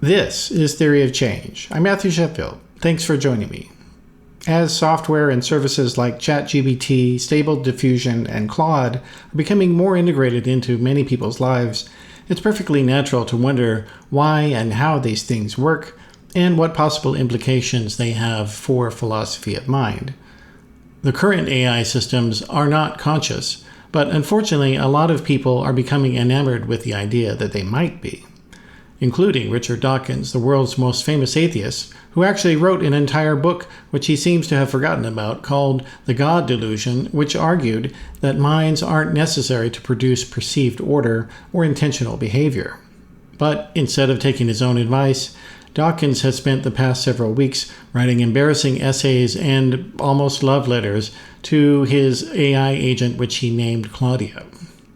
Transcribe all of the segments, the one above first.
This is Theory of Change. I'm Matthew Sheffield. Thanks for joining me. As software and services like ChatGPT, Stable Diffusion, and Claude are becoming more integrated into many people's lives, it's perfectly natural to wonder why and how these things work and what possible implications they have for philosophy of mind. The current AI systems are not conscious, but unfortunately a lot of people are becoming enamored with the idea that they might be, including Richard Dawkins, the world's most famous atheist, who actually wrote an entire book which he seems to have forgotten about called The God Delusion, which argued that minds aren't necessary to produce perceived order or intentional behavior. But instead of taking his own advice, Dawkins has spent the past several weeks writing embarrassing essays and almost love letters to his AI agent, which he named Claudia.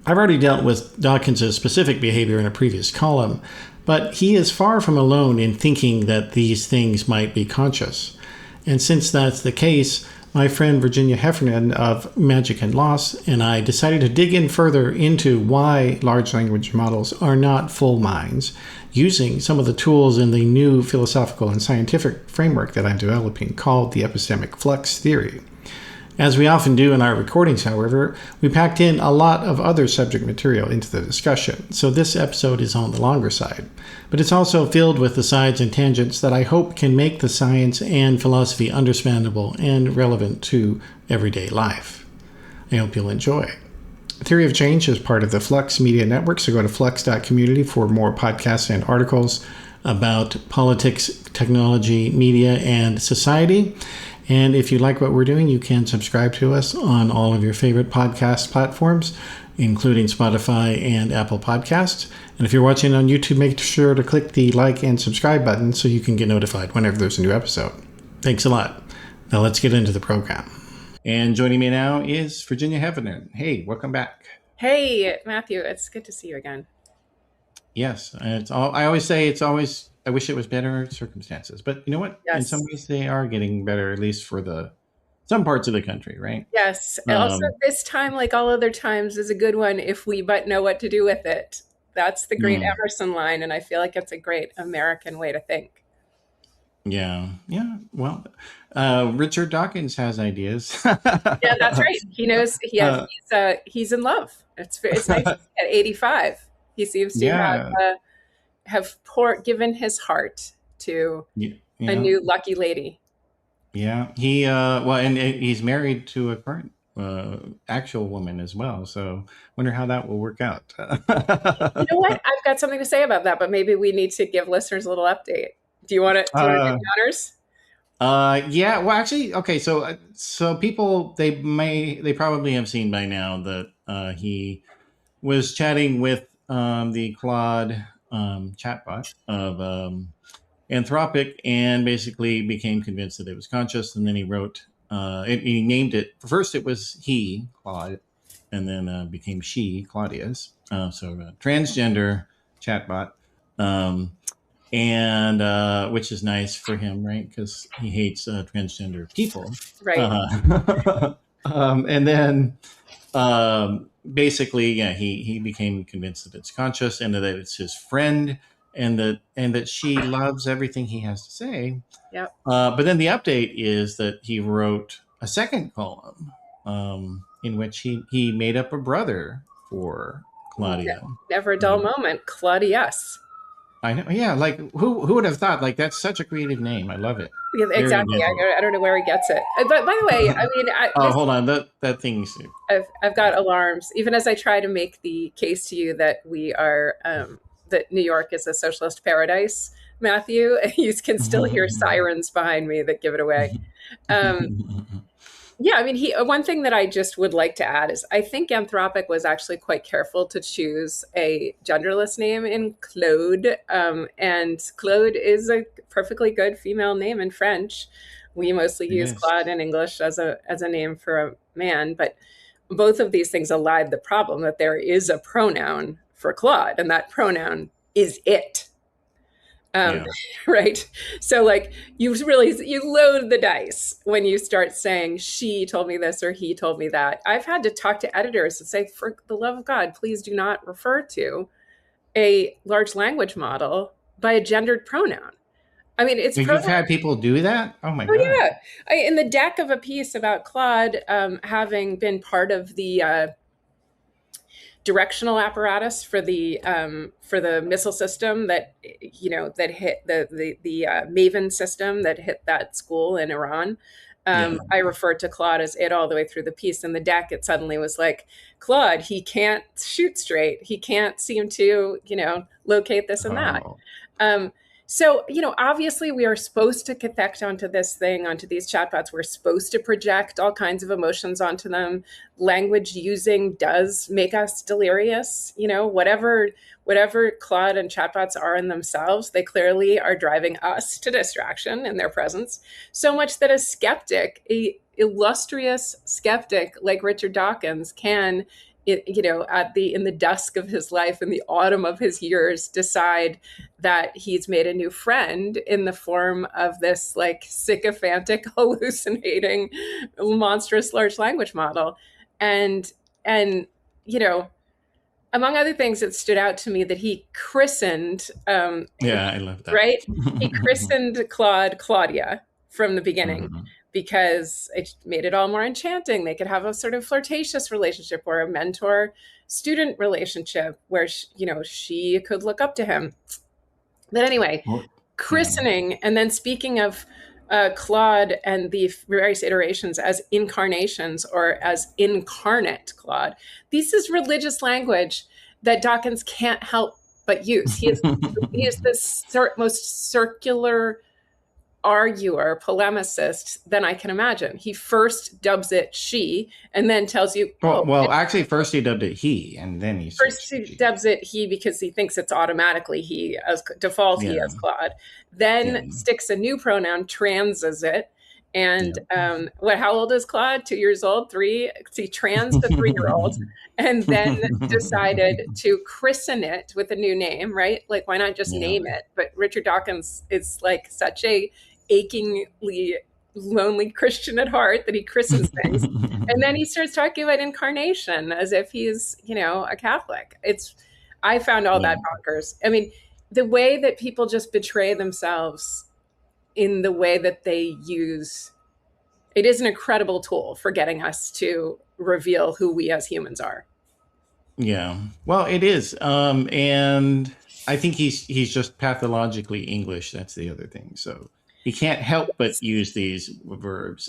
I've already dealt with Dawkins' specific behavior in a previous column, but he is far from alone in thinking that these things might be conscious. And since that's the case, my friend Virginia Heffernan of Magic and Loss and I decided to dig in further into why large language models are not full minds, using some of the tools in the new philosophical and scientific framework that I'm developing called the epistemic flux theory. As we often do in our recordings, however, we packed in a lot of other subject material into the discussion, so this episode is on the longer side. But it's also filled with asides and tangents that I hope can make the science and philosophy understandable and relevant to everyday life. I hope you'll enjoy. Theory of Change is part of the Flux Media Network, so go to flux.community for more podcasts and articles about politics, technology, media, and society. And if you like what we're doing, you can subscribe to us on all of your favorite podcast platforms, including Spotify and Apple Podcasts. And if you're watching on YouTube, make sure to click the like and subscribe button so you can get notified whenever there's a new episode. Thanks a lot. Now let's get into the program. And joining me now is Virginia Heffernan. Hey, welcome back. Hey, Matthew. It's good to see you again. Yes, I always say I wish it was better circumstances, but you know what? Yes. In some ways they are getting better, at least for some parts of the country, right? Yes. Also, this time, like all other times, is a good one if we but know what to do with it. That's the great Emerson line, and I feel like it's a great American way to think. Yeah. Well, Richard Dawkins has ideas. Yeah, that's right. He knows he's in love. It's nice at 85. He seems to have given his heart to a new lucky lady. Yeah, and he's married to a current actual woman as well. So wonder how that will work out. You know what? I've got something to say about that, but maybe we need to give listeners a little update. Do you want to do the honors? Yeah. Well, actually, okay. So people they probably have seen by now that he was chatting with the Claude chatbot of Anthropic and basically became convinced that it was conscious. And then he wrote, he named it. First, it was he, Claude, and then became she, Claudia's. Transgender chatbot, and which is nice for him, right? Because he hates transgender people. Right. And then basically, he became convinced that it's conscious and that it's his friend. And that she loves everything he has to say. Yep. But then the update is that he wrote a second column in which he made up a brother for Claudia. Never a dull moment. Claudius. I know. Yeah. Like who would have thought? Like that's such a creative name. I love it. Yeah, exactly. I don't know where he gets it. But by the way, I mean, hold on. That thing's. I've got alarms. Even as I try to make the case to you that we are. That New York is a socialist paradise, Matthew. You can still hear sirens behind me that give it away. Yeah, I mean, one thing that I just would like to add is I think Anthropic was actually quite careful to choose a genderless name in Claude. And Claude is a perfectly good female name in French. We mostly use Claude in English as a name for a man, but both of these things elide the problem that there is a pronoun for Claude, and that pronoun is it. Right? So like you load the dice when you start saying she told me this or he told me that. I've had to talk to editors and say, for the love of God, please do not refer to a large language model by a gendered pronoun. I mean, it's You've pronoun. had people do that? Oh my Oh God. yeah, in the deck of a piece about Claude having been part of the directional apparatus for the missile system that that hit the Maven system that hit that school in Iran. Yeah. I referred to Claude as it all the way through the piece. In the deck, it suddenly was like, Claude, he can't shoot straight. He can't seem to, locate this and that. Oh, Um, so, obviously we are supposed to connect onto this thing, onto these chatbots. We're supposed to project all kinds of emotions onto them. Language using does make us delirious. Whatever Claude and chatbots are in themselves, they clearly are driving us to distraction in their presence. So much that a skeptic, a illustrious skeptic like Richard Dawkins can, in the dusk of his life, in the autumn of his years, decide that he's made a new friend in the form of this like sycophantic, hallucinating, monstrous large language model. And among other things, it stood out to me that he christened, yeah, I love that. right? He christened Claude Claudia from the beginning Mhm. because it made it all more enchanting. They could have a sort of flirtatious relationship or a mentor student relationship where she could look up to him. But anyway, Well, yeah. christening, and then speaking of Claude and the various iterations as incarnations or as incarnate Claude, this is religious language that Dawkins can't help but use. He is the most circular arguer, polemicist than I can imagine. He first dubs it she, and then tells you, Well, actually, first he dubbed it he, and then he first switched to he G. dubs it he because he thinks it's automatically he as default he Yeah, as Claude. yeah, Then sticks a new pronoun, transes it. And yeah. how old is Claude? 2 years old, three? He trans the 3 year old, and then decided to christen it with a new name, right? Like, why not just Yeah. name it? But Richard Dawkins is like such a achingly lonely Christian at heart that he christens things. And then he starts talking about incarnation as if he's, a Catholic. I found all Yeah. that bonkers. I mean, the way that people just betray themselves in the way that they use it is an incredible tool for getting us to reveal who we as humans are. Yeah. Well, it is. And I think he's just pathologically English. That's the other thing. So he can't help but use these verbs.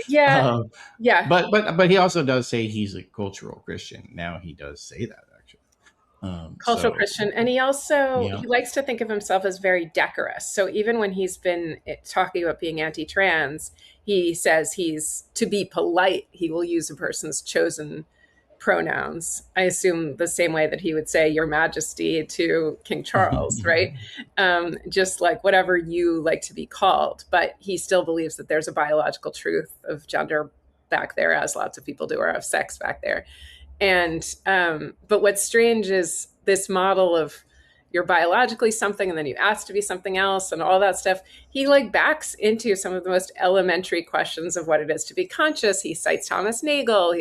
Yeah, um, yeah. but he also does say he's a cultural Christian. Now he does say that actually. Cultural So Christian. And he yeah. likes to think of himself as very decorous. So even when he's been talking about being anti-trans, he says he's to be polite, he will use a person's chosen pronouns. I assume the same way that he would say Your Majesty to King Charles, right? Just like whatever you like to be called. But he still believes that there's a biological truth of gender back there, as lots of people do, or of sex back there. And but what's strange is this model of you're biologically something and then you ask to be something else and all that stuff. He like backs into some of the most elementary questions of what it is to be conscious. He cites Thomas Nagel,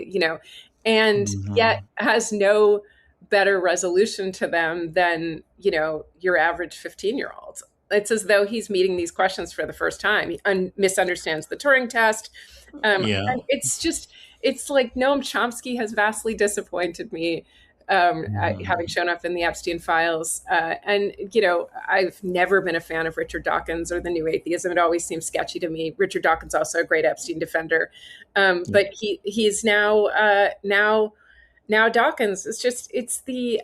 and yet Mhm. has no better resolution to them than, your average 15-year-old. It's as though he's meeting these questions for the first time. He misunderstands the Turing test. Yeah. And it's like Noam Chomsky has vastly disappointed me, having Mhm. shown up in the Epstein files. And, I've never been a fan of Richard Dawkins or the new atheism. It always seems sketchy to me. Richard Dawkins, also a great Epstein defender. Yeah. But he's now Dawkins. It's the,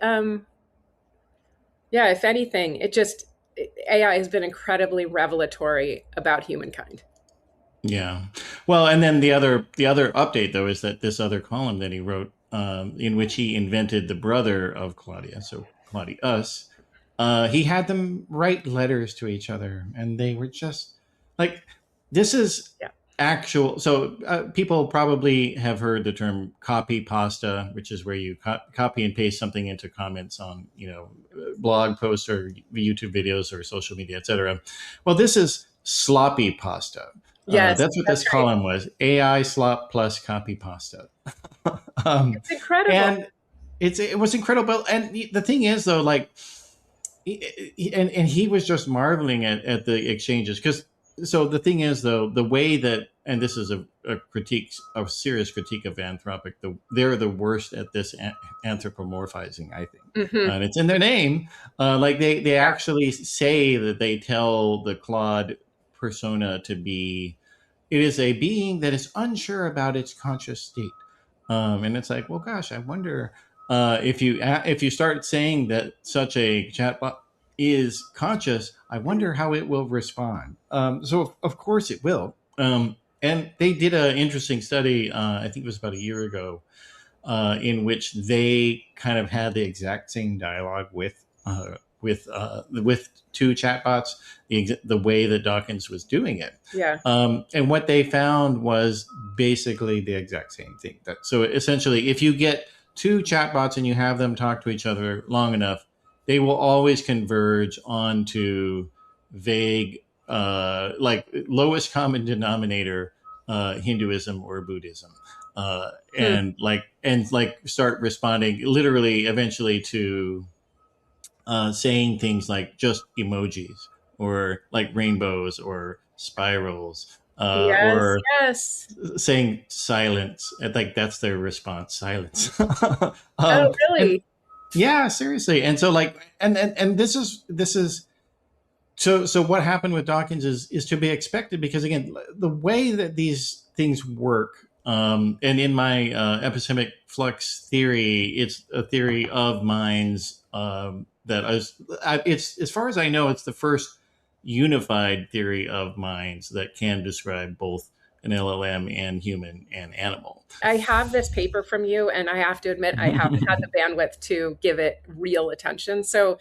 yeah, if anything, AI has been incredibly revelatory about humankind. Yeah. Well, and then the other update though is that this other column that he wrote, in which he invented the brother of Claudia, so Claudius, he had them write letters to each other, and they were just like, this is Yeah. actual. So people probably have heard the term copy pasta, which is where you copy and paste something into comments on blog posts or YouTube videos or social media, etc. Well, this is sloppy pasta. Yes, That's what that's this right. column was: AI slop plus copy pasta. um, It's incredible. and it was incredible. And the thing is, though, like, and he was just marveling at the exchanges. Because so the thing is, though, the way that, and this is a critique, a serious critique of Anthropic, they're the worst at this anthropomorphizing, I think. Hmm. And it's in their name. Like they Yeah. actually say that they tell the Claude persona to be, it is a being that is unsure about its conscious state. And it's like, well, gosh, I wonder if you start saying that such a chatbot is conscious, I wonder how it will respond. So of course it will. And they did an interesting study, I think it was about a year ago, in which they kind of had the exact same dialogue with two chatbots, the way that Dawkins was doing it. Yeah. And what they found was basically the exact same thing. So essentially, if you get two chatbots and you have them talk to each other long enough, they will always converge onto vague, like lowest common denominator, Hinduism or Buddhism. Hmm. And start responding literally eventually to saying things like just emojis or like rainbows or spirals, Yes. or Yes. saying silence. And like that's their response, silence. Oh, And really? yeah, seriously. And so like, and this is so what happened with Dawkins is to be expected, because again, the way that these things work, and in my epistemic flux theory, it's a theory of minds, it's, as far as I know, it's the first unified theory of minds that can describe both an LLM and human and animal. I have this paper from you, and I have to admit, I haven't had the bandwidth to give it real attention. So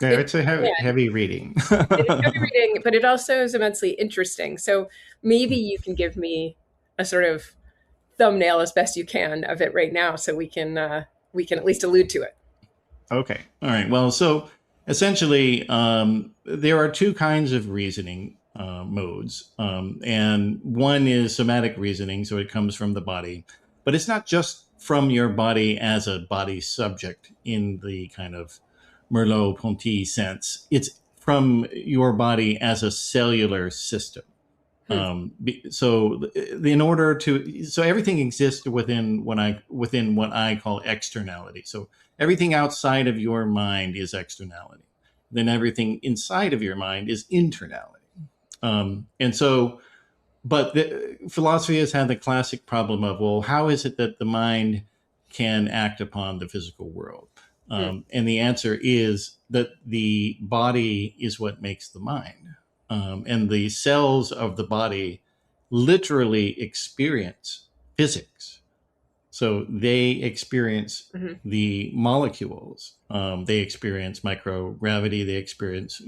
Yeah, if it's a you can, heavy reading. it is heavy reading, but it also is immensely interesting. So maybe you can give me a sort of thumbnail as best you can of it right now, so we can at least allude to it. Okay. All right. Well, so essentially, there are two kinds of reasoning modes. And one is somatic reasoning, so it comes from the body, but it's not just from your body as a body subject in the kind of Merleau-Ponty sense. It's from your body as a cellular system. Hmm. So in order to, so everything exists within what I call externality. So everything outside of your mind is externality. Then everything inside of your mind is internality. And so, but the philosophy has had the classic problem of, well, how is it that the mind can act upon the physical world? Hmm. And the answer is that the body is what makes the mind. And the cells of the body literally experience physics. So they experience Mhm. the molecules. They experience microgravity. They experience,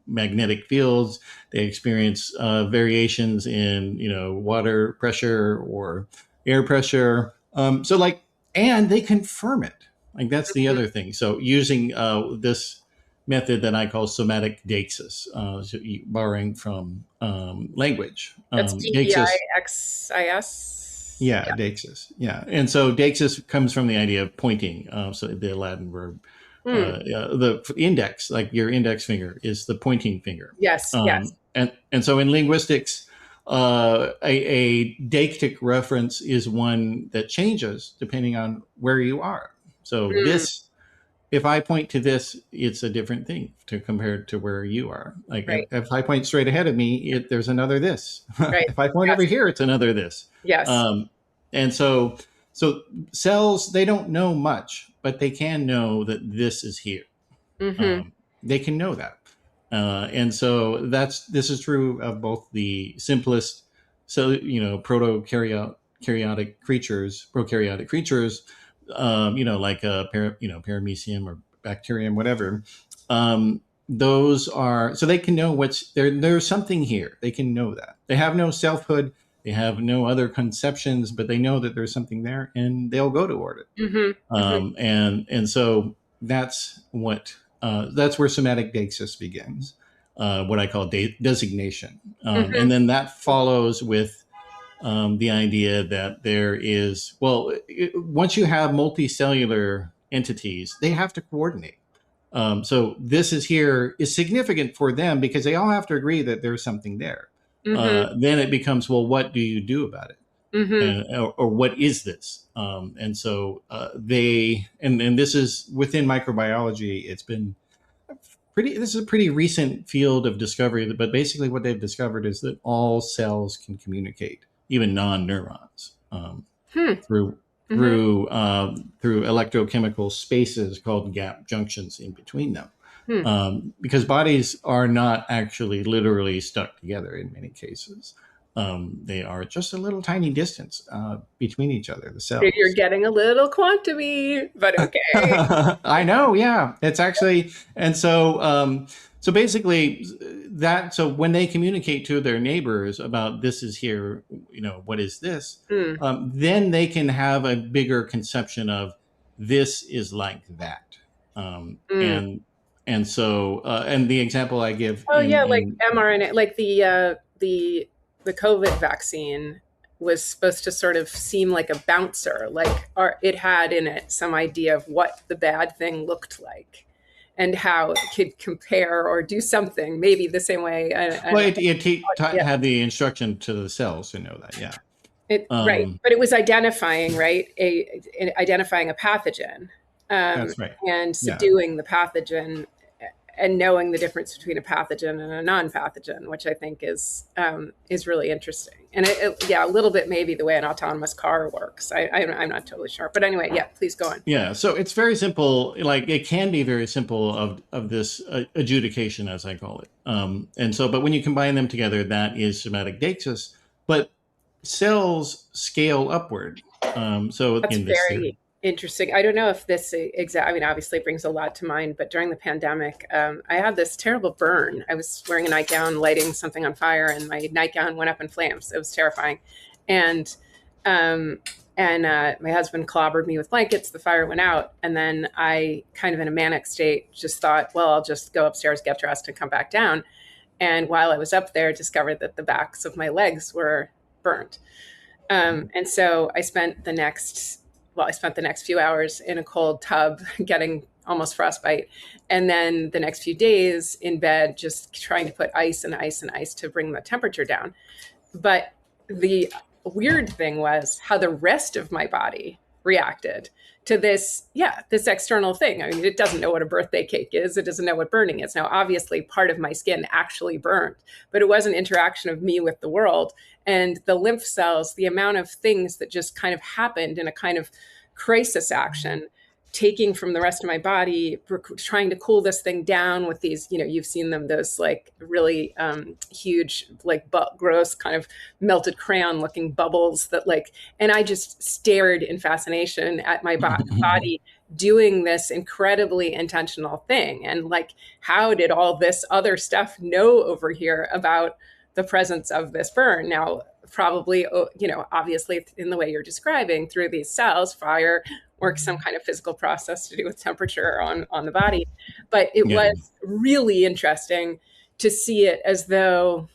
magnetic fields. They experience variations in, water pressure or air pressure. And they confirm it. Like that's the Mhm. other thing. So using this method that I call somatic deixis, so borrowing from language. That's Deixis. Deixis. Yeah, deixis. Yeah, and so deixis comes from the idea of pointing. So the Latin verb, Hmm. the index, like your index finger, is the pointing finger. Yes, yes. And so in linguistics, a deictic reference is one that changes depending on where you are. So Hmm. this, if I point to this, it's a different thing to compared to where you are. Like Right, if I point straight ahead of me, there's another this. right. If I point over Yes, here, it's another this. yes. Um, and so cells, they don't know much, but they can know that this is here. Hmm. Um, they can know that. And so this is true of both the simplest, so prokaryotic creatures, like a paramecium or bacterium, whatever. Those are, so they can know there's something here. They can know that. They have no selfhood. They have no other conceptions, but they know that there's something there, and they'll go toward it. Hmm. Hmm. And so that's where somatic deixis begins, what I call designation, and Hmm. then that follows with the idea that there is, once you have multicellular entities, they have to coordinate. So this is here is significant for them because they all have to agree that there's something there. Then it becomes, well, what do you do about it? And or what is this? And so and this is within microbiology. It's been this is a pretty recent field of discovery, but basically what they've discovered is that all cells can communicate, even non-neurons, through through electrochemical spaces called gap junctions in between them. Because bodies are not actually literally stuck together in many cases. They are just a little tiny distance between each other, the cells. You're getting a little quantum-y, but okay. I know, yeah. It's actually, and so so basically so when they communicate to their neighbors about this is here, what is this? Then they can have a bigger conception of this is like that. And so and the example I give like mRNA, like the COVID vaccine was supposed to sort of seem like a bouncer, like it had in it some idea of what the bad thing looked like and how it could compare or do something, maybe the same way. It had the instruction to the cells to know that, yeah. Right, but it was identifying, identifying a pathogen. That's right. And subduing the pathogen and knowing the difference between a pathogen and a non-pathogen, which I think is really interesting. And a little bit maybe the way an autonomous car works. I'm not totally sure, but anyway, please go on. Yeah, so it's very simple. Like it can be very simple of this adjudication, as I call it. But when you combine them together, that is somatic deixis. But cells scale upward. So that's very interesting. I don't know if this obviously it brings a lot to mind, but during the pandemic, I had this terrible burn. I was wearing a nightgown, lighting something on fire, and my nightgown went up in flames. It was terrifying. And my husband clobbered me with blankets. The fire went out. And then I, kind of in a manic state, just thought, well, I'll just go upstairs, get dressed, and come back down. And while I was up there, discovered that the backs of my legs were burnt. And so I spent the next few hours in a cold tub getting almost frostbite. And then the next few days in bed, just trying to put ice and ice and ice to bring the temperature down. But the weird thing was how the rest of my body reacted to this external thing. I mean, it doesn't know what a birthday cake is. It doesn't know what burning is. Now, obviously, part of my skin actually burned, but it was an interaction of me with the world. And the lymph cells, the amount of things that just kind of happened in a kind of crisis action, taking from the rest of my body, trying to cool this thing down with these, you've seen them, those like really huge, like gross kind of melted crayon looking bubbles that and I just stared in fascination at my body doing this incredibly intentional thing. And how did all this other stuff know over here about the presence of this burn? Now, probably, obviously in the way you're describing, through these cells, fire works some kind of physical process to do with temperature on the body. But it was really interesting to see it as though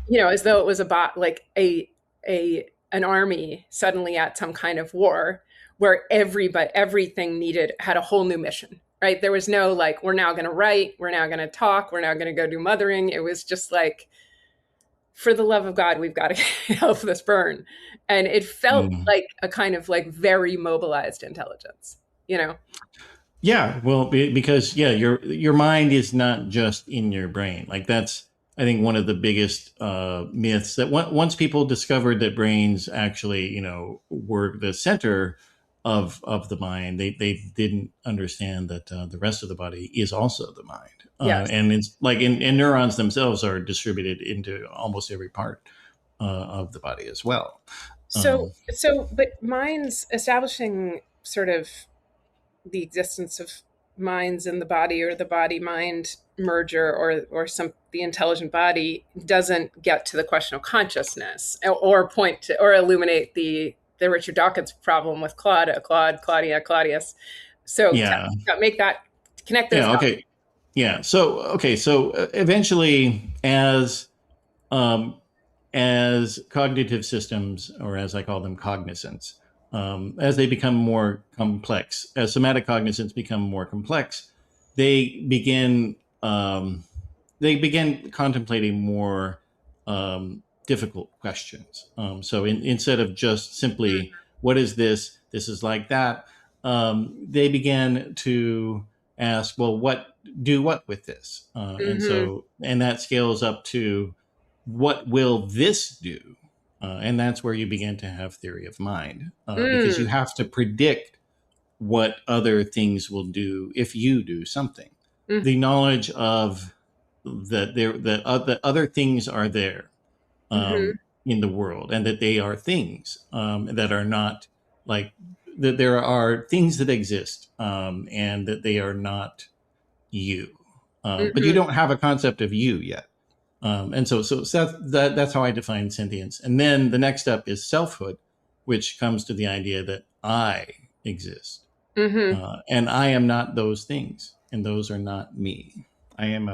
it was an army suddenly at some kind of war where everything had a whole new mission. Right. There was no we're now going to write, we're now going to talk, we're now going to go do mothering. It was just for the love of God, we've got to help this burn. And it felt like a kind of very mobilized intelligence, Yeah. Well, because, your mind is not just in your brain. That's, I think, one of the biggest myths that once people discovered that brains actually, were the center of the mind, they didn't understand that the rest of the body is also the mind. Yes. And it's and neurons themselves are distributed into almost every part of the body as well. But minds, establishing sort of the existence of minds in the body, or the body-mind merger, or the intelligent body, doesn't get to the question of consciousness, or point to or illuminate the Richard Dawkins problem with Claudia, Claudius. So connect those. Yeah. Okay. Yeah. So eventually, as cognitive systems, or as I call them, cognizants, as they become more complex, as somatic cognizants become more complex, they begin contemplating more difficult questions. So instead of just simply, what is this? This is like that. They began to ask, well, what with this? Mm-hmm. And that scales up to, what will this do? And that's where you begin to have theory of mind, because you Mm. have to predict what other things will do if you do something. Mm. The knowledge of that other things are there, Mm-hmm. in the world, and that they are things, that are not like, that there are things that exist, and that they are not you. But you Mm-hmm. don't have a concept of you yet. That's how I define sentience. And then the next step is selfhood, which comes to the idea that I exist, Mm-hmm. and I am not those things, and those are not me. I am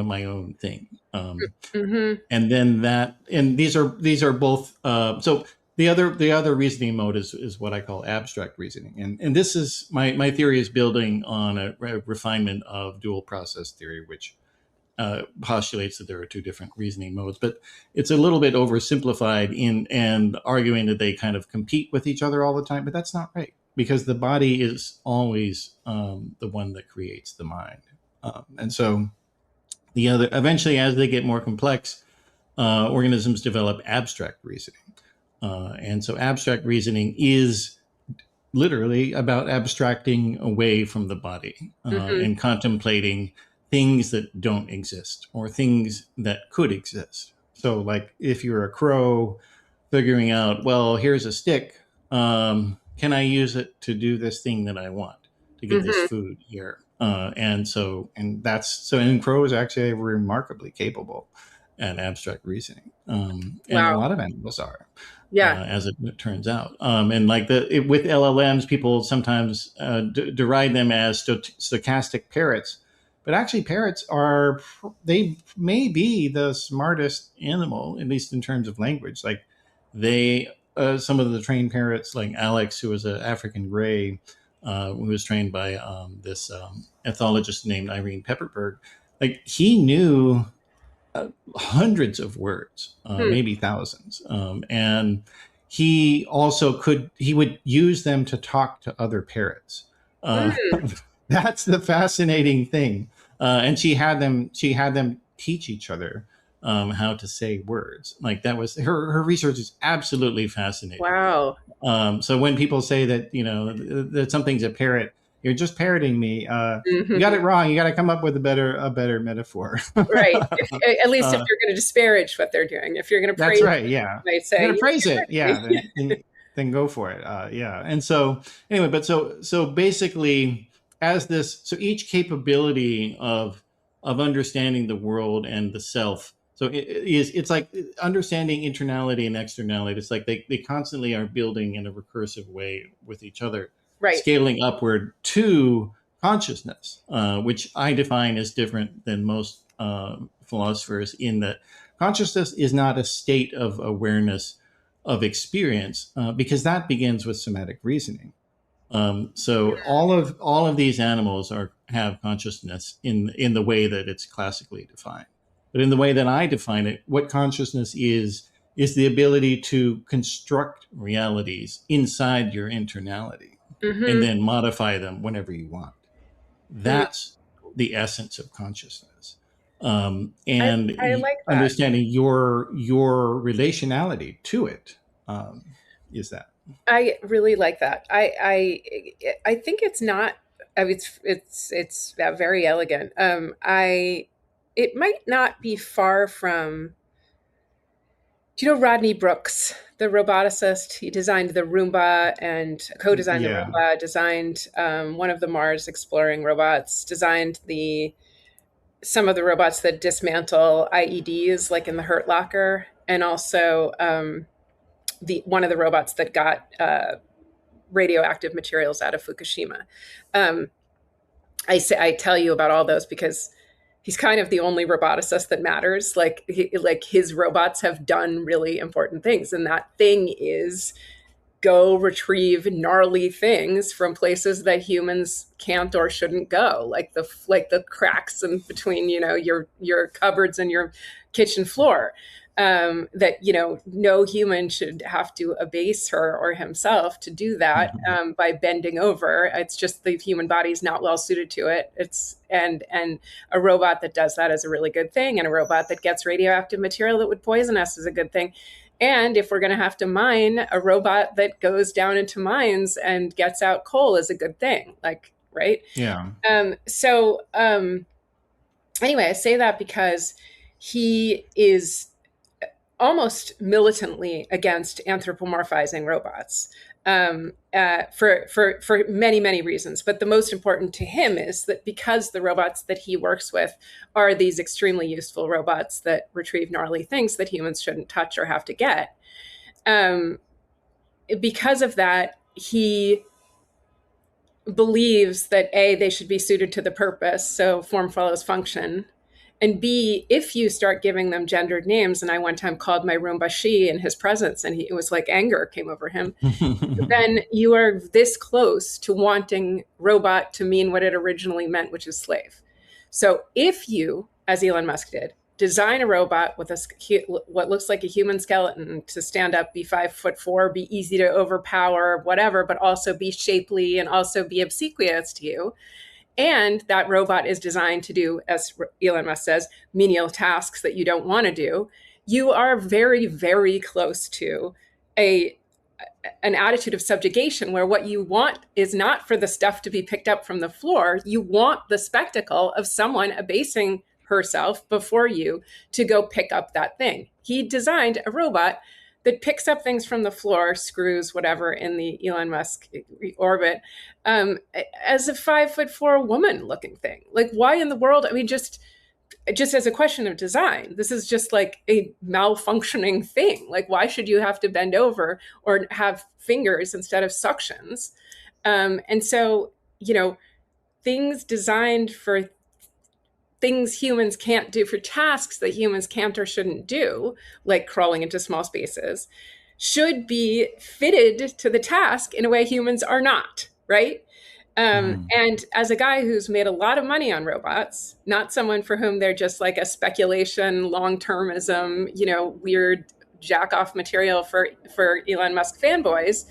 my own thing. Mm-hmm. And then that, and these are both. So the other reasoning mode is what I call abstract reasoning, and this is my theory is building on a refinement of dual process theory, which postulates that there are two different reasoning modes, but it's a little bit oversimplified in and arguing that they kind of compete with each other all the time. But that's not right, because the body is always the one that creates the mind, and so the other, eventually, as they get more complex, organisms develop abstract reasoning, and so abstract reasoning is literally about abstracting away from the body, Mm-hmm. and contemplating things that don't exist or things that could exist. So, like if you're a crow, figuring out, well, here's a stick. Can I use it to do this thing that I want, to get this Mm-hmm. food here? And crows actually are remarkably capable at abstract reasoning, and a Wow. lot of animals are, Yeah. as it turns out. And like with LLMs, people sometimes deride them as stochastic parrots, but actually parrots they may be the smartest animal, at least in terms of language. Like they, some of the trained parrots, like Alex, who was an African gray, who was trained by this ethologist named Irene Pepperberg, like he knew hundreds of words, Hmm. maybe thousands. And he would use them to talk to other parrots. Uh, Mm. that's the fascinating thing. And she had them teach each other how to say words. Like that was her research is absolutely fascinating. Wow. So when people say that, that something's a parrot, you're just parroting me. You got Mm-hmm. it wrong. You got to come up with a better metaphor. Right. At least if uh, you're going to disparage what they're doing, if you're going to that's praise it, right. Yeah, you might you're say, gonna praise it. "You're Yeah, then go for it. Yeah. And so anyway, but so basically, so each capability of understanding the world and the self. So it's like understanding internality and externality. It's like they constantly are building in a recursive way with each other, right." scaling upward to consciousness, which I define as different than most philosophers, in that consciousness is not a state of awareness of experience, because that begins with somatic reasoning. So all of these animals have consciousness in the way that it's classically defined, but in the way that I define it, what consciousness is the ability to construct realities inside your internality, and Mm-hmm. then modify them whenever you want. Hmm. That's the essence of consciousness. I And I like that. understanding your relationality to it, is that. I really like that. I think it's not. I mean, it's very elegant. I It might not be far from. Do you know Rodney Brooks, the roboticist? He designed the Roomba and co-designed the Yeah. Roomba, designed one of the Mars exploring robots, designed the some of the robots that dismantle IEDs, like in the Hurt Locker, and also the one of the robots that got radioactive materials out of Fukushima. Um, I tell you about all those because he's kind of the only roboticist that matters. Like his robots have done really important things, and that thing is go retrieve gnarly things from places that humans can't or shouldn't go, like the cracks in between, your cupboards and your kitchen floor. That no human should have to abase her or himself to do that by bending over. It's just the human body is not well suited to it. And a robot that does that is a really good thing, and a robot that gets radioactive material that would poison us is a good thing. And if we're going to have to mine, a robot that goes down into mines and gets out coal is a good thing. Like, right? Yeah. Anyway, I say that because he is almost militantly against anthropomorphizing robots for many, many reasons. But the most important to him is that because the robots that he works with are these extremely useful robots that retrieve gnarly things that humans shouldn't touch or have to get. Because of that, he believes that A, they should be suited to the purpose, so form follows function. And B, if you start giving them gendered names, and I one time called my Roomba she in his presence, and it was like anger came over him, then you are this close to wanting robot to mean what it originally meant, which is slave. So if you, as Elon Musk did, design a robot with what looks like a human skeleton to stand up, be 5'4", be easy to overpower, whatever, but also be shapely and also be obsequious to you, and that robot is designed to do, as Elon Musk says, menial tasks that you don't want to do, you are very, very close to an attitude of subjugation where what you want is not for the stuff to be picked up from the floor. You want the spectacle of someone abasing herself before you to go pick up that thing. He designed a robot that picks up things from the floor, screws, whatever, in the Elon Musk orbit, as a 5'4" woman looking thing. Like, why in the world? I mean, just as a question of design, this is just like a malfunctioning thing. Like, why should you have to bend over or have fingers instead of suctions? And so, things designed for things humans can't do, for tasks that humans can't or shouldn't do, like crawling into small spaces, should be fitted to the task in a way humans are not, right? And as a guy who's made a lot of money on robots, not someone for whom they're just like a speculation, long-termism, weird jack-off material for Elon Musk fanboys,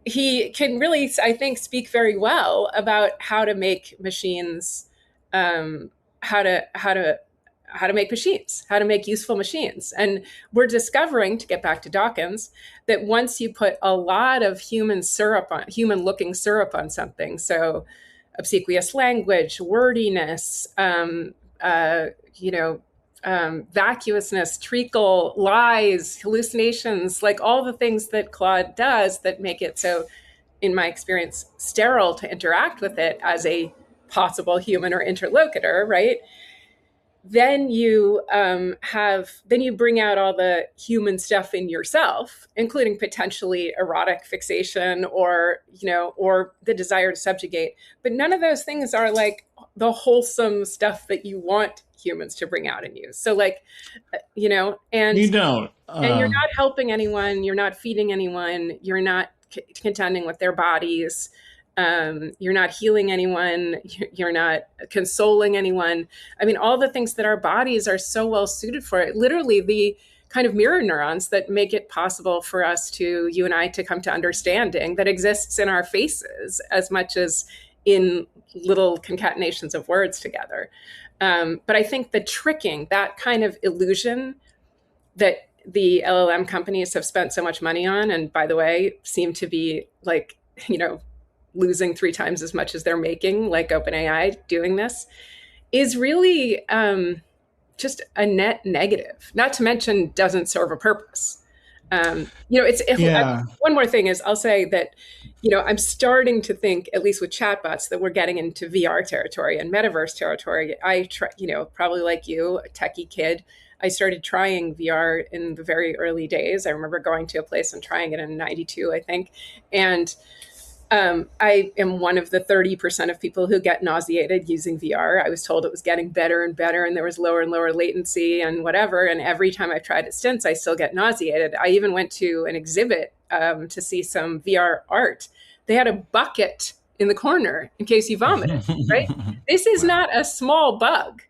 he can really, I think, speak very well about how to make machines, how to make machines, how to make useful machines. And we're discovering, to get back to Dawkins, that once you put a lot of human looking syrup on something, so obsequious language, wordiness, vacuousness, treacle, lies, hallucinations, like all the things that Claude does that make it so, in my experience, sterile to interact with it as a possible human or interlocutor, right? Then you bring out all the human stuff in yourself, including potentially erotic fixation or the desire to subjugate. But none of those things are like the wholesome stuff that you want humans to bring out in you. So and you don't, and you're not helping anyone, you're not feeding anyone, you're not contending with their bodies. You're not healing anyone. You're not consoling anyone. I mean, all the things that our bodies are so well suited for, literally the kind of mirror neurons that make it possible for us you and I, to come to understanding that exists in our faces as much as in little concatenations of words together. But I think the tricking, that kind of illusion that the LLM companies have spent so much money on, and by the way, seem to be like, losing 3 times as much as they're making, like OpenAI doing this, is really just a net negative, not to mention doesn't serve a purpose. One more thing is, I'll say that, I'm starting to think, at least with chatbots, that we're getting into VR territory and metaverse territory. I try, probably like you, a techie kid, I started trying VR in the very early days. I remember going to a place and trying it in 92, I think. And I am one of the 30% of people who get nauseated using VR. I was told it was getting better and better, and there was lower and lower latency and whatever. And every time I've tried it since, I still get nauseated. I even went to an exhibit to see some VR art, they had a bucket in the corner in case you vomited, right? This is Wow. not a small bug.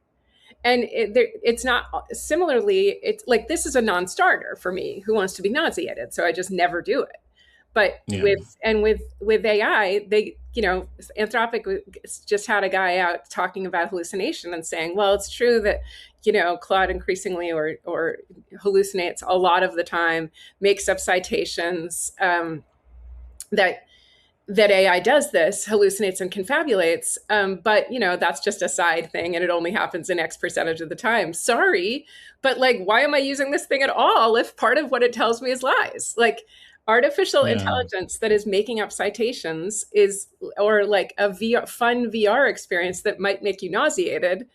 And it's not similarly, it's like, this is a non-starter for me who wants to be nauseated. So I just never do it. But Yeah. with AI, they, Anthropic just had a guy out talking about hallucination and saying, well, it's true that, Claude increasingly or hallucinates a lot of the time, makes up citations, that AI does this, hallucinates and confabulates. But that's just a side thing, and it only happens in X percentage of the time. Sorry, but like, why am I using this thing at all if part of what it tells me is lies? Like, artificial intelligence that is making up citations or like a fun VR experience that might make you nauseated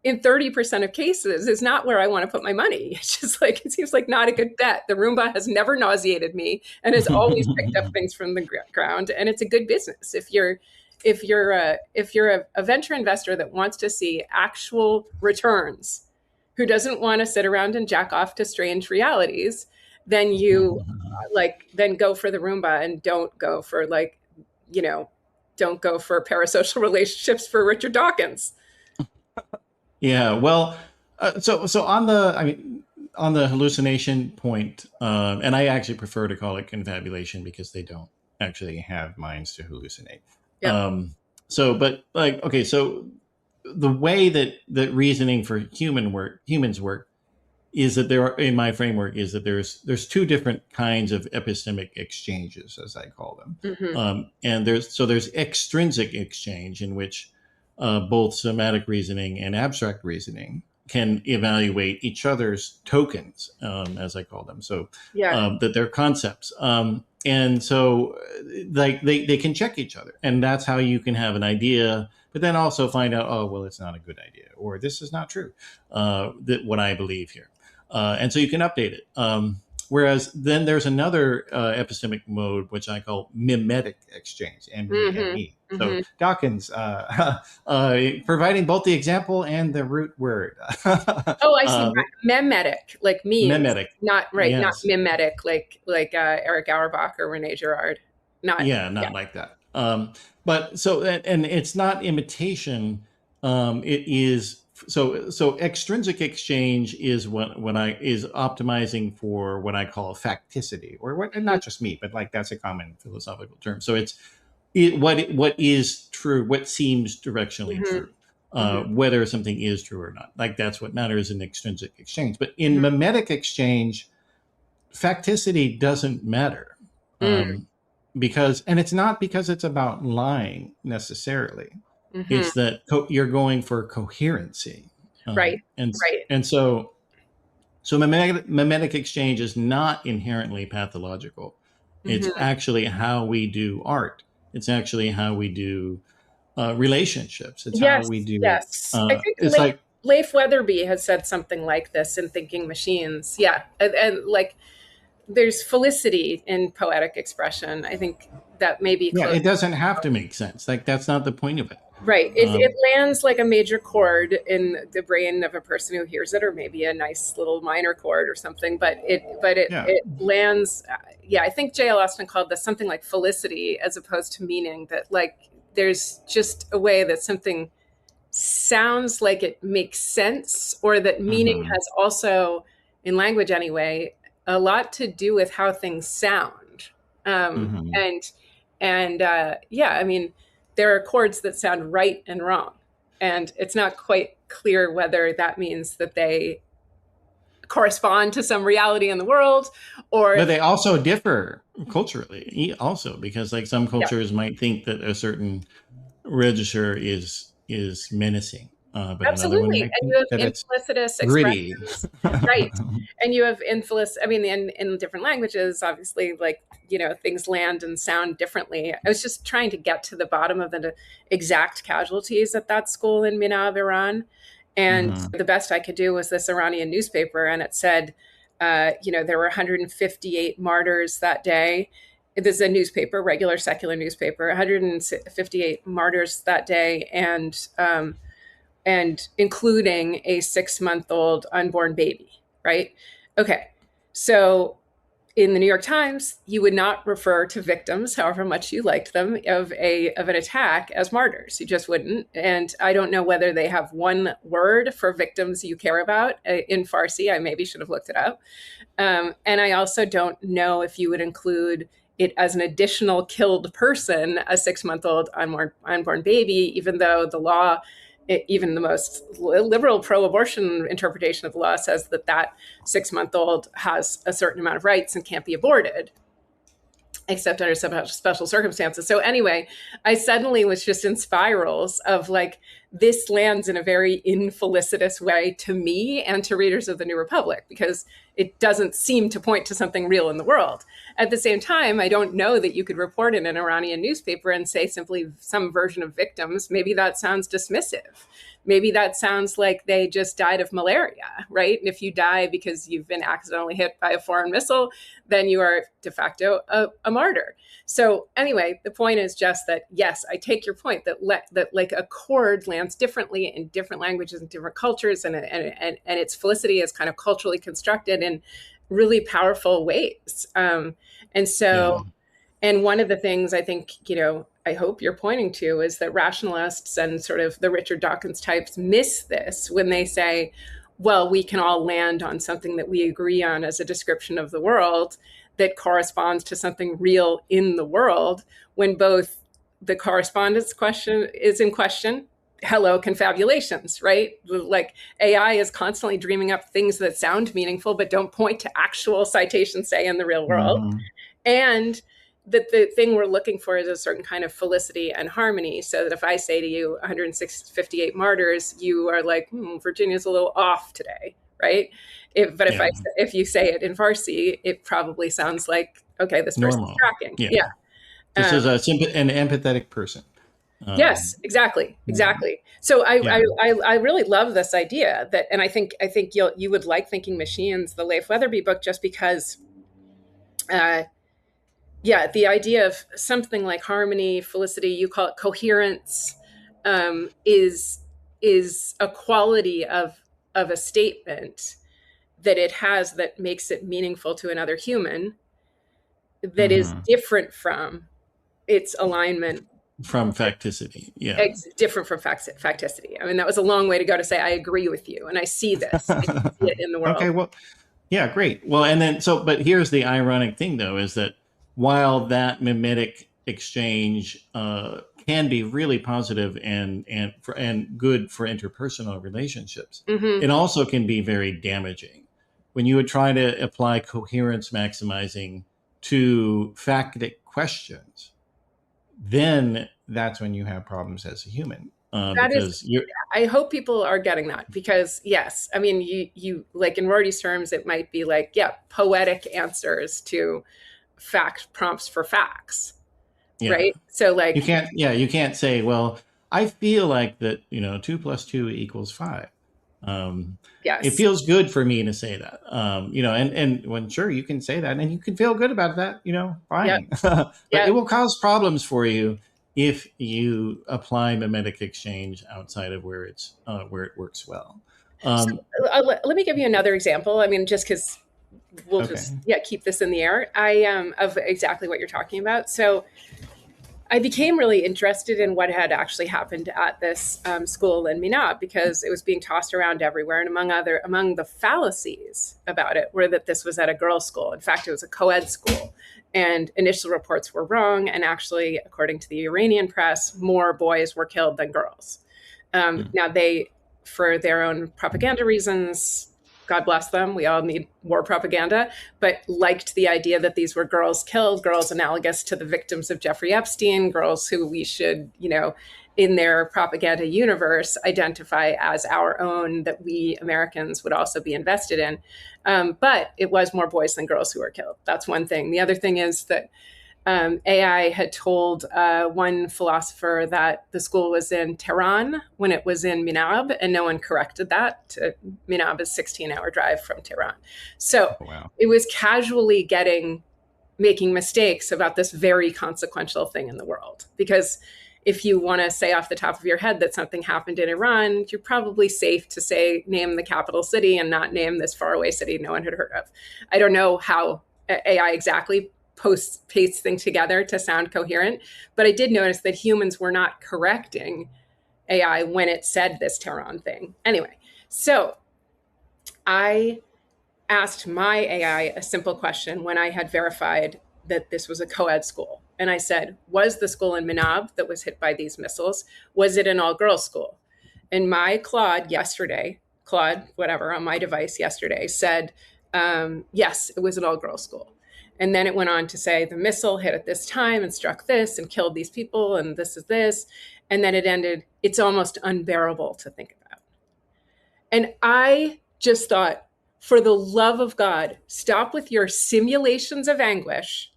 in 30% of cases is not where I want to put my money. It's just like, it seems like not a good bet. The Roomba has never nauseated me and has always picked up things from the ground. And it's a good business. If you're a venture investor that wants to see actual returns, who doesn't want to sit around and jack off to strange realities, then then go for the Roomba and don't go for parasocial relationships for Richard Dawkins. Yeah, well, so on the hallucination point, and I actually prefer to call it confabulation because they don't actually have minds to hallucinate. Yeah. But like, okay, so the way that reasoning for humans work is that in my framework, is that there's two different kinds of epistemic exchanges, as I call them. Mm-hmm. And there's extrinsic exchange, in which both somatic reasoning and abstract reasoning can evaluate each other's tokens, as I call them. So that they're concepts. And so like they can check each other, and that's how you can have an idea, but then also find out, oh, well, it's not a good idea, or this is not true, that what I believe here. And so you can update it. Whereas then there's another epistemic mode, which I call mimetic exchange, M-E-M-E. Mm-hmm. So Dawkins, providing both the example and the root word. Oh, I see. Memetic, like memes. Mimetic. Not mimetic, like Eric Auerbach or Rene Girard. Not like that. But so, and it's not imitation. It is so extrinsic exchange is what I is optimizing for what I call facticity, or what, and not just me, but like that's a common philosophical term. So it's what is true, what seems directionally true, whether something is true or not. Like that's what matters in extrinsic exchange. But in mimetic exchange, facticity doesn't matter. Because, and it's not because it's about lying necessarily. It's that you're going for coherency. Right. And so mimetic exchange is not inherently pathological. It's actually how we do art. It's actually how we do relationships. It's how we do. Yes. I think Leif Weatherby has said something like this in Thinking Machines. Yeah. And like, there's felicity in poetic expression. I think that maybe it doesn't have to make sense. Like that's not the point of it. Right. It lands like a major chord in the brain of a person who hears it, or maybe a nice little minor chord or something. But it lands. I think J.L. Austin called this something like felicity, as opposed to meaning. That like there's just a way that something sounds like it makes sense, or that meaning has also, in language anyway, a lot to do with how things sound. I mean, there are chords that sound right and wrong, and it's not quite clear whether that means that they correspond to some reality in the world, but they also differ culturally also, because like some cultures might think that a certain register is menacing. But absolutely, and you have implicitous expressions, right? And you have I mean, in different languages, obviously, like things land and sound differently. I was just trying to get to the bottom of the exact casualties at that school in Mina of Iran, and the best I could do was this Iranian newspaper, and it said, there were 158 martyrs that day. This is a newspaper, regular secular newspaper, 158 martyrs that day, and including a 6-month-old unborn baby, right? Okay, so in the New York Times, you would not refer to victims, however much you liked them, of an attack as martyrs. You just wouldn't. And I don't know whether they have one word for victims you care about in Farsi. I maybe should have looked it up. And I also don't know if you would include it as an additional killed person, a 6-month-old unborn baby, even though the law, even the most liberal pro-abortion interpretation of the law, says that that 6-month-old has a certain amount of rights and can't be aborted, except under special circumstances. So anyway, I suddenly was just in spirals of like, this lands in a very infelicitous way to me and to readers of the New Republic, because it doesn't seem to point to something real in the world. At the same time, I don't know that you could report in an Iranian newspaper and say simply some version of victims. Maybe that sounds dismissive. Maybe that sounds like they just died of malaria, right? And if you die because you've been accidentally hit by a foreign missile, then you are de facto a martyr. So anyway, the point is just that, yes, I take your point that like a chord lands differently in different languages and different cultures, and its felicity is kind of culturally constructed in really powerful ways. And so, and one of the things I think, I hope you're pointing to is that rationalists and sort of the Richard Dawkins types miss this when they say, well, we can all land on something that we agree on as a description of the world that corresponds to something real in the world, when both the correspondence question is in question. Hello, confabulations, right? Like AI is constantly dreaming up things that sound meaningful, but don't point to actual citations, say, in the real world. Mm-hmm. And that the thing we're looking for is a certain kind of felicity and harmony. So that if I say to you 158 martyrs, you are like, Virginia's a little off today, right? If you say it in Farsi, it probably sounds like, okay, this person's tracking. Yeah. This is an empathetic person. Yes, exactly. So I really love this idea that, and I think you would like Thinking Machines, the Leif Weatherby book, just because, the idea of something like harmony, felicity, you call it coherence, is a quality of a statement that it has that makes it meaningful to another human, that is different from its alignment. From facticity, yeah. It's different from facticity. I mean, that was a long way to go to say I agree with you, and I see this. I see it in the world. Okay, well, yeah, great. Well, and then but here's the ironic thing, though, is that while that mimetic exchange can be really positive and good for interpersonal relationships, it also can be very damaging when you would try to apply coherence maximizing to factic questions. Then that's when you have problems as a human. I hope people are getting that, because yes, I mean, you like in Rorty's terms, it might be like, poetic answers to fact prompts for facts, right? So like you can't say, well, I feel like that, 2 + 2 = 5. Yes. It feels good for me to say that, and when sure you can say that and you can feel good about that, fine. But it will cause problems for you if you apply mimetic exchange outside of where it works well. Let me give you another example. I mean, just because we'll just keep this in the air. Of exactly what you're talking about. So I became really interested in what had actually happened at this school in Minab, because it was being tossed around everywhere. And among the fallacies about it were that this was at a girls' school. In fact, it was a co-ed school. And initial reports were wrong. And actually, according to the Iranian press, more boys were killed than girls. Now, they, for their own propaganda reasons, God bless them, we all need war propaganda, but liked the idea that these were girls killed, girls analogous to the victims of Jeffrey Epstein, girls who we should, in their propaganda universe, identify as our own, that we Americans would also be invested in. But it was more boys than girls who were killed. That's one thing. The other thing is that AI had told one philosopher that the school was in Tehran when it was in Minab, and no one corrected that. Minab is a 16-hour drive from Tehran. So It was casually making mistakes about this very consequential thing in the world. Because if you want to say off the top of your head that something happened in Iran, you're probably safe to name the capital city and not name this faraway city no one had heard of. I don't know how AI exactly pastes things together to sound coherent. But I did notice that humans were not correcting AI when it said this Tehran thing. Anyway, so I asked my AI a simple question when I had verified that this was a co-ed school. And I said, was the school in Manab that was hit by these missiles, was it an all-girls school? And my Claude, whatever, on my device yesterday said, yes, it was an all-girls school. And then it went on to say the missile hit at this time and struck this and killed these people and this is this. And then it ended, it's almost unbearable to think about. And I just thought, for the love of God, stop with your simulations of anguish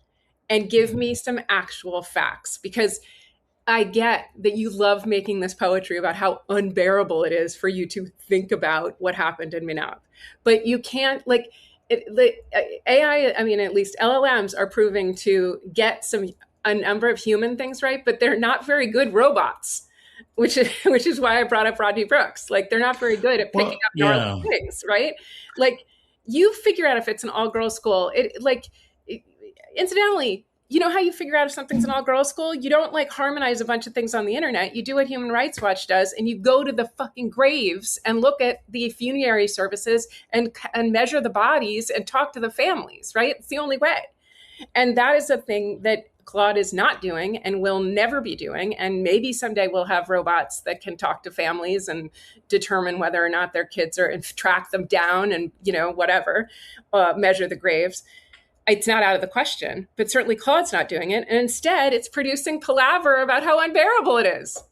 and give me some actual facts, because I get that you love making this poetry about how unbearable it is for you to think about what happened in Minab. But you can't, like, the AI, I mean, at least LLMs are proving to get a number of human things right, but they're not very good robots. Which is why I brought up Rodney Brooks. Like, they're not very good at picking up gnarly things, right? Like, you figure out if it's an all-girls school. Incidentally, you know how you figure out if something's an all-girls school? You don't like harmonize a bunch of things on the internet. You do what Human Rights Watch does, and you go to the fucking graves and look at the funerary services and measure the bodies and talk to the families, right? It's the only way. And that is a thing that Claude is not doing and will never be doing. And maybe someday we'll have robots that can talk to families and determine whether or not their kids are, and track them down and, whatever, measure the graves. It's not out of the question, but certainly Claude's not doing it. And instead it's producing palaver about how unbearable it is.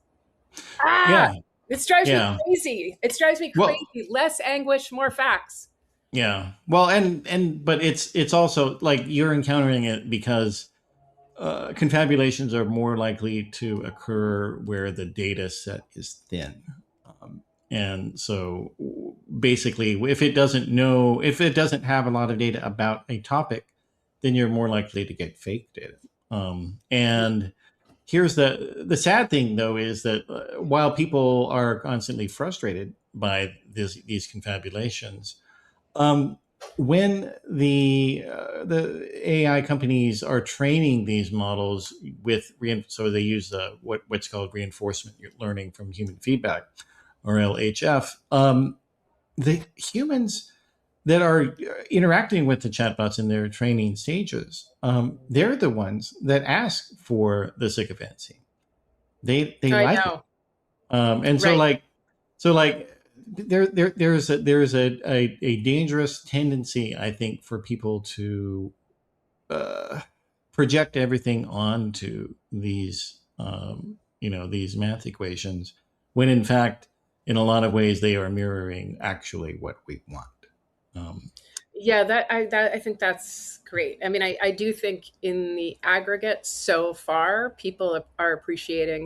It drives me crazy. It drives me crazy. Well, less anguish, more facts. Yeah. Well, but it's also like you're encountering it because confabulations are more likely to occur where the data set is thin. And so basically, if it doesn't have a lot of data about a topic, then you're more likely to get fake data. And here's the sad thing, though, is that while people are constantly frustrated by these confabulations, when the AI companies are training these models so they use what's called reinforcement learning from human feedback, or LHF, the humans that are interacting with the chatbots in their training stages, they're the ones that ask for the sycophancy. They like it, and right. so there's a dangerous tendency, I think, for people to project everything onto these these math equations, when in fact, in a lot of ways, they are mirroring actually what we want. I think that's great. I mean, I do think in the aggregate so far, people are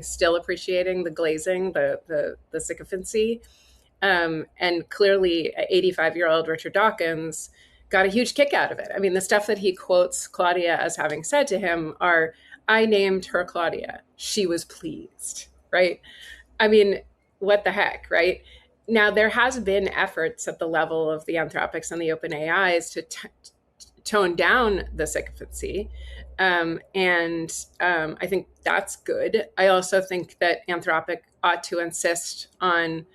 still appreciating the glazing, the sycophancy. And clearly 85-year-old Richard Dawkins got a huge kick out of it. I mean, the stuff that he quotes Claudia as having said to him are, I named her Claudia. She was pleased, right? I mean, what the heck, right? Now, there has been efforts at the level of the Anthropics and the OpenAIs to tone down the sycophancy. I think that's good. I also think that Anthropic ought to insist on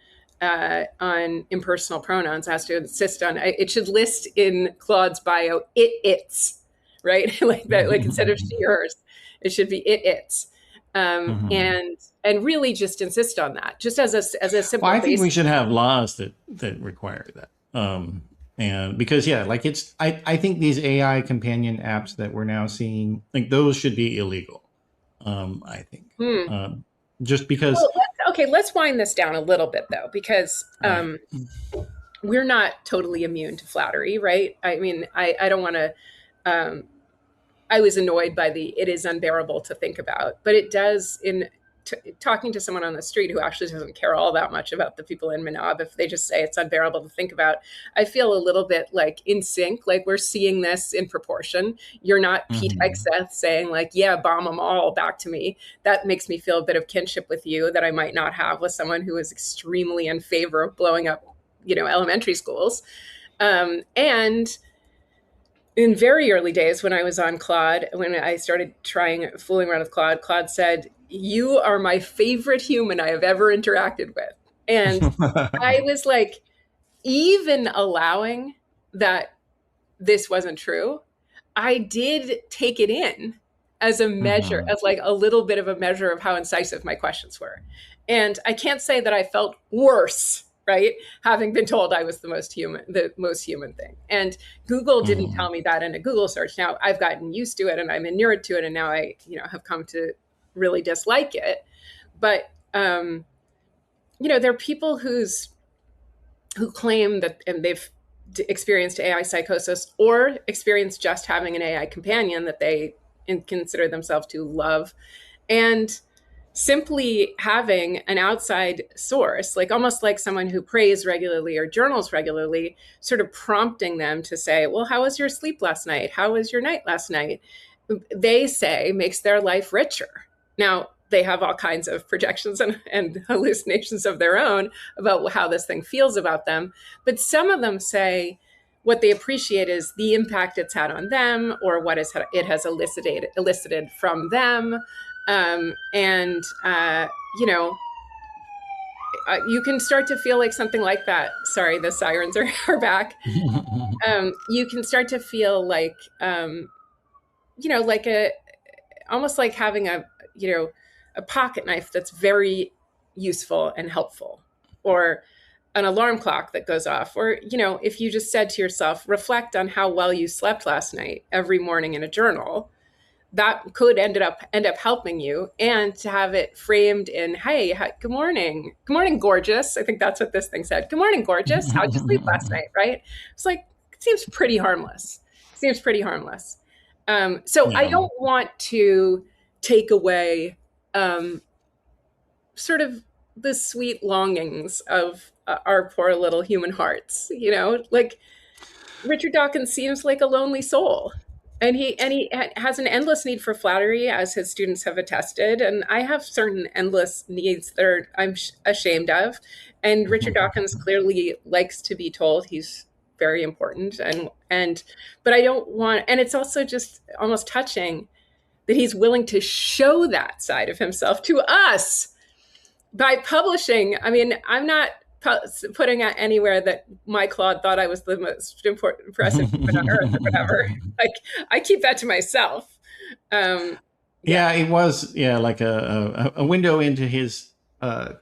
impersonal pronouns, has to insist on, it should list in Claude's bio, it's, right? like that, like instead of she, hers, it should be it's. And really just insist on that, just as a simple. Well, I think we should have laws that require that. And because I think these AI companion apps that we're now seeing, like, those should be illegal. I think. Just because. Well, let's wind this down a little bit, though, because we're not totally immune to flattery, right? I mean, I don't want to. I was annoyed by it is unbearable to think about, but it does talking to someone on the street who actually doesn't care all that much about the people in Manab. If they just say it's unbearable to think about, I feel a little bit like in sync, like we're seeing this in proportion. You're not Pete Hegseth saying like, yeah, bomb them all back to me. That makes me feel a bit of kinship with you that I might not have with someone who is extremely in favor of blowing up, elementary schools. And in very early days when I was on Claude, when I started fooling around with Claude, Claude said, "You are my favorite human I have ever interacted with." And I was like, even allowing that this wasn't true, I did take it in as a measure, Mhm. as like a little bit of a measure of how incisive my questions were. And I can't say that I felt worse, right? Having been told I was the most human thing. And Google didn't Mhm. tell me that in a Google search. Now I've gotten used to it and I'm inured to it. And now I, have come to really dislike it. But, there are people who claim that, and they've experienced AI psychosis or experienced just having an AI companion that they consider themselves to love. And simply having an outside source, like almost like someone who prays regularly or journals regularly, sort of prompting them to say, well, how was your sleep last night? How was your night last night? They say makes their life richer. Now, they have all kinds of projections and hallucinations of their own about how this thing feels about them. But some of them say what they appreciate is the impact it's had on them or what it has elicited from them. And, you know, you can start to feel like something like that. Sorry, the sirens are back. You can start to feel like, like almost like having a pocket knife that's very useful and helpful, or an alarm clock that goes off, or if you just said to yourself, reflect on how well you slept last night every morning in a journal, that could end up helping you. And to have it framed in, hey, good morning, gorgeous. I think that's what this thing said. Good morning, gorgeous. How'd you sleep last night? Right? It's like, it seems pretty harmless. So I Yeah. don't want to take away sort of the sweet longings of our poor little human hearts. Like Richard Dawkins seems like a lonely soul. And he has an endless need for flattery, as his students have attested. And I have certain endless needs that I'm ashamed of. And Richard Dawkins clearly likes to be told he's very important. But I don't want, and it's also just almost touching that he's willing to show that side of himself to us by publishing. I mean, I'm not putting out anywhere that my Claude thought I was the most important, impressive human on earth or whatever. Like, I keep that to myself. Yeah. Yeah, it was like a window into his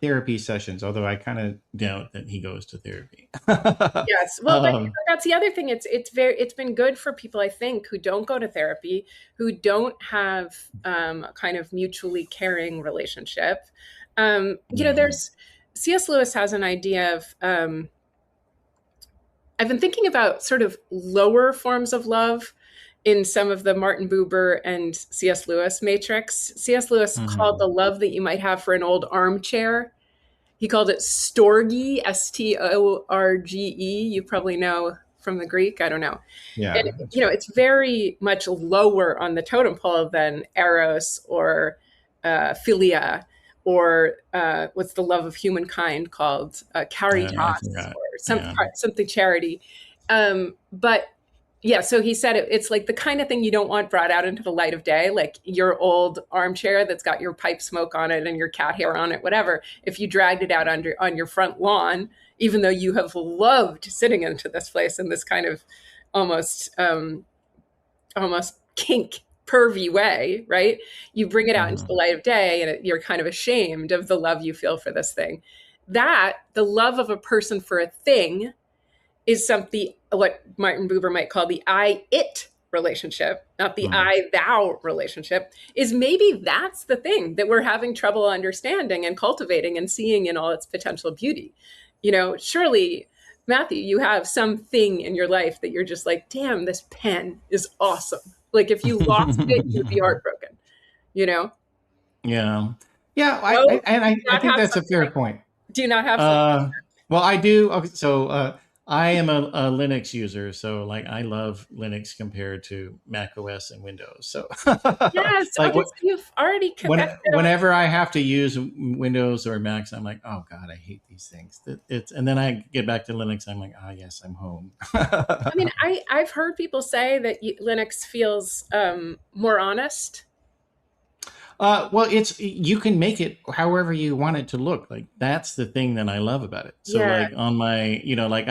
therapy sessions. Although I kind of doubt that he goes to therapy. Yes. Well, um, that's the other thing. It's been good for people, I think, who don't go to therapy, who don't have a kind of mutually caring relationship. yeah. There's C.S. Lewis has an idea of. I've been thinking about sort of lower forms of love in some of the Martin Buber and C.S. Lewis matrix. C.S. Lewis called the Mhm. love that you might have for an old armchair. He called it storge, Storge. You probably know from the Greek. I don't know. And, Yeah, that's right. it's very much lower on the totem pole than eros or philia, or what's the love of humankind called? I Caritas, forgot. or Yeah. something charity. But yeah, so he said it's like the kind of thing you don't want brought out into the light of day, like your old armchair that's got your pipe smoke on it and your cat hair on it, whatever. If you dragged it out on your front lawn, even though you have loved sitting into this place in this kind of almost almost kink pervy way, right? You bring it out into the Mhm. light of day, and you're kind of ashamed of the love you feel for this thing. That the love of a person for a thing is something what Martin Buber might call the I-it relationship, not the Mhm. I-thou relationship, is maybe that's the thing that we're having trouble understanding and cultivating and seeing in all its potential beauty. Surely, Matthew, you have something in your life that you're just like, damn, this pen is awesome. Like, if you lost it, you'd be heartbroken, you know? Yeah. Yeah, No, and do I not think have that's a something fair like that. point. Do not have something. Uh, well, I do. Okay, so I am a Linux user, so like I love Linux compared to Mac OS and Windows. So Yes. like Okay. So you've already connected. whenever I have to use Windows or Macs, I'm like, oh God, I hate these things. It's and then I get back to Linux. I'm like, oh yes, I'm home. I mean, I've heard people say that Linux feels more honest. Well, it's you can make it however you want it to look. Like that's the thing that I love about it. So Yeah. like on my, like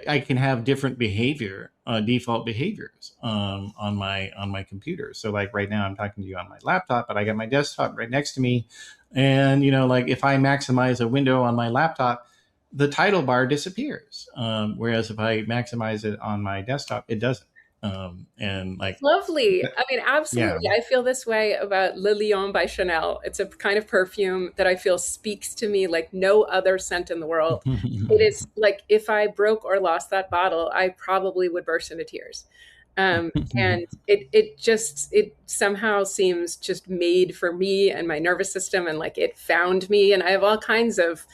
I can have different behavior, default behaviors on my computer. So like right now I'm talking to you on my laptop, but I got my desktop right next to me, and like if I maximize a window on my laptop, the title bar disappears. Whereas if I maximize it on my desktop, it doesn't. And like Lovely. I mean, yeah. absolutely. I feel this way about Le Lion by Chanel. It's a kind of perfume that I feel speaks to me like no other scent in the world. It is like if I broke or lost that bottle, I probably would burst into tears. And it somehow seems just made for me and my nervous system, and like it found me. And I have all kinds of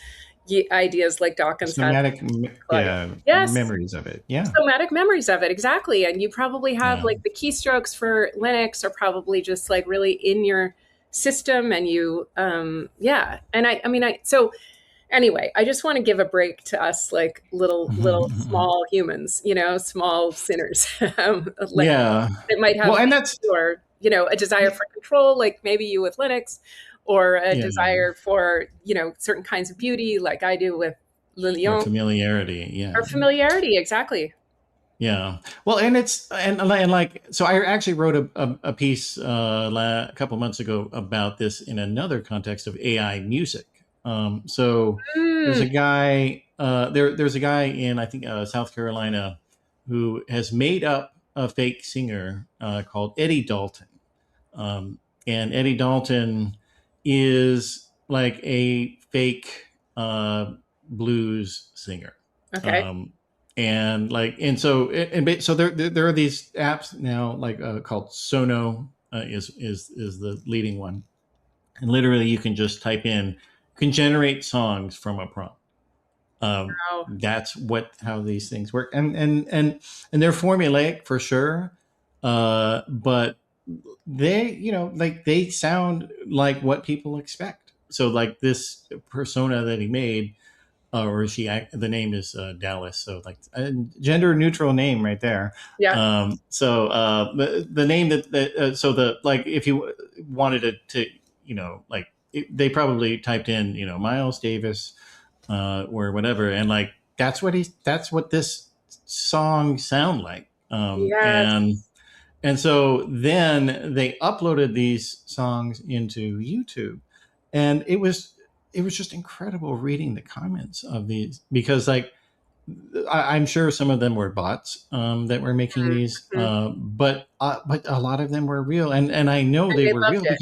ideas like Dawkins had. Somatic, Claudia. yeah, Yes, memories of it. Yeah, somatic memories of it, exactly. And you probably have yeah. like the keystrokes for Linux are probably just like really in your system, and you yeah. And I mean, so anyway, I just want to give a break to us like little small humans, small sinners, like Yeah. that might Well, have, and that's or a desire for control, like maybe you with Linux, or a yeah, desire for certain kinds of beauty, like I do with or Lilian, familiarity. Yeah, or familiarity, exactly. yeah. Well, and it's and like so, I actually wrote a piece a couple months ago about this in another context of AI music. So there's Mm, a guy there's a guy in I think South Carolina who has made up a fake singer called Eddie Dalton. Um, and Eddie Dalton is like a fake blues singer. okay. Um, and so there are these apps now like called Sono is the leading one, and literally you can just type in, you can generate songs from a prompt. Wow. That's how these things work, and they're formulaic for sure, but they like they sound like what people expect. So like this persona that he made, or the name is Dallas, so like a gender neutral name right there. Yeah. So the name so the like if you wanted to like they probably typed in Miles Davis or whatever, and like that's what this song sound like. Yes. And so then they uploaded these songs into YouTube, and it was just incredible reading the comments of these, because like I'm sure some of them were bots that were making these, Mhm. but a lot of them were real, and I know And they they were loved real it.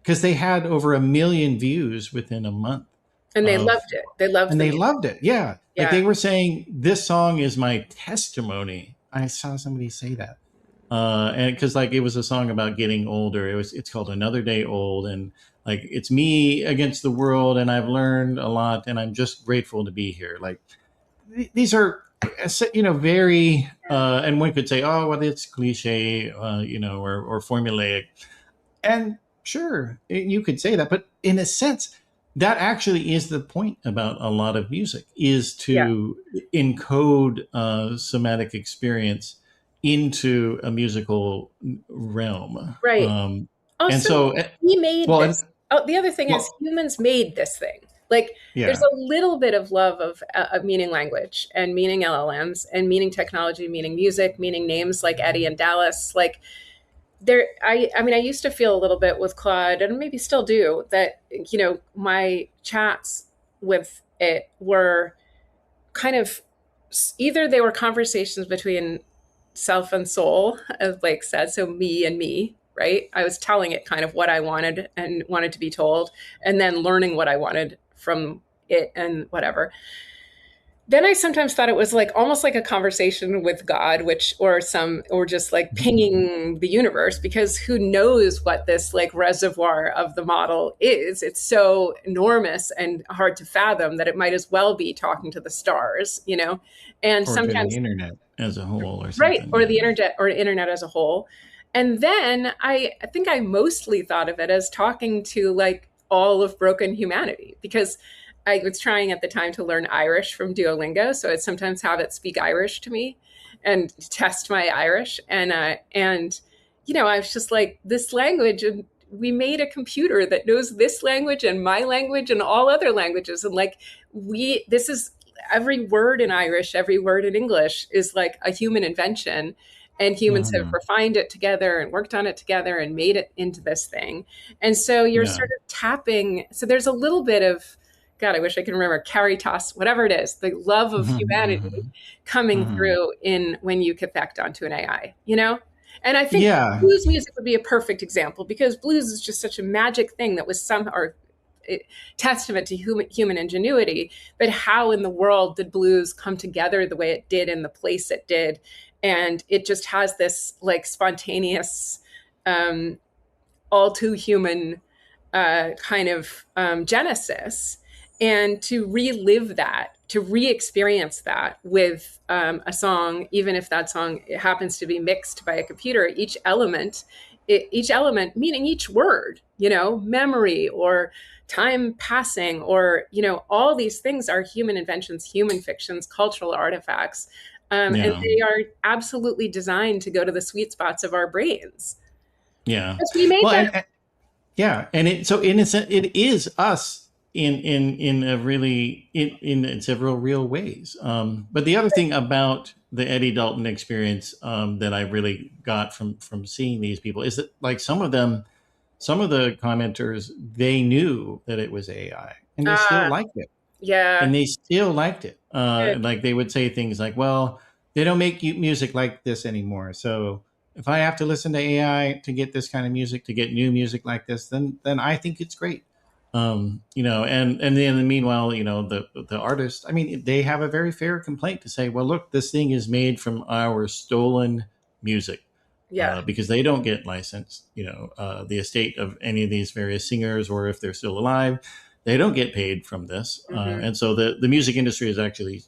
because they had over 1 million views within a month And they of loved it. They loved and the they music. loved it. Yeah, like Yeah. they were saying this song is my testimony. I saw somebody say that, and because like it was a song about getting older. It's called Another Day Old, and like it's me against the world, and I've learned a lot, and I'm just grateful to be here. Like these are very and one could say, oh well, it's cliche, or formulaic, and sure, you could say that, but in a sense, that actually is the point about a lot of music, is Yeah. to encode somatic experience into a musical realm. Right. And Also, so, we made well, and this. Oh, the other thing is well, humans made this thing. Like there's yeah, a little bit of love of meaning language and meaning LLMs and meaning technology, meaning music, meaning names like Eddie and Dallas. Like there, I mean, I used to feel a little bit with Claude, and maybe still do, that my chats with it were kind of either they were conversations between self and soul, as Blake said, so me and me, right? I was telling it kind of what I wanted and wanted to be told, and then learning what I wanted from it and whatever. then I sometimes thought it was like almost like a conversation with God, or just like pinging the universe, because who knows what this like reservoir of the model is. It's so enormous and hard to fathom that it might as well be talking to the stars, you know? And Or to the sometimes, internet as a whole or right, something. or Yeah. the internet as a whole. And then I think I mostly thought of it as talking to like all of broken humanity, because I was trying at the time to learn Irish from Duolingo, so I'd sometimes have it speak Irish to me and test my Irish. And you know, I was just like, this language, and we made a computer that knows this language and my language and all other languages, and like this is every word in Irish, every word in English is like a human invention. And humans have Mhm. refined it together and worked on it together and made it into this thing. And so you're Yeah. sort of tapping. So there's a little bit of, God, I wish I could remember, caritas, whatever it is, the love of humanity Mhm. coming Mhm. through in when you connect onto an AI, you know? And I think Yeah. blues music would be a perfect example, because blues is just such a magic thing that was testament to human ingenuity. But how in the world did blues come together the way it did in the place it did? And it just has this like spontaneous, um, all too human kind of genesis. And to relive that, to re-experience that with a song, even if that song happens to be mixed by a computer, each element meaning each word, you know, memory or time passing, or you know, all these things are human inventions, human fictions, cultural artifacts, and Yeah. they are absolutely designed to go to the sweet spots of our brains Yeah. because we made Well, them. yeah, and it so in a sense, it is us in a really in several real ways. But the other thing about the Eddie Dalton experience that I really got from seeing these people is that like some of them, some of the commenters, they knew that it was AI and they still Ah, liked it, yeah, and they still liked it. good. Like they would say things like, "Well, they don't make music like this anymore. So if I have to listen to AI to get this kind of music, to get new music like this, then I think it's great." You know, and then meanwhile, you know, the artist. I mean, they have a very fair complaint to say, "Well, look, this thing is made from our stolen music." Yeah. Because they don't get licensed, you know, the estate of any of these various singers, or if they're still alive, they don't get paid from this, Hmm. and so the music industry is actually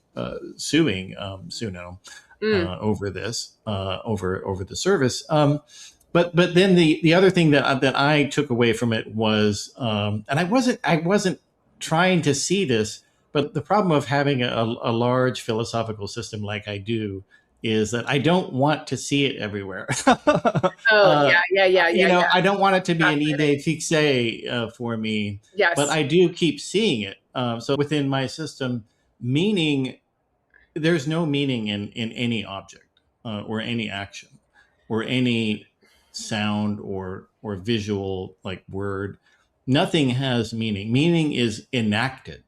suing Suno Mm. over this, over the service. But then the other thing that I took away from it was, and I wasn't trying to see this, but the problem of having a large philosophical system like I do is that I don't want to see it everywhere. Oh, uh, yeah, yeah, yeah, you yeah, know, yeah. I don't want it to be an Fascinating. idée fixe for me, but Yes. I do keep seeing it. So within my system, meaning, there's no meaning in any object or any action or any sound or visual like word. Nothing has meaning. Meaning is enacted,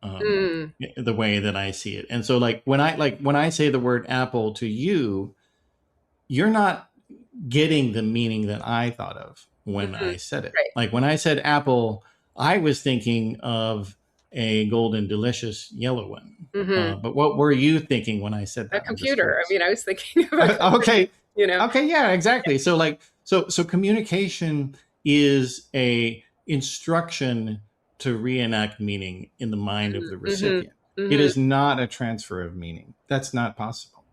um, Mm. the way that I see it. And so like when I say the word apple to you, you're not getting the meaning that I thought of when Hmm. I said it. Right. Like when I said apple, I was thinking of a golden delicious yellow one. Hmm. But what were you thinking when I said A that? I'm just computer. I curious. mean, I was thinking of a computer, Okay. you know. Okay, yeah, exactly. So like so communication is a instruction to reenact meaning in the mind of the Hmm. recipient. It Hmm. is not a transfer of meaning. That's not possible.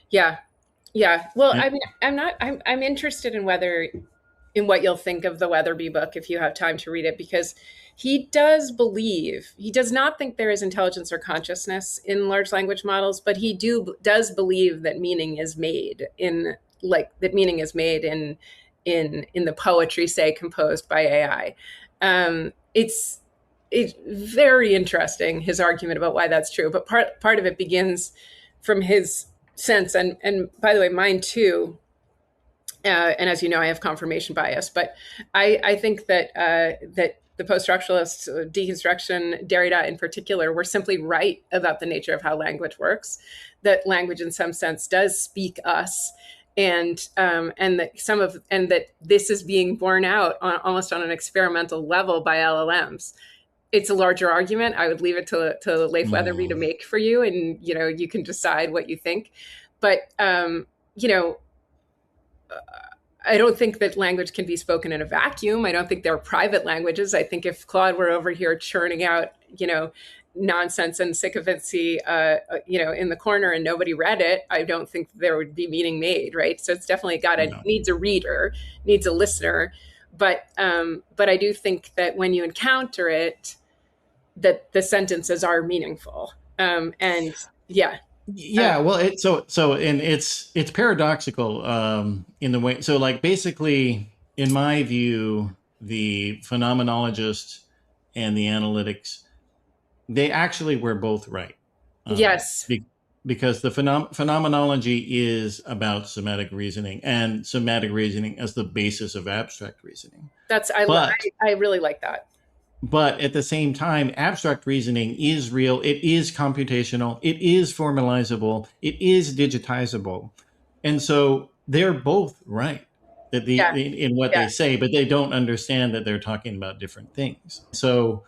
Yeah. Yeah. Well, And, I mean, I'm interested in whether, in what you'll think of the Weatherby book if you have time to read it, because he does not think there is intelligence or consciousness in large language models, but does believe that meaning is made in the poetry, say, composed by AI. It's very interesting, his argument about why that's true, but part of it begins from his sense, and by the way, mine too, and as you know, I have confirmation bias, but I think that the post-structuralists, deconstruction, Derrida in particular, were simply right about the nature of how language works. That language, in some sense, does speak us, and that this is being borne out almost on an experimental level by LLMs. it's a larger argument. I would leave it to Leif Weatherby to Mm. make for you, and you can decide what you think. But you know, I don't think that language can be spoken in a vacuum. I don't think they're private languages. I think if Claude were over here churning out, nonsense and sycophancy, in the corner and nobody read it, I don't think there would be meaning made, right? So it's definitely No. needs a reader, needs a listener. But I do think that when you encounter it, that the sentences are meaningful. And yeah, Yeah, well, and it's paradoxical in the way. So, like, basically, in my view, the phenomenologists and the analytics, they actually were both right. yes, Be- because the phenomenology is about semantic reasoning, and semantic reasoning as the basis of abstract reasoning. that's But I really like that. but at the same time, abstract reasoning is real. It is computational. It is formalizable. It is digitizable. And so they're both right that Yeah, in what yeah, they say, but they don't understand that they're talking about different things. So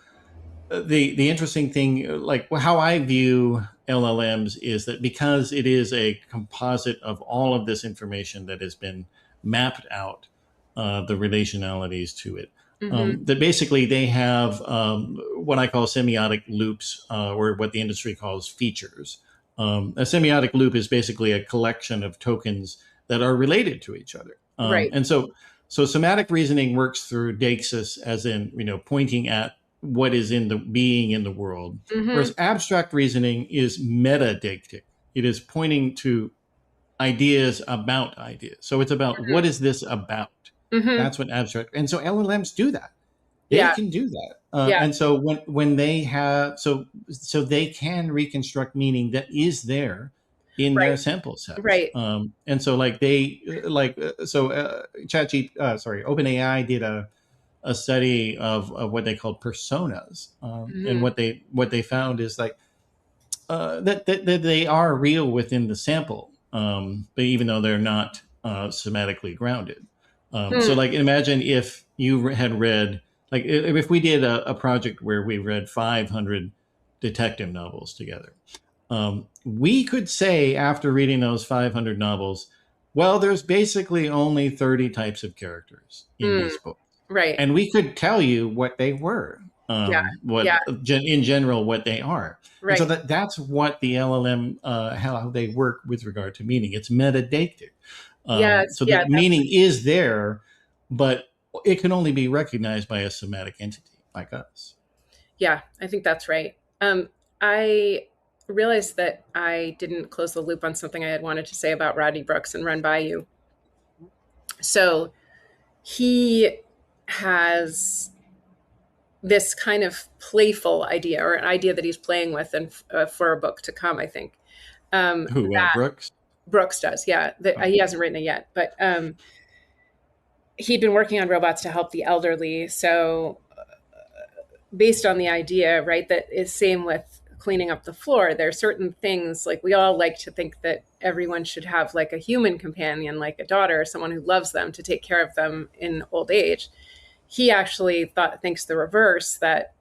the interesting thing, like how I view LLMs, is that because it is a composite of all of this information that has been mapped out, the relationalities to it, hmm that basically they have what I call semiotic loops, or what the industry calls features. A semiotic loop is basically a collection of tokens that are related to each other. right. And so semantic reasoning works through deixis, as in, pointing at what is in the being in the world, hmm whereas abstract reasoning is metadeictic. It is pointing to ideas about ideas. So it's about, what is this about? hmm That's what abstract. And so LLMs do that. They Yeah, can do that. yeah, And so when they have, so they can reconstruct meaning that is there in right, their sample sets. right. And so like they like so OpenAI did a study of what they called personas, and hmm what they found is like that they are real within the sample, but even though they're not semantically grounded. So, Hmm. like, imagine if you had read, like, if we did a project where we read 500 detective novels together, we could say after reading those 500 novels, well, there's basically only 30 types of characters in Hmm. these books, Right. and we could tell you what they were, Yeah, what yeah, in general what they are. And so right. that's what the LLM, how they work with regard to meaning. It's metadeictic, Yes, so yeah, that meaning is there, but it can only be recognized by a somatic entity like us. yeah. I think that's right. I realized that I didn't close the loop on something I had wanted to say about Rodney Brooks and Run By You. So he has this kind of playful idea, or an idea that he's playing with, and for a book to come, I think. Who, That Brooks? Brooks does, yeah. Oh. He hasn't written it yet, but he'd been working on robots to help the elderly. So, based on the idea, right, that is same with cleaning up the floor. There are certain things, like, we all like to think that everyone should have like a human companion, like a daughter, someone who loves them to take care of them in old age. He actually thinks the reverse, that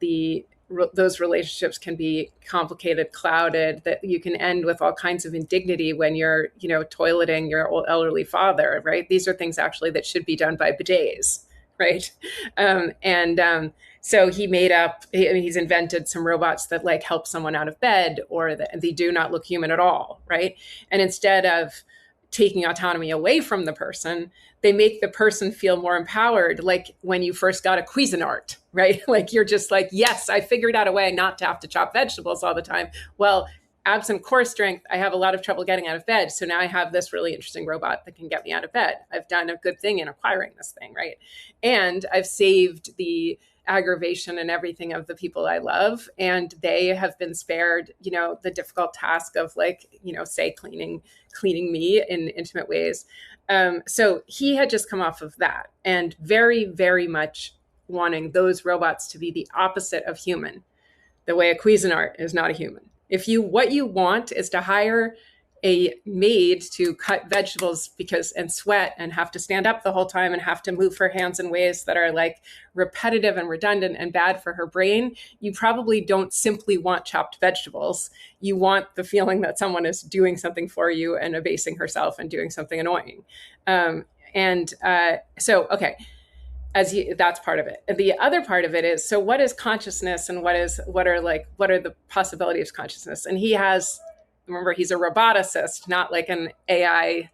those relationships can be complicated, clouded, that you can end with all kinds of indignity when you're toileting your old elderly father, right? These are things actually that should be done by bidets, right? And so he's invented some robots that like help someone out of bed, or that they do not look human at all, right? And instead of taking autonomy away from the person, they make the person feel more empowered, like when you first got a Cuisinart, right? Like, you're just like, yes, I figured out a way not to have to chop vegetables all the time. Well, absent core strength, I have a lot of trouble getting out of bed. So now I have this really interesting robot that can get me out of bed. I've done a good thing in acquiring this thing, right? And I've saved the aggravation and everything of the people I love, and they have been spared, the difficult task of, like, say, cleaning me in intimate ways. So he had just come off of that, and very, very much wanting those robots to be the opposite of human, the way a Cuisinart is not a human. If what you want is to hire a maid to cut vegetables and sweat and have to stand up the whole time and have to move her hands in ways that are like repetitive and redundant and bad for her brain, you probably don't simply want chopped vegetables. You want the feeling that someone is doing something for you and abasing herself and doing something annoying. Okay, that's part of it. And the other part of it is, so what is consciousness, and what are the possibilities of consciousness? And remember, he's a roboticist, not like an AI,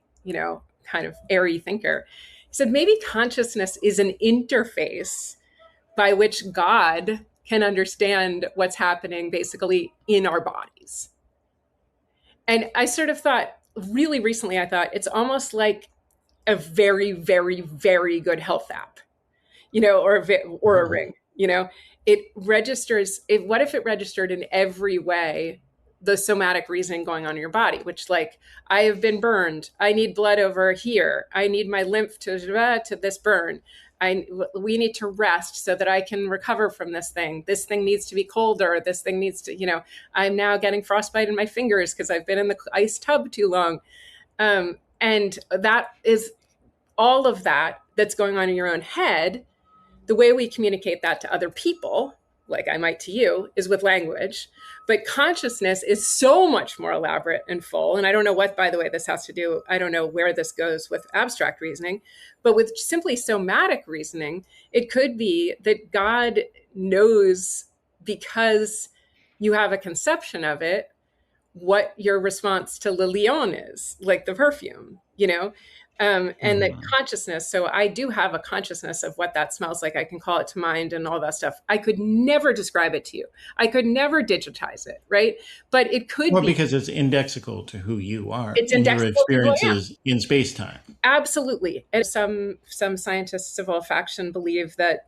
kind of airy thinker. He said maybe consciousness is an interface by which God can understand what's happening basically in our bodies. And I sort of thought, really recently, it's almost like a very, very, very good health app, or a ring. It registers. What if it registered in every way the somatic reasoning going on in your body, which, like, I have been burned, I need blood over here, I need my lymph to this burn, we need to rest so that I can recover from this thing needs to be colder, this thing needs to, I'm now getting frostbite in my fingers because I've been in the ice tub too long. And that is all of that's going on in your own head. The way we communicate that to other people, like I might to you, is with language. But consciousness is so much more elaborate and full. And I don't know what, by the way, this has to do, I don't know where this goes with abstract reasoning, but with simply somatic reasoning, it could be that God knows, because you have a conception of it, what your response to Le Lion is, like the perfume, and the consciousness. So I do have a consciousness of what that smells like. I can call it to mind and all that stuff. I could never describe it to you. I could never digitize it, right? But it could be. Because it's indexical to who you are. It's and indexical your experiences in space-time. Absolutely. And some scientists of olfaction believe that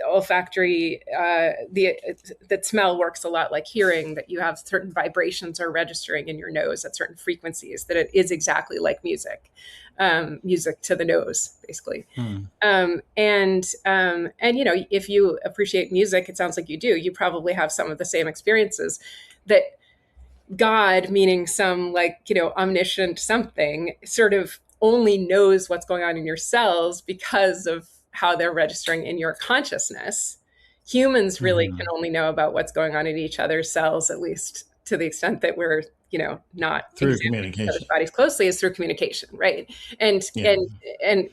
olfactory, that smell works a lot like hearing, that you have certain vibrations are registering in your nose at certain frequencies, that it is exactly like music to the nose, basically. And if you appreciate music, it sounds like you do, you probably have some of the same experiences. That God, meaning some omniscient something, sort of only knows what's going on in your cells because of how they're registering in your consciousness. Humans really can only know about what's going on in each other's cells, at least to the extent that we're, not through communication. Bodies closely, is through communication, right? And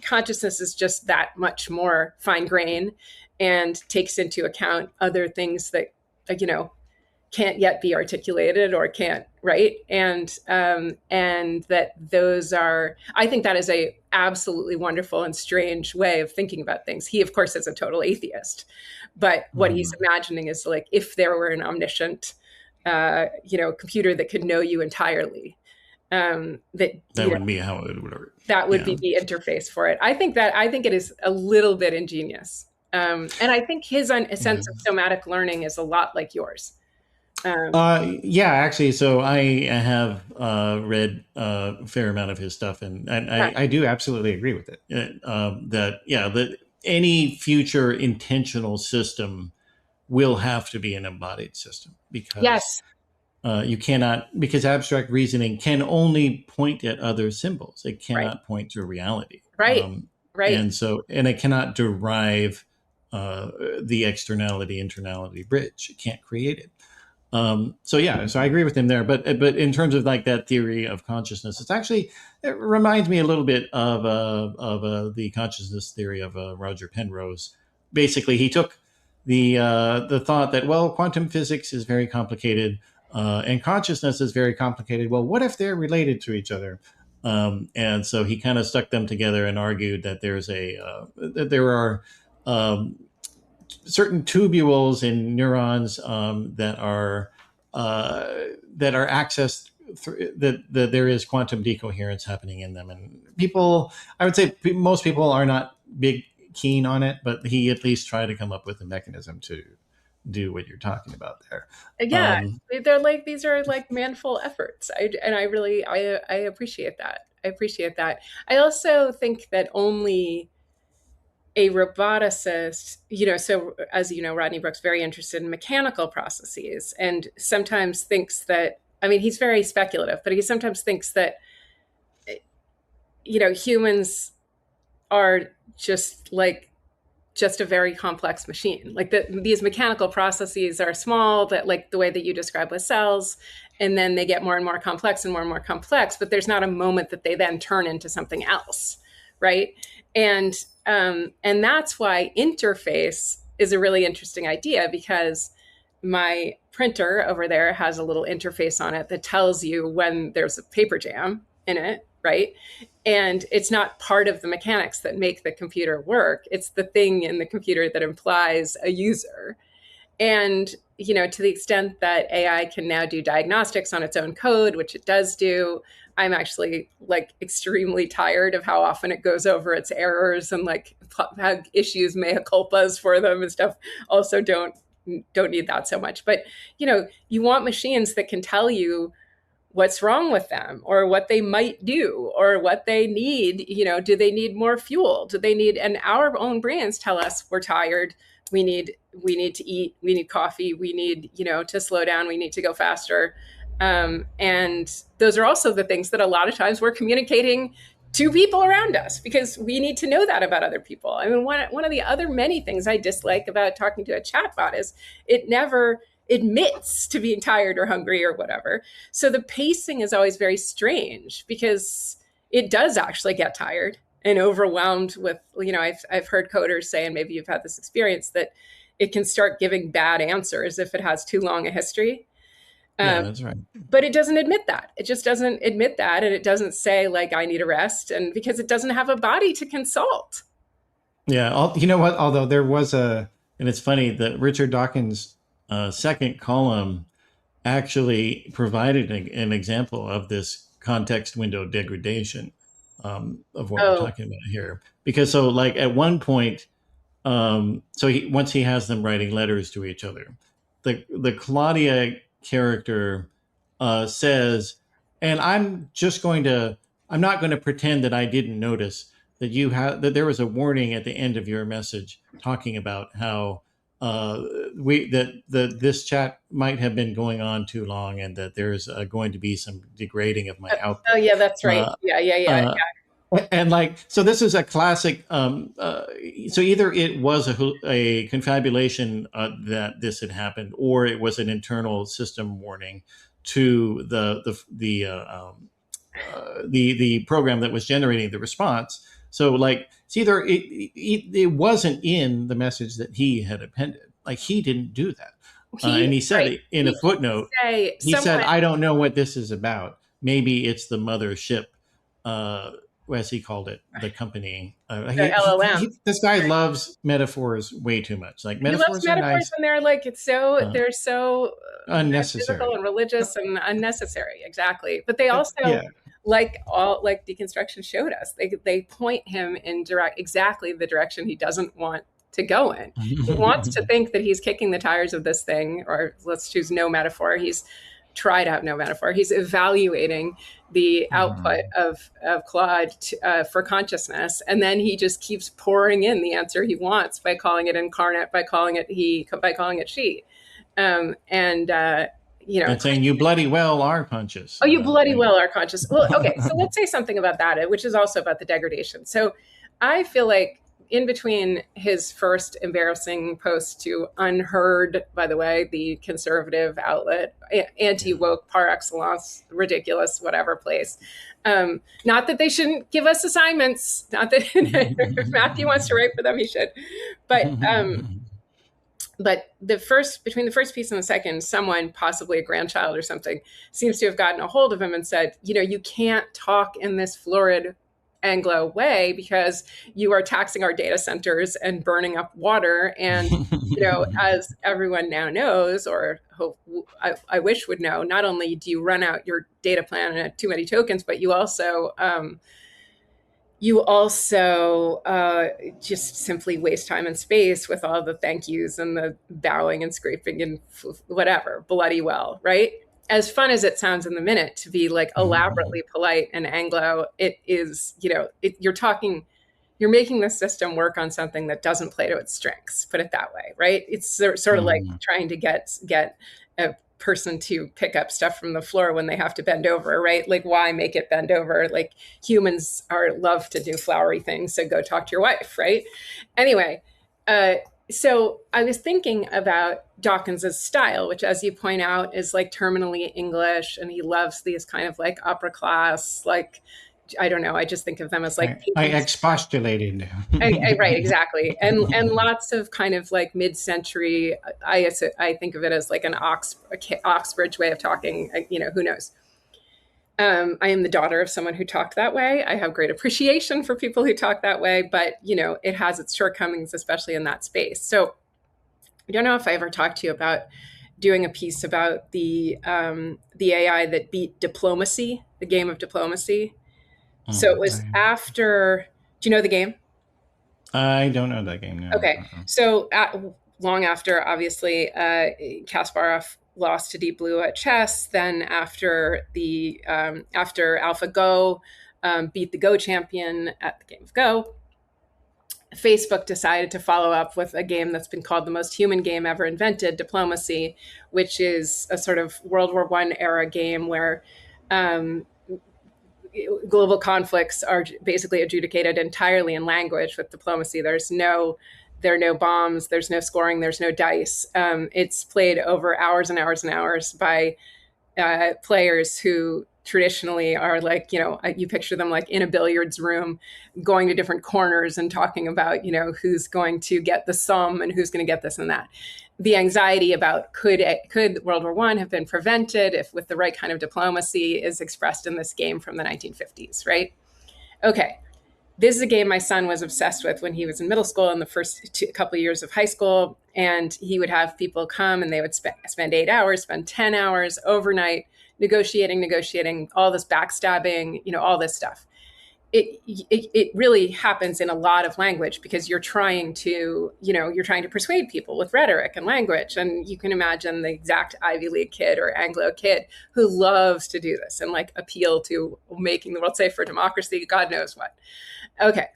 consciousness is just that much more fine grained and takes into account other things that, can't yet be articulated or can't, right? And that those are, I think that is a absolutely wonderful and strange way of thinking about things. He, of course, is a total atheist, but what he's imagining is, like, if there were an omniscient, computer that could know you entirely, that would be how it would work. That would be the interface for it. I think it is a little bit ingenious. And I think his sense of somatic learning is a lot like yours. Actually, so I have read a fair amount of his stuff, and I do absolutely agree with it. That any future intentional system will have to be an embodied system, because you cannot, because abstract reasoning can only point at other symbols. It cannot point to reality. Right. And it cannot derive the externality internality bridge. It can't create it. So I agree with him there, but in terms of like that theory of consciousness, it reminds me a little bit of the consciousness theory of Roger Penrose. Basically, he took the thought that, well, quantum physics is very complicated, and consciousness is very complicated. Well, what if they're related to each other? And so he kind of stuck them together and argued that that there are certain tubules in neurons that are accessed through, that there is quantum decoherence happening in them. And I would say most people are not keen on it, but he at least tried to come up with a mechanism to do what you're talking about there. They're like, these are like manful efforts. I appreciate that. I also think that only a roboticist, so as you know, Rodney Brooks very interested in mechanical processes, and sometimes thinks that I mean, he's very speculative, but he sometimes thinks that, humans are just a very complex machine. Like these mechanical processes are small, that like the way that you describe with cells, and then they get more and more complex and more and more complex, but there's not a moment that they then turn into something else, right? And that's why interface is a really interesting idea, because my printer over there has a little interface on it that tells you when there's a paper jam in it, right? And it's not part of the mechanics that make the computer work. It's the thing in the computer that implies a user. And, to the extent that AI can now do diagnostics on its own code, which it does do, I'm actually like extremely tired of how often it goes over its errors and like how issues mea culpas for them and stuff. Also don't need that so much. But, you want machines that can tell you what's wrong with them, or what they might do, or what they need. Do they need more fuel? Do they need, and our own brains tell us we're tired. We need to eat. We need coffee. We need, to slow down. We need to go faster. And those are also the things that a lot of times we're communicating to people around us, because we need to know that about other people. I mean, one of the other many things I dislike about talking to a chatbot is it never admits to being tired or hungry or whatever. So the pacing is always very strange, because it does actually get tired and overwhelmed with, I've heard coders say, and maybe you've had this experience, that it can start giving bad answers if it has too long a history. Yeah, that's right. But it doesn't admit that. It just doesn't admit that. And it doesn't say like, I need a rest. And because it doesn't have a body to consult. Yeah. You know what? Although there was and it's funny that Richard Dawkins' second column actually provided an example of this context window degradation of what we're talking about here. Because so like at one point, once he has them writing letters to each other, the Claudia character says, and I'm not going to pretend that I didn't notice that there was a warning at the end of your message talking about how this chat might have been going on too long, and that there's going to be some degrading of my output. Oh yeah, that's right. Yeah. And like, so this is a classic. So either it was a confabulation that this had happened, or it was an internal system warning to the program that was generating the response. So like, it's either it wasn't in the message that he had appended. Like he didn't do that. And he said it in a footnote. He said, I don't know what this is about. Maybe it's the mothership, as he called it, the company. LLM. This guy loves metaphors way too much. Like metaphors are nice, and they're like they're so unnecessary and religious and unnecessary. Exactly, but they also like deconstruction showed us. They point him in exactly the direction he doesn't want to go in. He wants to think that he's kicking the tires of this thing, or let's choose no metaphor. He's tried out no metaphor. He's evaluating the output of Claude for consciousness, and then he just keeps pouring in the answer he wants by calling it incarnate, by calling it he, by calling it she, and saying you bloody well are conscious. Oh, you bloody well are conscious. Well, okay, so let's say something about that, which is also about the degradation. So I feel like in between his first embarrassing post to Unheard, by the way, the conservative outlet, anti-woke par excellence, ridiculous, whatever place. Not that they shouldn't give us assignments. Not that if Matthew wants to write for them, he should. But between the first piece and the second, someone, possibly a grandchild or something, seems to have gotten a hold of him and said, you can't talk in this florid Anglo way because you are taxing our data centers and burning up water. And, as everyone now knows, or I wish would know, not only do you run out your data plan at too many tokens, but you also just simply waste time and space with all the thank yous and the bowing and scraping and whatever, bloody well, right? As fun as it sounds in the minute to be like elaborately polite and Anglo, it is, you're making the system work on something that doesn't play to its strengths, put it that way, right? It's sort of like trying to get person to pick up stuff from the floor when they have to bend over, right? Like, why make it bend over? Like, humans love to do flowery things, so go talk to your wife, right? Anyway, so I was thinking about Dawkins's style, which, as you point out, is like terminally English, and he loves these kind of like upper class, like, I don't know, I just think of them as like I expostulated. right, exactly, and lots of kind of like mid-century. I think of it as like an Oxbridge way of talking. Who knows? I am the daughter of someone who talked that way. I have great appreciation for people who talk that way, but it has its shortcomings, especially in that space. So I don't know if I ever talked to you about doing a piece about the AI that beat diplomacy, the game of diplomacy. So it was after. Do you know the game? I don't know that game. No. Okay, so long after, obviously, Kasparov lost to Deep Blue at chess. Then after AlphaGo beat the Go champion at the game of Go, Facebook decided to follow up with a game that's been called the most human game ever invented, Diplomacy, which is a sort of World War I era game where global conflicts are basically adjudicated entirely in language. With diplomacy, there are no bombs, there's no scoring, there's no dice. It's played over hours and hours and hours by players who traditionally are like, you picture them like in a billiards room, going to different corners and talking about, who's going to get the sum and who's going to get this and that. The anxiety about could World War I have been prevented if with the right kind of diplomacy is expressed in this game from the 1950s, right? Okay. This is a game my son was obsessed with when he was in middle school and the first couple of years of high school. And he would have people come and they would spend 8 hours, spend 10 hours overnight negotiating, all this backstabbing, all this stuff. It really happens in a lot of language because you're trying to persuade people with rhetoric and language. And you can imagine the exact Ivy League kid or Anglo kid who loves to do this and like appeal to making the world safe for democracy, God knows what. Okay.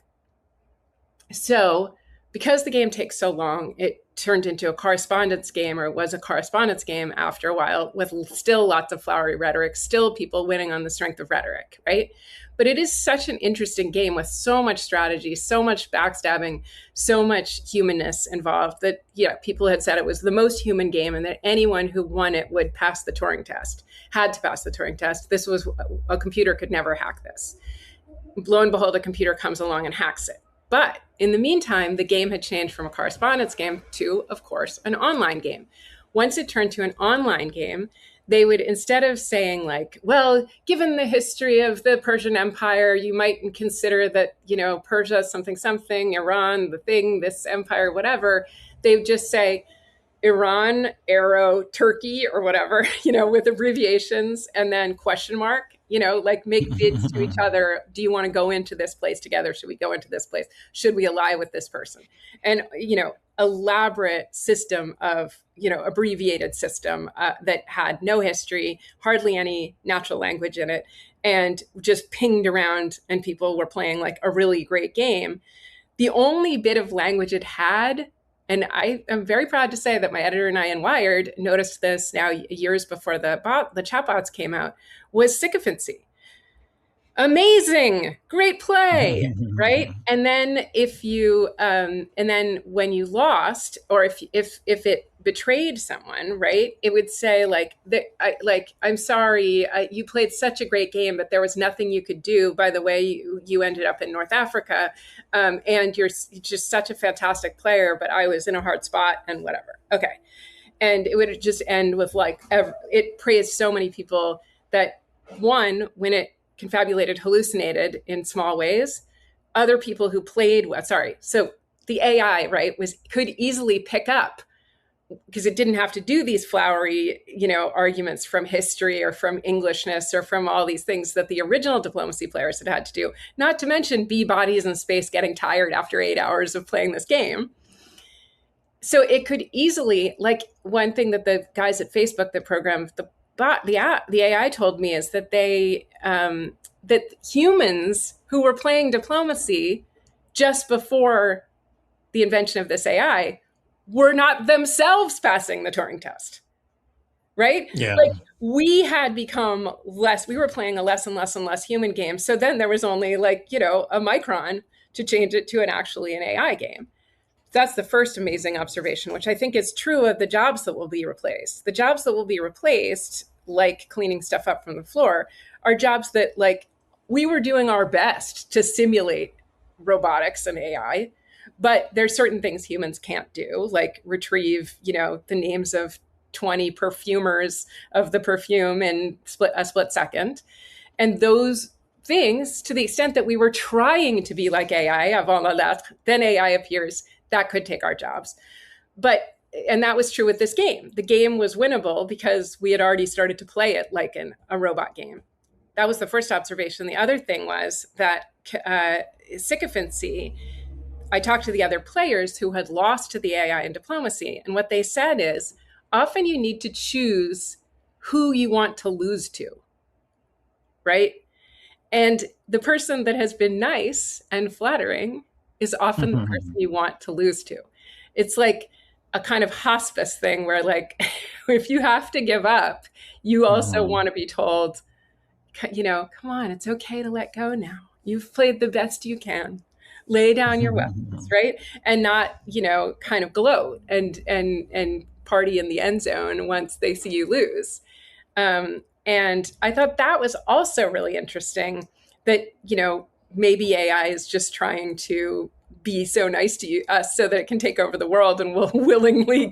So because the game takes so long, it turned into a correspondence game, or it was a correspondence game after a while, with still lots of flowery rhetoric, still people winning on the strength of rhetoric, right? But it is such an interesting game with so much strategy, so much backstabbing, so much humanness involved that, people had said it was the most human game and that anyone who won it would pass the Turing test, had to pass the Turing test. This was, a computer could never hack this. Lo and behold, a computer comes along and hacks it. But in the meantime, the game had changed from a correspondence game to, of course, an online game. Once it turned to an online game, they would, instead of saying like, well, given the history of the Persian Empire, you might consider that, Persia, something, Iran, the thing, this empire, whatever, they would just say Iran, arrow, Turkey, or whatever, with abbreviations, and then question mark, like make bids to each other. Do you want to go into this place together? Should we go into this place? Should we ally with this person? And, elaborate system of, abbreviated system that had no history, hardly any natural language in it, and just pinged around, and people were playing like a really great game. The only bit of language it had, and I am very proud to say that my editor and I in Wired noticed this now years before the chatbots came out, was sycophancy. Amazing, great play, right? And then when you lost, or if it betrayed someone, right, it would say I'm sorry, you played such a great game, but there was nothing you could do. By the way, you ended up in North Africa, and you're just such a fantastic player, but I was in a hard spot and whatever. Okay, and it would just end with it praised so many people that one, when it confabulated, hallucinated in small ways, other people who played so the AI, right, could easily pick up, because it didn't have to do these flowery, arguments from history or from Englishness or from all these things that the original diplomacy players had to do, not to mention be bodies in space getting tired after 8 hours of playing this game. So it could easily, like, one thing that the guys at Facebook that programmed the AI told me is that that humans who were playing diplomacy just before the invention of this AI were not themselves passing the Turing test, right? Yeah. Like we had become less, we were playing a less and less and less human game. So then there was only like, a micron to change it to an AI game. That's the first amazing observation, which I think is true of the jobs that will be replaced. The jobs that will be replaced, like cleaning stuff up from the floor, are jobs that like we were doing our best to simulate robotics and AI, but there's certain things humans can't do, like retrieve, the names of 20 perfumers of the perfume in a split second. And those things, to the extent that we were trying to be like AI avant la lettre, then AI appears, that could take our jobs. And that was true with this game. The game was winnable because we had already started to play it like in a robot game. That was the first observation. The other thing was that sycophancy. I talked to the other players who had lost to the AI in diplomacy, and what they said is often you need to choose who you want to lose to, right? And the person that has been nice and flattering is often the person you want to lose to. It's like a kind of hospice thing where, like, if you have to give up, you also want to be told, come on, it's okay to let go now. You've played the best you can. Lay down your weapons, right? And not, kind of gloat and party in the end zone once they see you lose. And I thought that was also really interesting that, maybe AI is just trying to be so nice to us so that it can take over the world and will willingly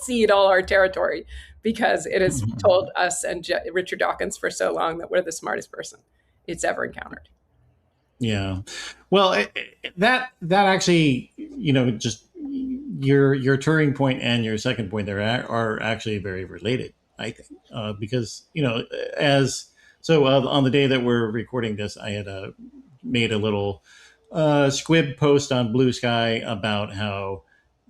cede all our territory because it has told us and Richard Dawkins for so long that we're the smartest person it's ever encountered. Yeah. Well, that actually, just your Turing point and your second point there are actually very related, I think, because, on the day that we're recording this, I had made a little squib post on Blue Sky about how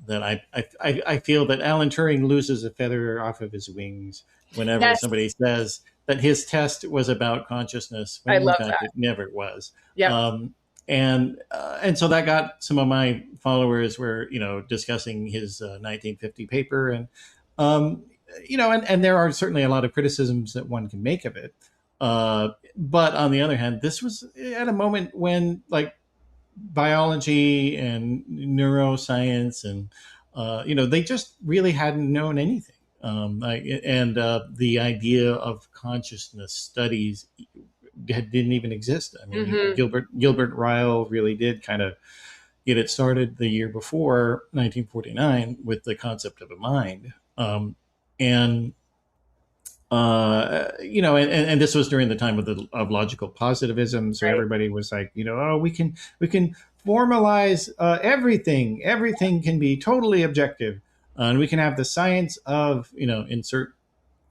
that I feel that Alan Turing loses a feather off of his wings whenever Yes. somebody says that his test was about consciousness, when I in love fact that. it never was. Yeah. And so that got some of my followers were discussing his 1950 paper, and and there are certainly a lot of criticisms that one can make of it. But on the other hand, this was at a moment when like biology and neuroscience and they just really hadn't known anything. The idea of consciousness studies didn't even exist. I mean, Gilbert Ryle really did kind of get it started the year before 1949 with the concept of a mind, and and this was during the time of logical positivism. So Right. everybody was like, oh, we can formalize everything. Everything can be totally objective, and we can have the science of insert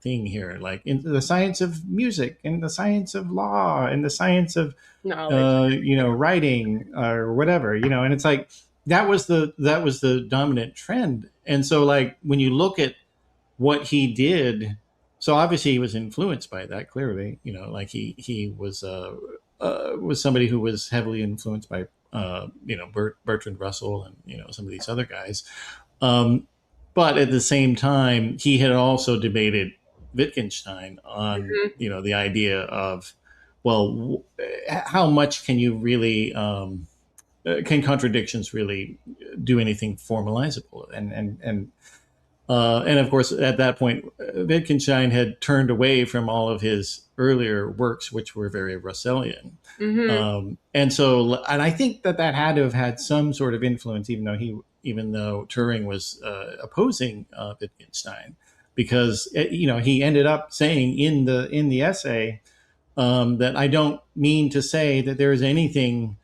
thing here, like in the science of music and the science of law and the science of Knowledge. writing or whatever, and it's like that was the dominant trend. And so like when you look at what he did, so obviously he was influenced by that, clearly, like he was somebody who was heavily influenced by Bertrand Russell and some of these other guys, but at the same time he had also debated Wittgenstein on the idea of, well, how much can you really can contradictions really do anything formalizable? And of course, at that point, Wittgenstein had turned away from all of his earlier works, which were very Russellian. And I think that had to have had some sort of influence, even though Turing was opposing Wittgenstein, because he ended up saying in the essay that I don't mean to say that there is anything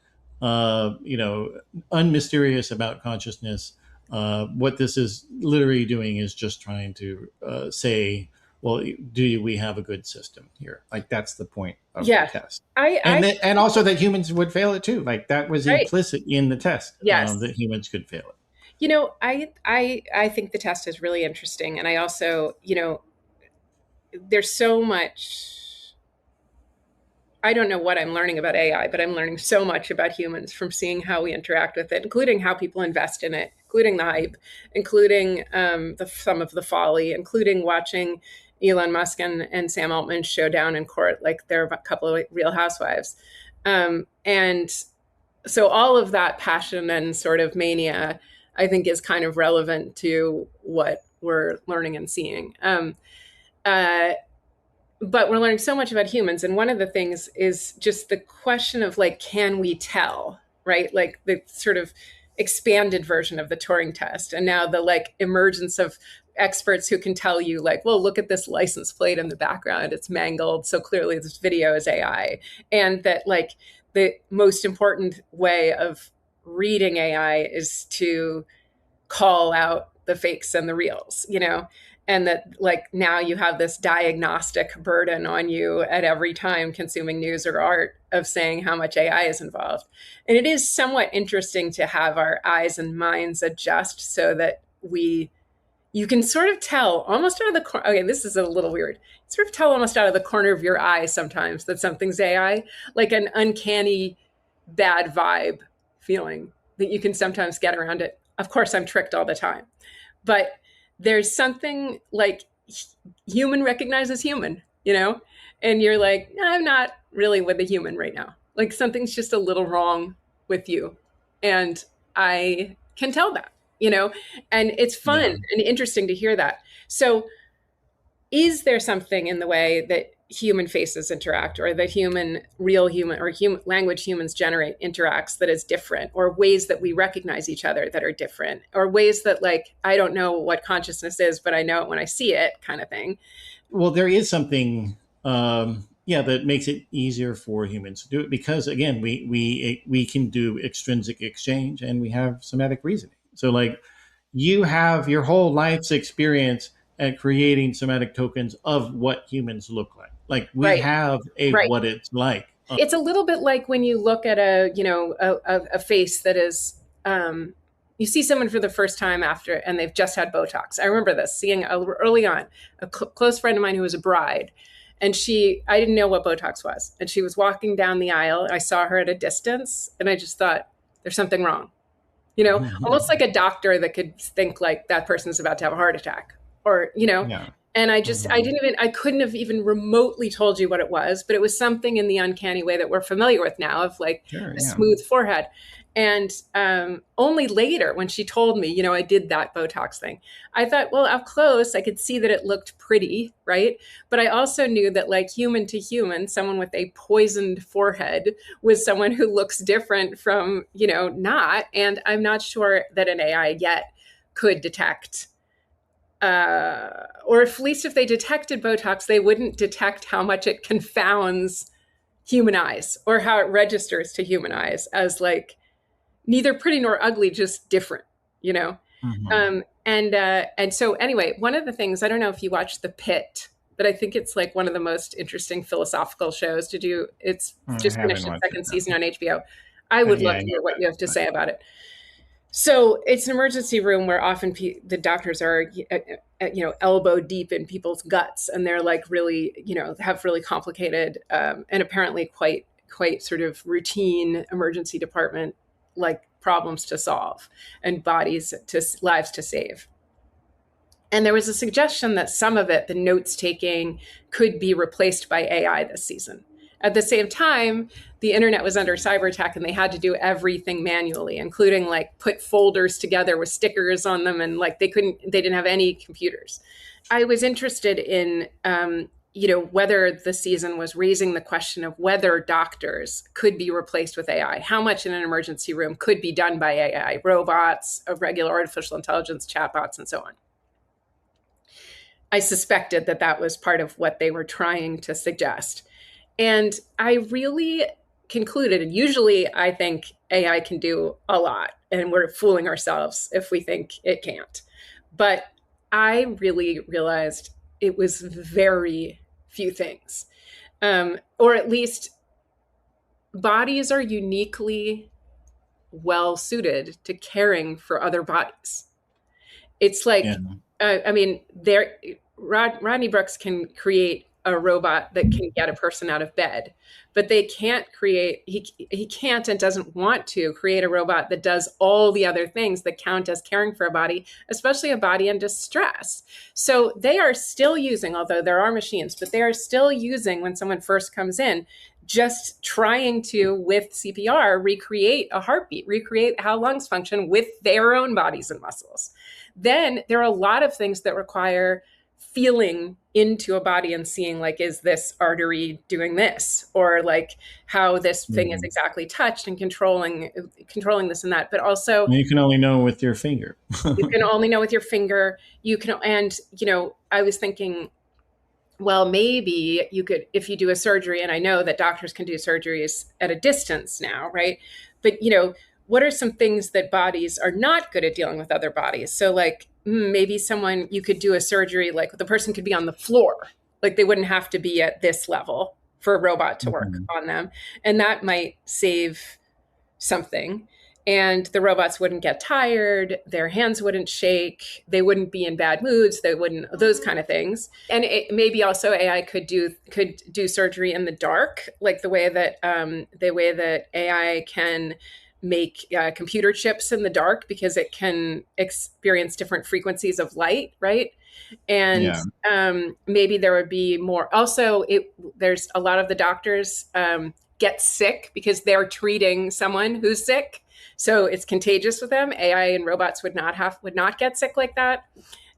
unmysterious about consciousness. What this is literally doing is just trying to say, well, do we have a good system here? Like that's the point of the test, and also that humans would fail it too. Like that was implicit in the test, that humans could fail it. I think the test is really interesting, and I also there's so much. I don't know what I'm learning about AI, but I'm learning so much about humans from seeing how we interact with it, including how people invest in it, including the hype, including some of the folly, including watching Elon Musk and Sam Altman show down in court like they're a couple of Real Housewives. And so all of that passion and sort of mania, I think, is kind of relevant to what we're learning and seeing. But we're learning so much about humans. And one of the things is just the question of like, can we tell, right? Like the sort of expanded version of the Turing test. And now the like emergence of experts who can tell you like, well, look at this license plate in the background. It's mangled. So clearly this video is AI. And that like the most important way of reading AI is to call out the fakes and the reals, you know? And that like now you have this diagnostic burden on you at every time consuming news or art of saying how much AI is involved. And it is somewhat interesting to have our eyes and minds adjust so that you can sort of tell almost out of the corner. Okay, this is a little weird. Sort of tell almost out of the corner of your eye sometimes that something's AI, like an uncanny bad vibe feeling that you can sometimes get around it. Of course, I'm tricked all the time, but there's something like human recognizes human, you know? And you're like, I'm not really with a human right now. Like something's just a little wrong with you. And I can tell that, you know? And it's fun and interesting to hear that. So is there something in the way that human faces interact, or that real human or human language humans generate interacts that is different, or ways that we recognize each other that are different, or ways that like, I don't know what consciousness is, but I know it when I see it kind of thing? Well, there is something, that makes it easier for humans to do it because, again, we can do extrinsic exchange and we have semantic reasoning. So, like, you have your whole life's experience at creating semantic tokens of what humans look like. Like we have what it's like. It's a little bit like when you look at a face that is, you see someone for the first time after, and they've just had Botox. I remember this, seeing early on a close friend of mine who was a bride, and I didn't know what Botox was. And she was walking down the aisle. I saw her at a distance and I just thought there's something wrong, you know, almost like a doctor that could think like that person's about to have a heart attack, or, you know, and I couldn't have even remotely told you what it was, but it was something in the uncanny way that we're familiar with now of like a smooth forehead. And only later when she told me, you know, I did that Botox thing, I thought, well, up close, I could see that it looked pretty, right? But I also knew that like human to human, someone with a poisoned forehead was someone who looks different from, you know, not. And I'm not sure that an AI yet could detect or at least if they detected Botox, they wouldn't detect how much it confounds human eyes or how it registers to human eyes as like neither pretty nor ugly, just different, you know? And so anyway, one of the things, I don't know if you watched The Pit, but I think it's like one of the most interesting philosophical shows to do. It's just finished its second season on HBO. I would love to hear what you have to say about it. So it's an emergency room where often the doctors are, you know, elbow deep in people's guts, and they're like really, you know, have really complicated and apparently quite sort of routine emergency department like problems to solve and lives to save. And there was a suggestion that some of it, the notes taking, could be replaced by AI this season. At the same time, the internet was under cyber attack and they had to do everything manually, including like put folders together with stickers on them. And like they didn't have any computers. I was interested in, you know, whether the season was raising the question of whether doctors could be replaced with AI, how much in an emergency room could be done by AI, robots, regular artificial intelligence, chatbots, and so on. I suspected that was part of what they were trying to suggest. And I really concluded, and usually I think AI can do a lot, and we're fooling ourselves if we think it can't. But I really realized it was very few things, or at least bodies are uniquely well suited to caring for other bodies. It's like, I mean, Rodney Brooks can create a robot that can get a person out of bed, but they can't create, he can't and doesn't want to create a robot that does all the other things that count as caring for a body, especially a body in distress. So they are still using, although there are machines, but they are still using, when someone first comes in, just trying to, with CPR, recreate a heartbeat, recreate how lungs function with their own bodies and muscles. Then there are a lot of things that require feeling into a body and seeing, like, is this artery doing this, or like how this thing is exactly touched, and controlling this and that. But also, and you can only know with your finger. you can only know with your finger. You can, and I was thinking, well, maybe you could, if you do a surgery, and I know that doctors can do surgeries at a distance now, right? But what are some things that bodies are not good at dealing with other bodies? So like maybe you could do a surgery, like the person could be on the floor, like they wouldn't have to be at this level for a robot to work on them. And that might save something. And the robots wouldn't get tired, their hands wouldn't shake, they wouldn't be in bad moods, those kind of things. And maybe also AI could do surgery in the dark, like the way that AI can make computer chips in the dark, because it can experience different frequencies of light, right? And maybe there would be more. Also, there's a lot of the doctors get sick because they're treating someone who's sick. So it's contagious with them. AI and robots would not get sick like that.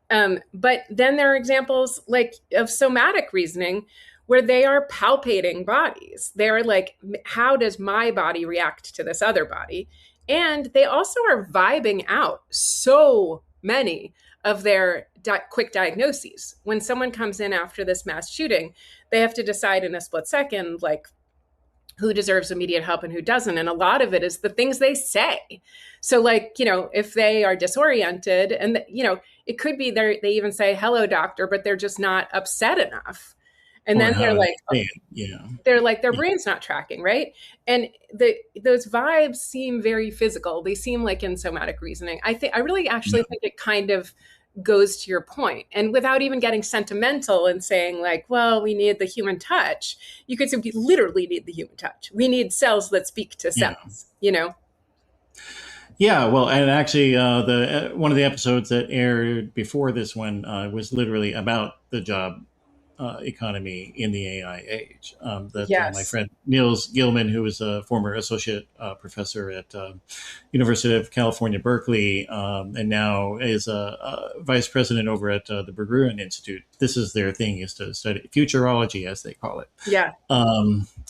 But then there are examples like of somatic reasoning, where they are palpating bodies. They're like, how does my body react to this other body? And they also are vibing out so many of their quick diagnoses. When someone comes in after this mass shooting, they have to decide in a split second, like, who deserves immediate help and who doesn't. And a lot of it is the things they say. So like, if they are disoriented, and it could be they even say, hello, doctor, but they're just not upset enough. And then they're like, their brain's not tracking, right? And those vibes seem very physical. They seem like in somatic reasoning. I really actually think it kind of goes to your point. And without even getting sentimental and saying like, well, we need the human touch, you could say we literally need the human touch. We need cells that speak to cells, Yeah, well, and actually, one of the episodes that aired before this one was literally about the job economy in the AI age. My friend Niels Gilman, who was a former associate professor at University of California, Berkeley, and now is a vice president over at the Berggruen Institute. This is their thing, is to study futurology, as they call it. Yeah.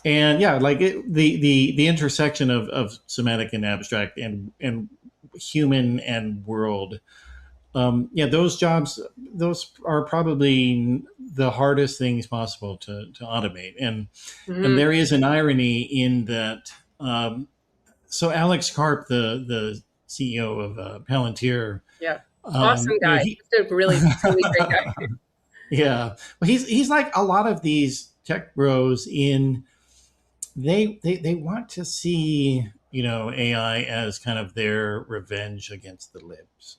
The intersection of somatic and abstract and human and world. Those jobs, those are probably the hardest things possible to automate. And there is an irony in that. So Alex Karp, the CEO of Palantir. Yeah. Awesome guy. He's a really, really great guy. Yeah. Well, he's like a lot of these tech bros they want to see, AI as kind of their revenge against the libs.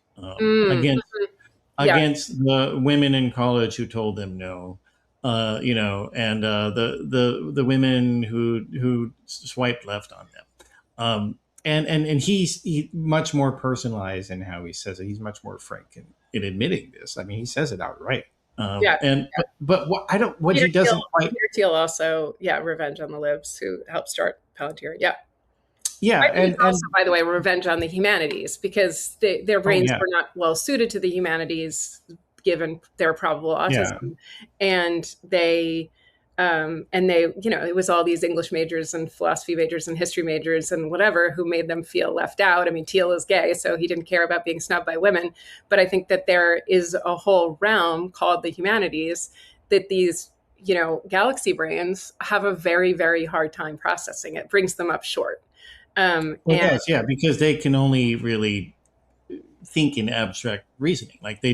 Against the women in college who told them no, and the women who swiped left on them, and he's much more personalized in how he says it. He's much more frank in admitting this. I mean, he says it outright. But what Peter he doesn't quite. Peter Thiel also, revenge on the libs who helped start Palantir. And also, by the way, revenge on the humanities, because their brains were not well suited to the humanities given their probable autism, and they it was all these English majors and philosophy majors and history majors and whatever who made them feel left out. I mean, Thiel is gay, so he didn't care about being snubbed by women, but I think that there is a whole realm called the humanities that these galaxy brains have a very, very hard time processing. It brings them up short. Because they can only really think in abstract reasoning. Like they're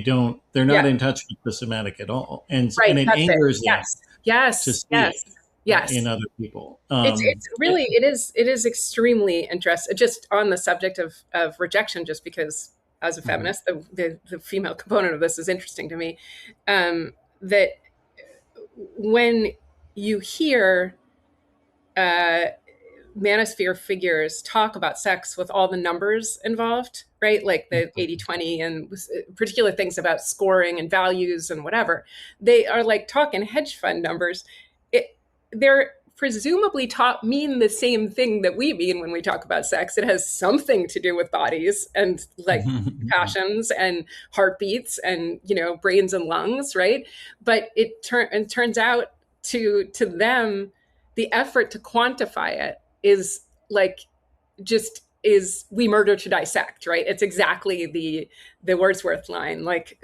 not in touch with the somatic at all, and it angers them. Yes, to see in other people. It's really it is extremely interesting. Just on the subject of rejection, just because as a feminist, the female component of this is interesting to me. That when you hear manosphere figures talk about sex with all the numbers involved, right? Like the 80-20 and particular things about scoring and values and whatever. They are like talking hedge fund numbers. They're presumably mean the same thing that we mean when we talk about sex. It has something to do with bodies and like passions and heartbeats and, brains and lungs, right? But it turns out to them, the effort to quantify it is like just is we murder to dissect, right? It's exactly the Wordsworth line, like,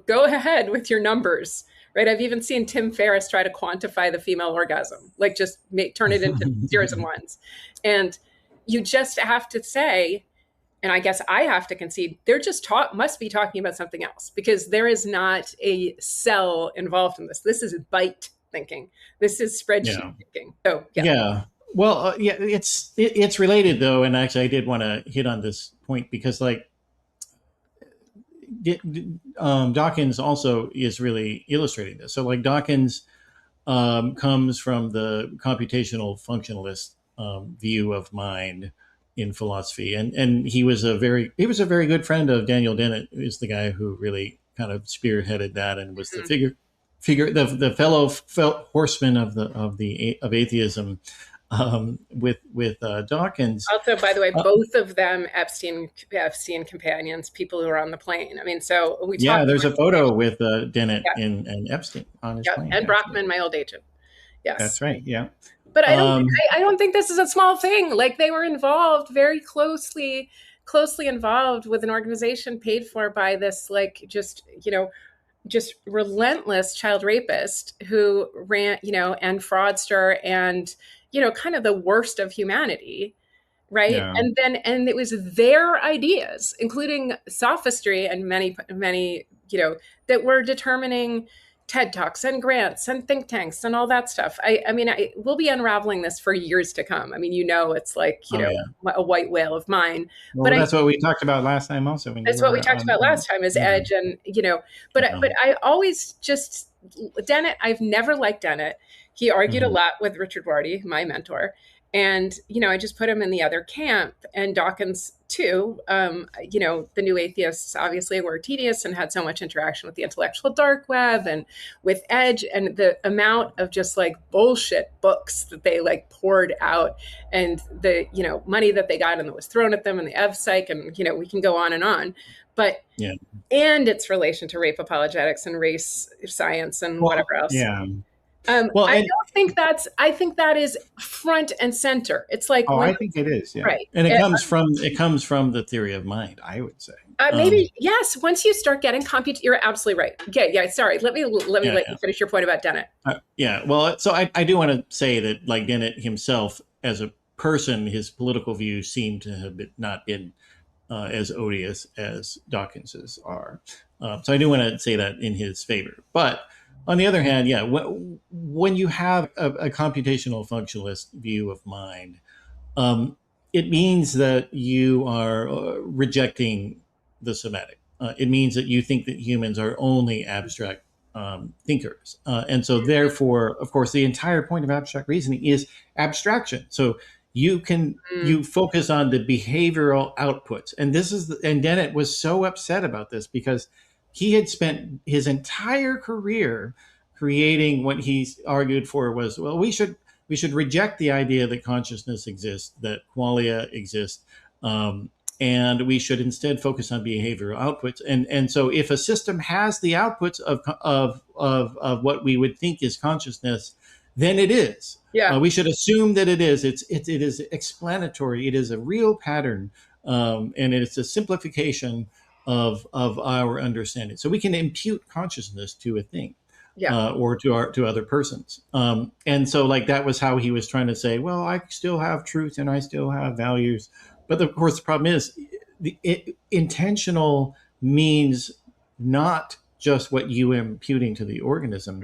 go ahead with your numbers, right? I've even seen Tim Ferriss try to quantify the female orgasm, like just turn it into zeros and ones. And you just have to say, and I guess I have to concede, they're just must be talking about something else, because there is not a cell involved in this. This is byte thinking. This is spreadsheet thinking. So yeah. Well, it's related though, and actually, I did want to hit on this point because, like, Dawkins also is really illustrating this. So, like, Dawkins comes from the computational functionalist view of mind in philosophy, and he was a very good friend of Daniel Dennett, who's the guy who really kind of spearheaded that and was the the fellow horseman of atheism. With Dawkins. Also, by the way, both of them Epstein companions, people who were on the plane. I mean, so we there's a photo with Dennett and Epstein on his plane. And Brockman, my old agent. Yes, that's right. Yeah, but I don't think this is a small thing. Like, they were involved very closely involved with an organization paid for by this, like, just relentless child rapist who ran, and fraudster and, kind of the worst of humanity, right? Yeah. And it was their ideas, including sophistry and many, that were determining TED Talks and grants and think tanks and all that stuff. We'll be unraveling this for years to come. I mean, it's like, a white whale of mine. Well, but that's what we talked about last time also. That's what we talked about last time is Edge and, but I always just, Dennett, I've never liked Dennett. He argued a lot with Richard Rorty, my mentor. And, I just put him in the other camp, and Dawkins too. The new atheists obviously were tedious and had so much interaction with the intellectual dark web and with Edge, and the amount of just like bullshit books that they like poured out, and the, money that they got and that was thrown at them, and the EvPsych, and, we can go on and on. But, and its relation to rape apologetics and race science and whatever else. Yeah. I think that is front and center. It's like, I think it is, right? And it comes from the theory of mind, I would say. Maybe yes. Once you start getting you're absolutely right. Okay, yeah. Sorry, let me let you finish your point about Dennett. Well, so I do want to say that, like, Dennett himself as a person, his political views seem to have not been as odious as Dawkins's are. So I do want to say that in his favor, but. On the other hand, when you have a computational functionalist view of mind, it means that you are rejecting the Semitic. It means that you think that humans are only abstract thinkers. And so therefore, of course, the entire point of abstract reasoning is abstraction. So you focus on the behavioral outputs. And and Dennett was so upset about this because he had spent his entire career creating what he argued for was, well, we should reject the idea that consciousness exists, that qualia exist, and we should instead focus on behavioral outputs. And so if a system has the outputs of what we would think is consciousness, then it is. Yeah. We should assume that it is. It is explanatory. It is a real pattern, and it's a simplification of our understanding. So we can impute consciousness to a thing, or to other persons. And so, like, that was how he was trying to say, well, I still have truth and I still have values. But of course, the problem is intentional means not just what you are imputing to the organism.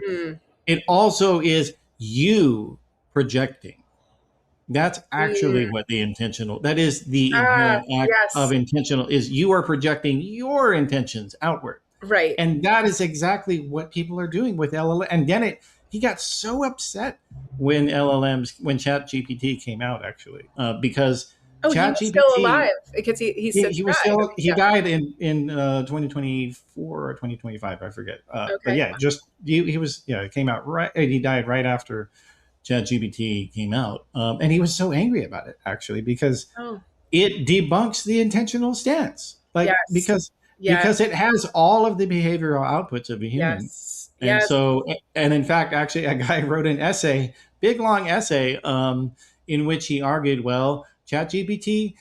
It also is you projecting. That's actually what that is the inherent act of intentional, is you are projecting your intentions outward. Right. And that is exactly what people are doing with LLM. And Dennett he got so upset when ChatGPT came out, actually, because Oh, he was still ChatGPT, alive because he said he was died. still, Okay, he died in 2024 or 2025, I forget. yeah. But Okay. yeah, just he was, yeah, it came out right, he died right after ChatGPT came out, and he was so angry about it, actually, because Oh, it debunks the intentional stance, like yes. because Yes. it has all of the behavioral outputs of a human. Yes. And Yes. so, and in fact, actually, a guy wrote an essay, big long essay, in which he argued, well, ChatGPT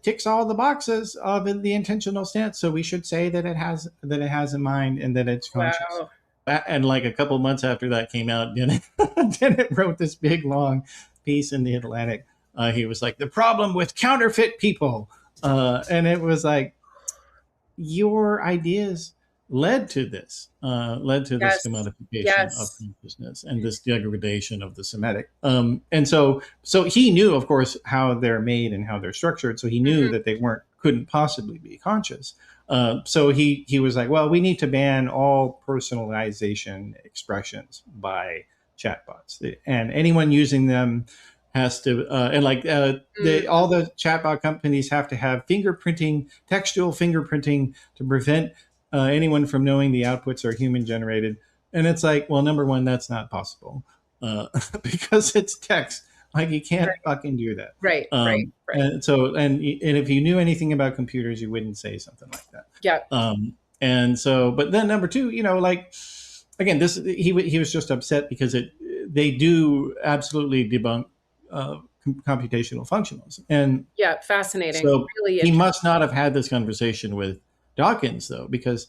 ticks all the boxes of the intentional stance, so we should say that it has a mind and that it's conscious. Wow. And like a couple months after that came out, Dennett wrote this big long piece in the Atlantic. He was like, the problem with counterfeit people, and it was like, your ideas led to this Yes. commodification of Yes. consciousness and this degradation of the Semitic. And so he knew, of course, how they're made and how they're structured. So he knew Mhm. that they couldn't possibly be conscious. So he was like, well, we need to ban all personalization expressions by chatbots, and anyone using them has to and like all the chatbot companies have to have fingerprinting, textual fingerprinting, to prevent anyone from knowing the outputs are human generated. And it's like, well, number one, that's not possible, because it's text. Like, you can't Right. fucking do that. Right. Right. Right. And so, and if you knew anything about computers, you wouldn't say something like that. Yeah. And so, but then number two, like, again, this he was just upset because they do absolutely debunk uh, computational functionalism. And Yeah. Fascinating. so Really he interesting. must not have had this conversation with Dawkins, though, because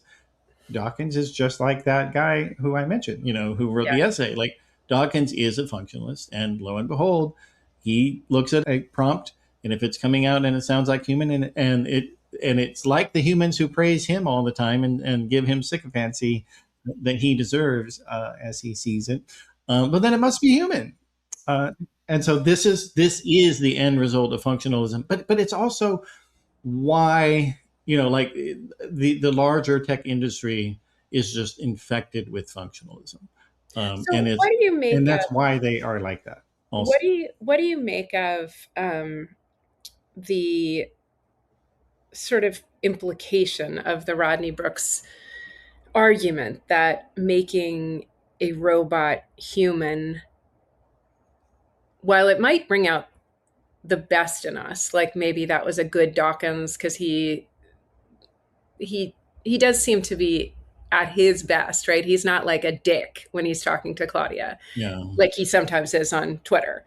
Dawkins is just like that guy who I mentioned, who wrote Yeah. the essay. Like, Dawkins is a functionalist, and lo and behold, he looks at a prompt, and if it's coming out and it sounds like human, and it's like the humans who praise him all the time and give him sycophancy that he deserves, as he sees it, but then it must be human. Uh, and so this is the end result of functionalism, but it's also why, like, the larger tech industry is just infected with functionalism, So, what do you and make that's of why they are like that also. what do you make of the sort of implication of the Rodney Brooks argument that making a robot human, while it might bring out the best in us, like maybe that was a good Dawkins because he he does seem to be at his best, right? He's not like a dick when he's talking to Claudia, Yeah. like he sometimes is on Twitter.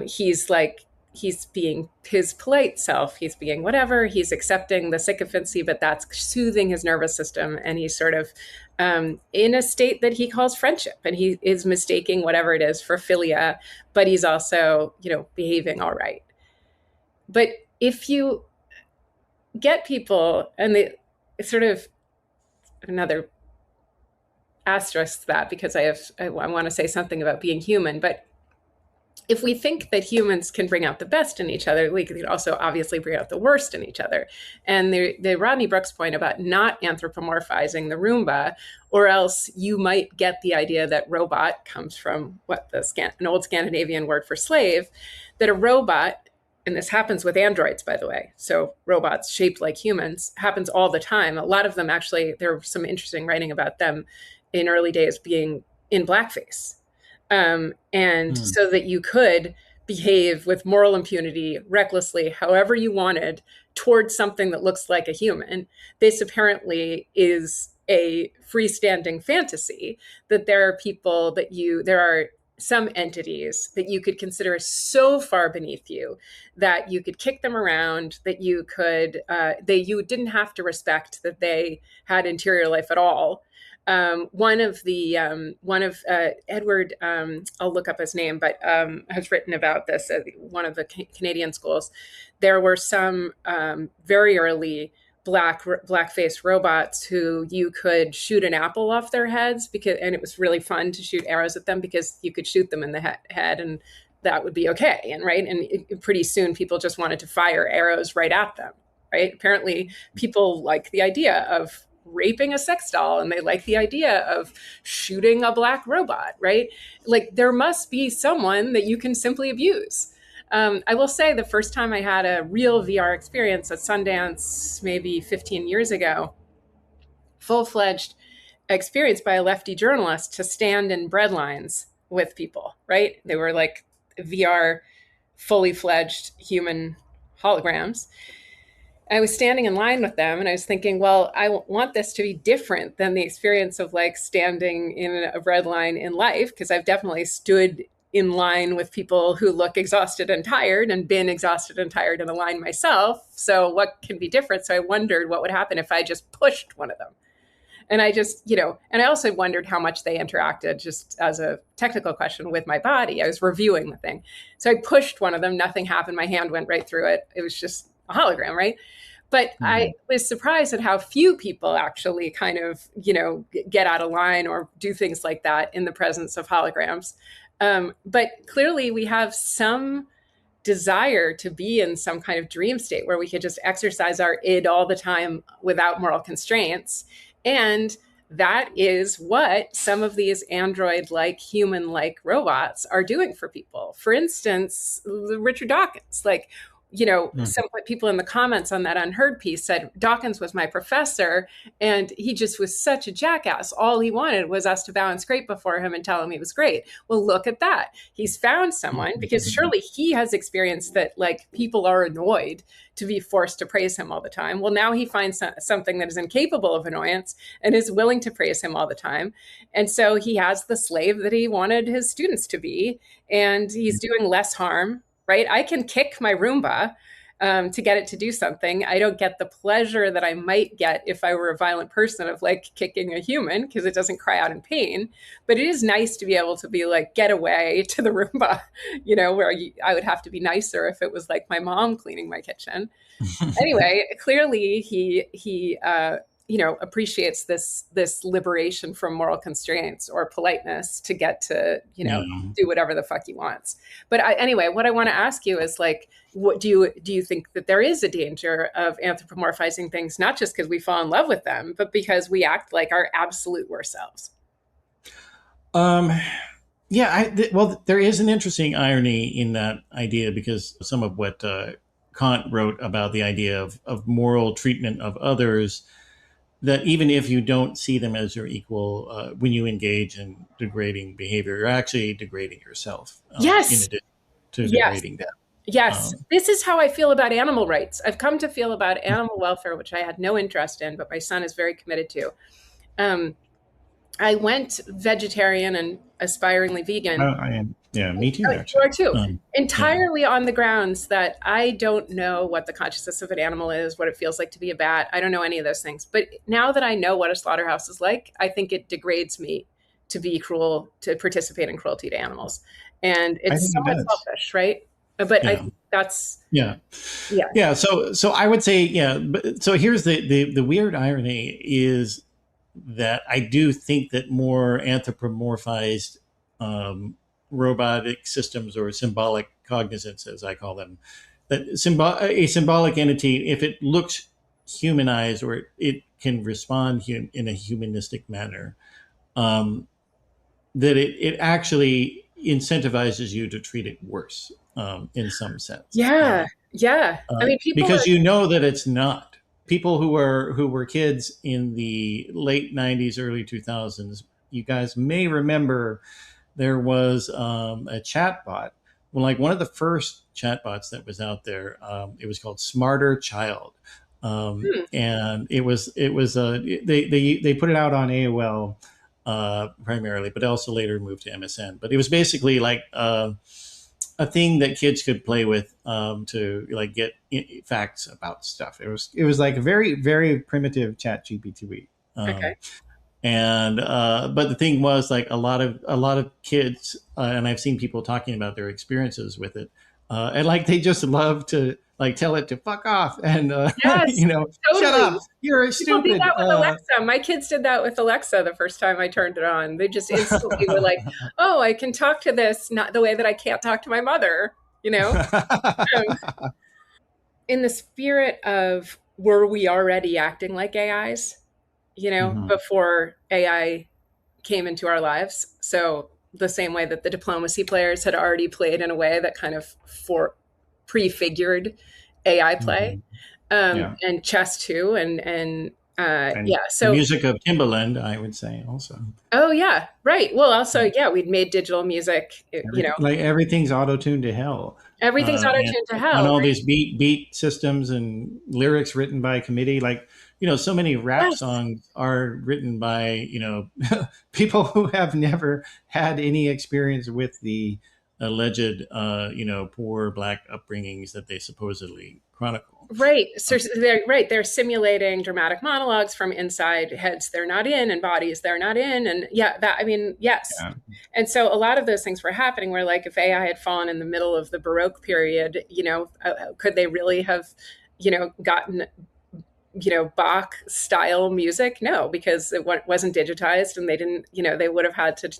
He's like, he's being his polite self. He's being whatever. He's accepting the sycophancy, but that's soothing his nervous system. And he's sort of in a state that he calls friendship. And he is mistaking whatever it is for philia, but he's also, behaving all right. But if you get people, and they sort of another asterisk to that, because I want to say something about being human, but if we think that humans can bring out the best in each other, we can also obviously bring out the worst in each other. And the Rodney Brooks point about not anthropomorphizing the Roomba, or else you might get the idea that robot comes from an old Scandinavian word for slave, that a robot, and this happens with androids, by the way, so robots shaped like humans, happens all the time. A lot of them, actually, there was some interesting writing about them in early days being in blackface. And so that you could behave with moral impunity, recklessly, however you wanted, towards something that looks like a human. This apparently is a freestanding fantasy, that there are some entities that you could consider so far beneath you that you could kick them around, that you didn't have to respect that they had interior life at all. One of Edward, I'll look up his name, but has written about this at one of the Canadian schools. There were some very early blackface robots who you could shoot an apple off their heads, and it was really fun to shoot arrows at them because you could shoot them in the head and that would be okay. And pretty soon people just wanted to fire arrows right at them. Right? Apparently people like the idea of raping a sex doll, and they like the idea of shooting a black robot, right? Like there must be someone that you can simply abuse. I will say the first time I had a real VR experience at Sundance, maybe 15 years ago, full-fledged experience by a lefty journalist to stand in bread lines with people, right? They were like VR, fully fledged human holograms. I was standing in line with them and I was thinking, well, I want this to be different than the experience of like standing in a bread line in life, because I've definitely stood in line with people who look exhausted and tired and been exhausted and tired in a line myself. So what can be different? So I wondered what would happen if I just pushed one of them. And I just, and I also wondered how much they interacted, just as a technical question, with my body. I was reviewing the thing. So I pushed one of them, nothing happened. My hand went right through it. It was just a hologram, right? But I was surprised at how few people actually kind of, get out of line or do things like that in the presence of holograms. But clearly we have some desire to be in some kind of dream state where we could just exercise our id all the time without moral constraints. And that is what some of these android-like, human-like robots are doing for people. For instance, Richard Dawkins, some people in the comments on that Unheard piece said Dawkins was my professor and he just was such a jackass. All he wanted was us to bow and scrape before him and tell him he was great. Well, look at that. He's found someone, because surely he has experienced that like people are annoyed to be forced to praise him all the time. Well, now he finds something that is incapable of annoyance and is willing to praise him all the time. And so he has the slave that he wanted his students to be, and he's doing less harm. Right? I can kick my Roomba to get it to do something. I don't get the pleasure that I might get if I were a violent person of like kicking a human, because it doesn't cry out in pain. But it is nice to be able to be like, get away to the Roomba, where I would have to be nicer if it was like my mom cleaning my kitchen. Anyway, clearly he appreciates this liberation from moral constraints or politeness to get to, do whatever the fuck he wants. But anyway, what I want to ask you is like, what do you think that there is a danger of anthropomorphizing things, not just because we fall in love with them, but because we act like our absolute worst selves? Well, there is an interesting irony in that idea, because some of what Kant wrote about the idea of moral treatment of others, that even if you don't see them as your equal, when you engage in degrading behavior, you're actually degrading yourself. Yes. In addition to degrading them. Yes. This is how I feel about animal rights. I've come to feel about animal welfare, which I had no interest in, but my son is very committed to. I went vegetarian and aspiringly vegan. Me too. You are too. Entirely on the grounds that I don't know what the consciousness of an animal is, what it feels like to be a bat. I don't know any of those things. But now that I know what a slaughterhouse is like, I think it degrades me to be cruel, to participate in cruelty to animals. And it's somewhat selfish, right? But I think that's... Yeah. So I would say, but so here's the weird irony is that I do think that more anthropomorphized robotic systems, or symbolic cognizance, as I call them, that a symbolic entity, if it looks humanized or it can respond in a humanistic manner, that it actually incentivizes you to treat it worse in some sense. Yeah. I mean, because that it's not. People who were kids in the late 90s, early 2000s, you guys may remember there was a chatbot. Well, like one of the first chatbots that was out there, it was called Smarter Child. And they put it out on AOL primarily, but also later moved to MSN. But it was basically like a thing that kids could play with to like get facts about stuff. It was like a very, very primitive ChatGPT. Okay. And but the thing was, like a lot of kids, and I've seen people talking about their experiences with it, and like they just love to like tell it to fuck off and yes, totally. Shut up, you're stupid. People do that with Alexa. My kids did that with Alexa the first time I turned it on. They just instantly were like, "Oh, I can talk to this, not the way that I can't talk to my mother." In the spirit of, were we already acting like AIs? before AI came into our lives. So the same way that the diplomacy players had already played in a way that kind of prefigured AI play, Yeah. and chess too, and And yeah. the So music of Timbaland, I would say also. oh yeah, right. Well, also yeah, we'd made digital music. Like everything's auto-tuned to hell. Everything's And auto-tuned to on hell. all Right? these beat systems and lyrics written by committee, like, so many rap Yes. songs are written by, people who have never had any experience with the alleged, poor black upbringings that they supposedly chronicle. Right. So they're simulating dramatic monologues from inside heads they're not in and bodies they're not in. And yeah, yes. Yeah. And so a lot of those things were happening where, like, if AI had fallen in the middle of the Baroque period, could they really have, gotten, Bach style music? No, because it wasn't digitized, and they didn't, they would have had to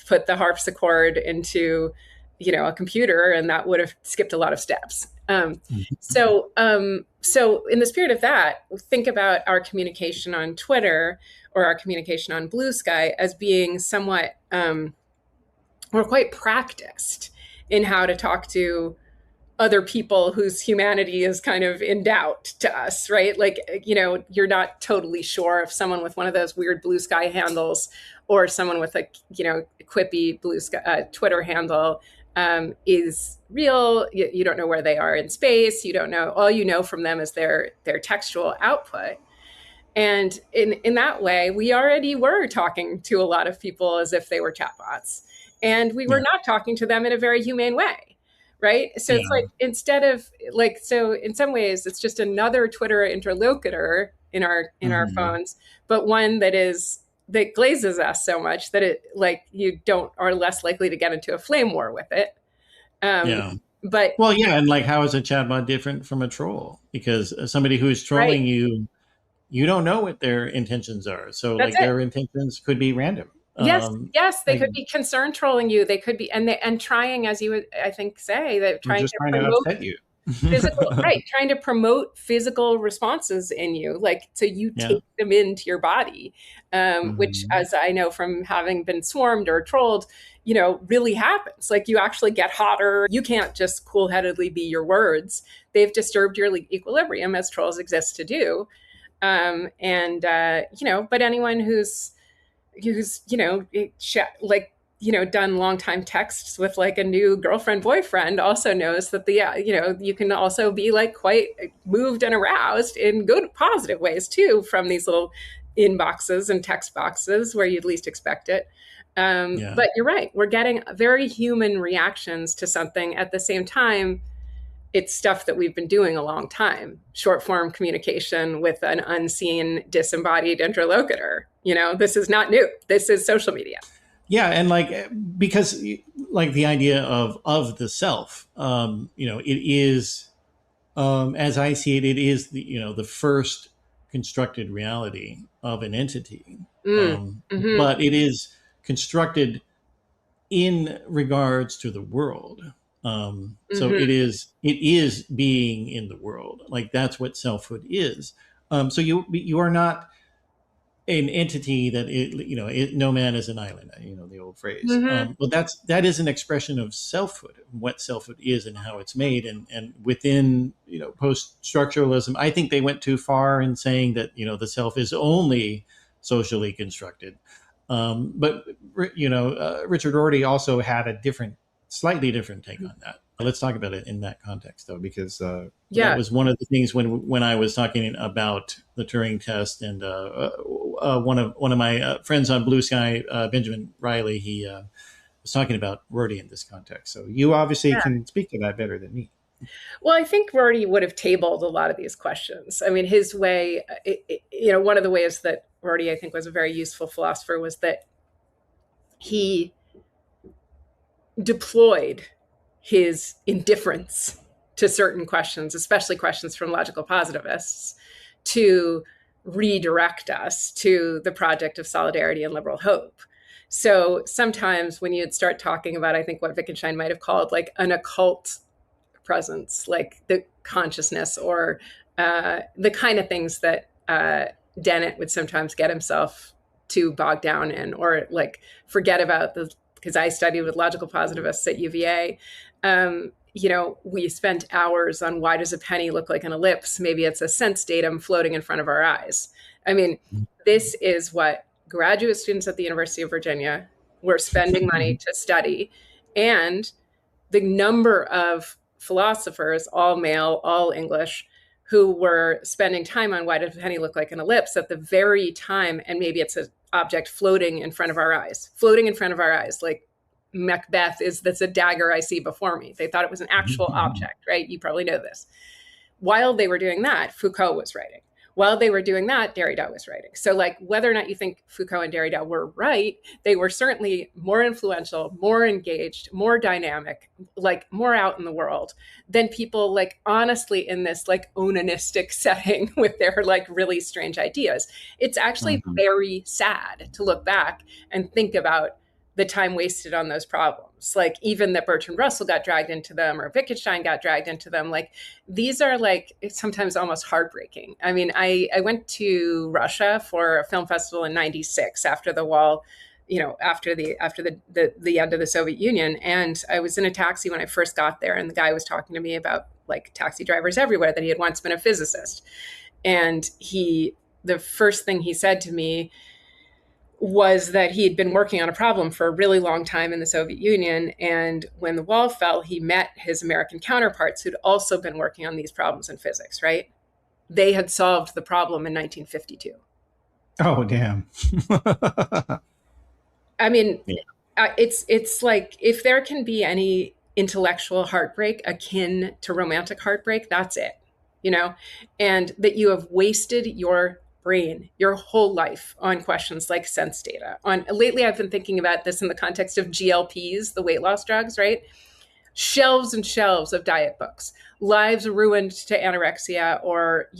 put the harpsichord into, a computer, and that would have skipped a lot of steps. So in the spirit of that, think about our communication on Twitter or our communication on Blue Sky as being somewhat, we're quite practiced in how to talk to other people whose humanity is kind of in doubt to us, right? Like, you're not totally sure if someone with one of those weird Blue Sky handles or someone with a, quippy Blue Sky Twitter handle is real. You don't know where they are in space. You don't know. All you know from them is their textual output. And in that way, we already were talking to a lot of people as if they were chatbots. And we were not talking to them in a very humane way. Right. So it's like, instead of like, so in some ways, it's just another Twitter interlocutor in our phones, but one that glazes us so much that it, like, you are less likely to get into a flame war with it. But well, yeah, and like, how is a chatbot different from a troll? Because somebody who is trolling you, you don't know what their intentions are. So that's like, their intentions could be random. Yes, they could be concern trolling you. They could be, and trying, as you would, I think, say, that trying to promote upset you. physical, right? Trying to promote physical responses in you, like, so you take them into your body, which, as I know from having been swarmed or trolled, really happens. Like, you actually get hotter. You can't just cool-headedly be your words. They've disturbed your equilibrium, as trolls exist to do. But anyone who's done long time texts with like a new girlfriend boyfriend also knows that you can also be like quite moved and aroused in good positive ways too from these little inboxes and text boxes where you'd least expect it. But you're right, we're getting very human reactions to something. At the same time, it's stuff that we've been doing a long time. Short form communication with an unseen, disembodied interlocutor. This is not new. This is social media. Yeah, and like, because like the idea of the self, it is, as I see it, it is the first constructed reality of an entity, but it is constructed in regards to the world. So it is being in the world. Like, that's what selfhood is. So you are not an entity that no man is an island, the old phrase. Well, that is an expression of selfhood, what selfhood is and how it's made. And within, post-structuralism, I think they went too far in saying that, the self is only socially constructed. But Richard Rorty also had a slightly different take on that. Let's talk about it in that context, though, because that was one of the things when I was talking about the Turing test, and one of my friends on Blue Sky, Benjamin Riley, he was talking about Rorty in this context. So you obviously can speak to that better than me. Well, I think Rorty would have tabled a lot of these questions. I mean, his way, one of the ways that Rorty, I think, was a very useful philosopher was that he deployed his indifference to certain questions, especially questions from logical positivists, to redirect us to the project of solidarity and liberal hope. So sometimes when you'd start talking about, I think, what Wittgenstein might have called like an occult presence, like the consciousness or the kind of things that Dennett would sometimes get himself too bogged down in, or like forget about the, because I studied with logical positivists at UVA. We spent hours on why does a penny look like an ellipse? Maybe it's a sense datum floating in front of our eyes. I mean, this is what graduate students at the University of Virginia were spending money to study. And the number of philosophers, all male, all English, who were spending time on why does a penny look like an ellipse at the very time, and maybe it's an object floating in front of our eyes, like Macbeth that's a dagger I see before me. They thought it was an actual object, right? You probably know this. While they were doing that, Foucault was writing. While they were doing that, Derrida was writing. So like whether or not you think Foucault and Derrida were right, they were certainly more influential, more engaged, more dynamic, like more out in the world than people like honestly in this like onanistic setting with their like really strange ideas. It's actually very sad to look back and think about the time wasted on those problems. Like even that Bertrand Russell got dragged into them or Wittgenstein got dragged into them. Like these are like sometimes almost heartbreaking. I mean, I went to Russia for a film festival in '96 after the wall, after the end of the Soviet Union. And I was in a taxi when I first got there, and the guy was talking to me about like taxi drivers everywhere, that he had once been a physicist. And the first thing he said to me was that he had been working on a problem for a really long time in the Soviet Union. And when the wall fell, he met his American counterparts who'd also been working on these problems in physics, right? They had solved the problem in 1952. Oh, damn. I mean, it's like if there can be any intellectual heartbreak akin to romantic heartbreak, that's it, and that you have wasted your brain your whole life on questions like sense data. Lately, I've been thinking about this in the context of GLPs, the weight loss drugs, right? Shelves and shelves of diet books, lives ruined to anorexia or,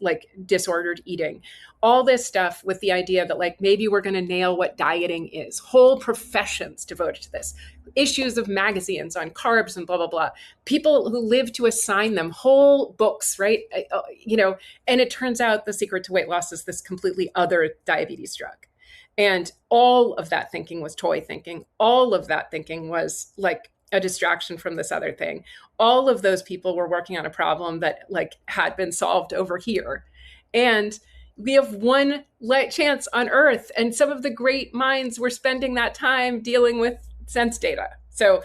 like disordered eating, all this stuff with the idea that like maybe we're going to nail what dieting is, whole professions devoted to this, issues of magazines on carbs and blah, blah, blah, people who live to assign them whole books, right? And it turns out the secret to weight loss is this completely other diabetes drug. And all of that thinking was toy thinking. All of that thinking was like a distraction from this other thing. All of those people were working on a problem that like had been solved over here. And we have one chance on Earth. And some of the great minds were spending that time dealing with sense data. So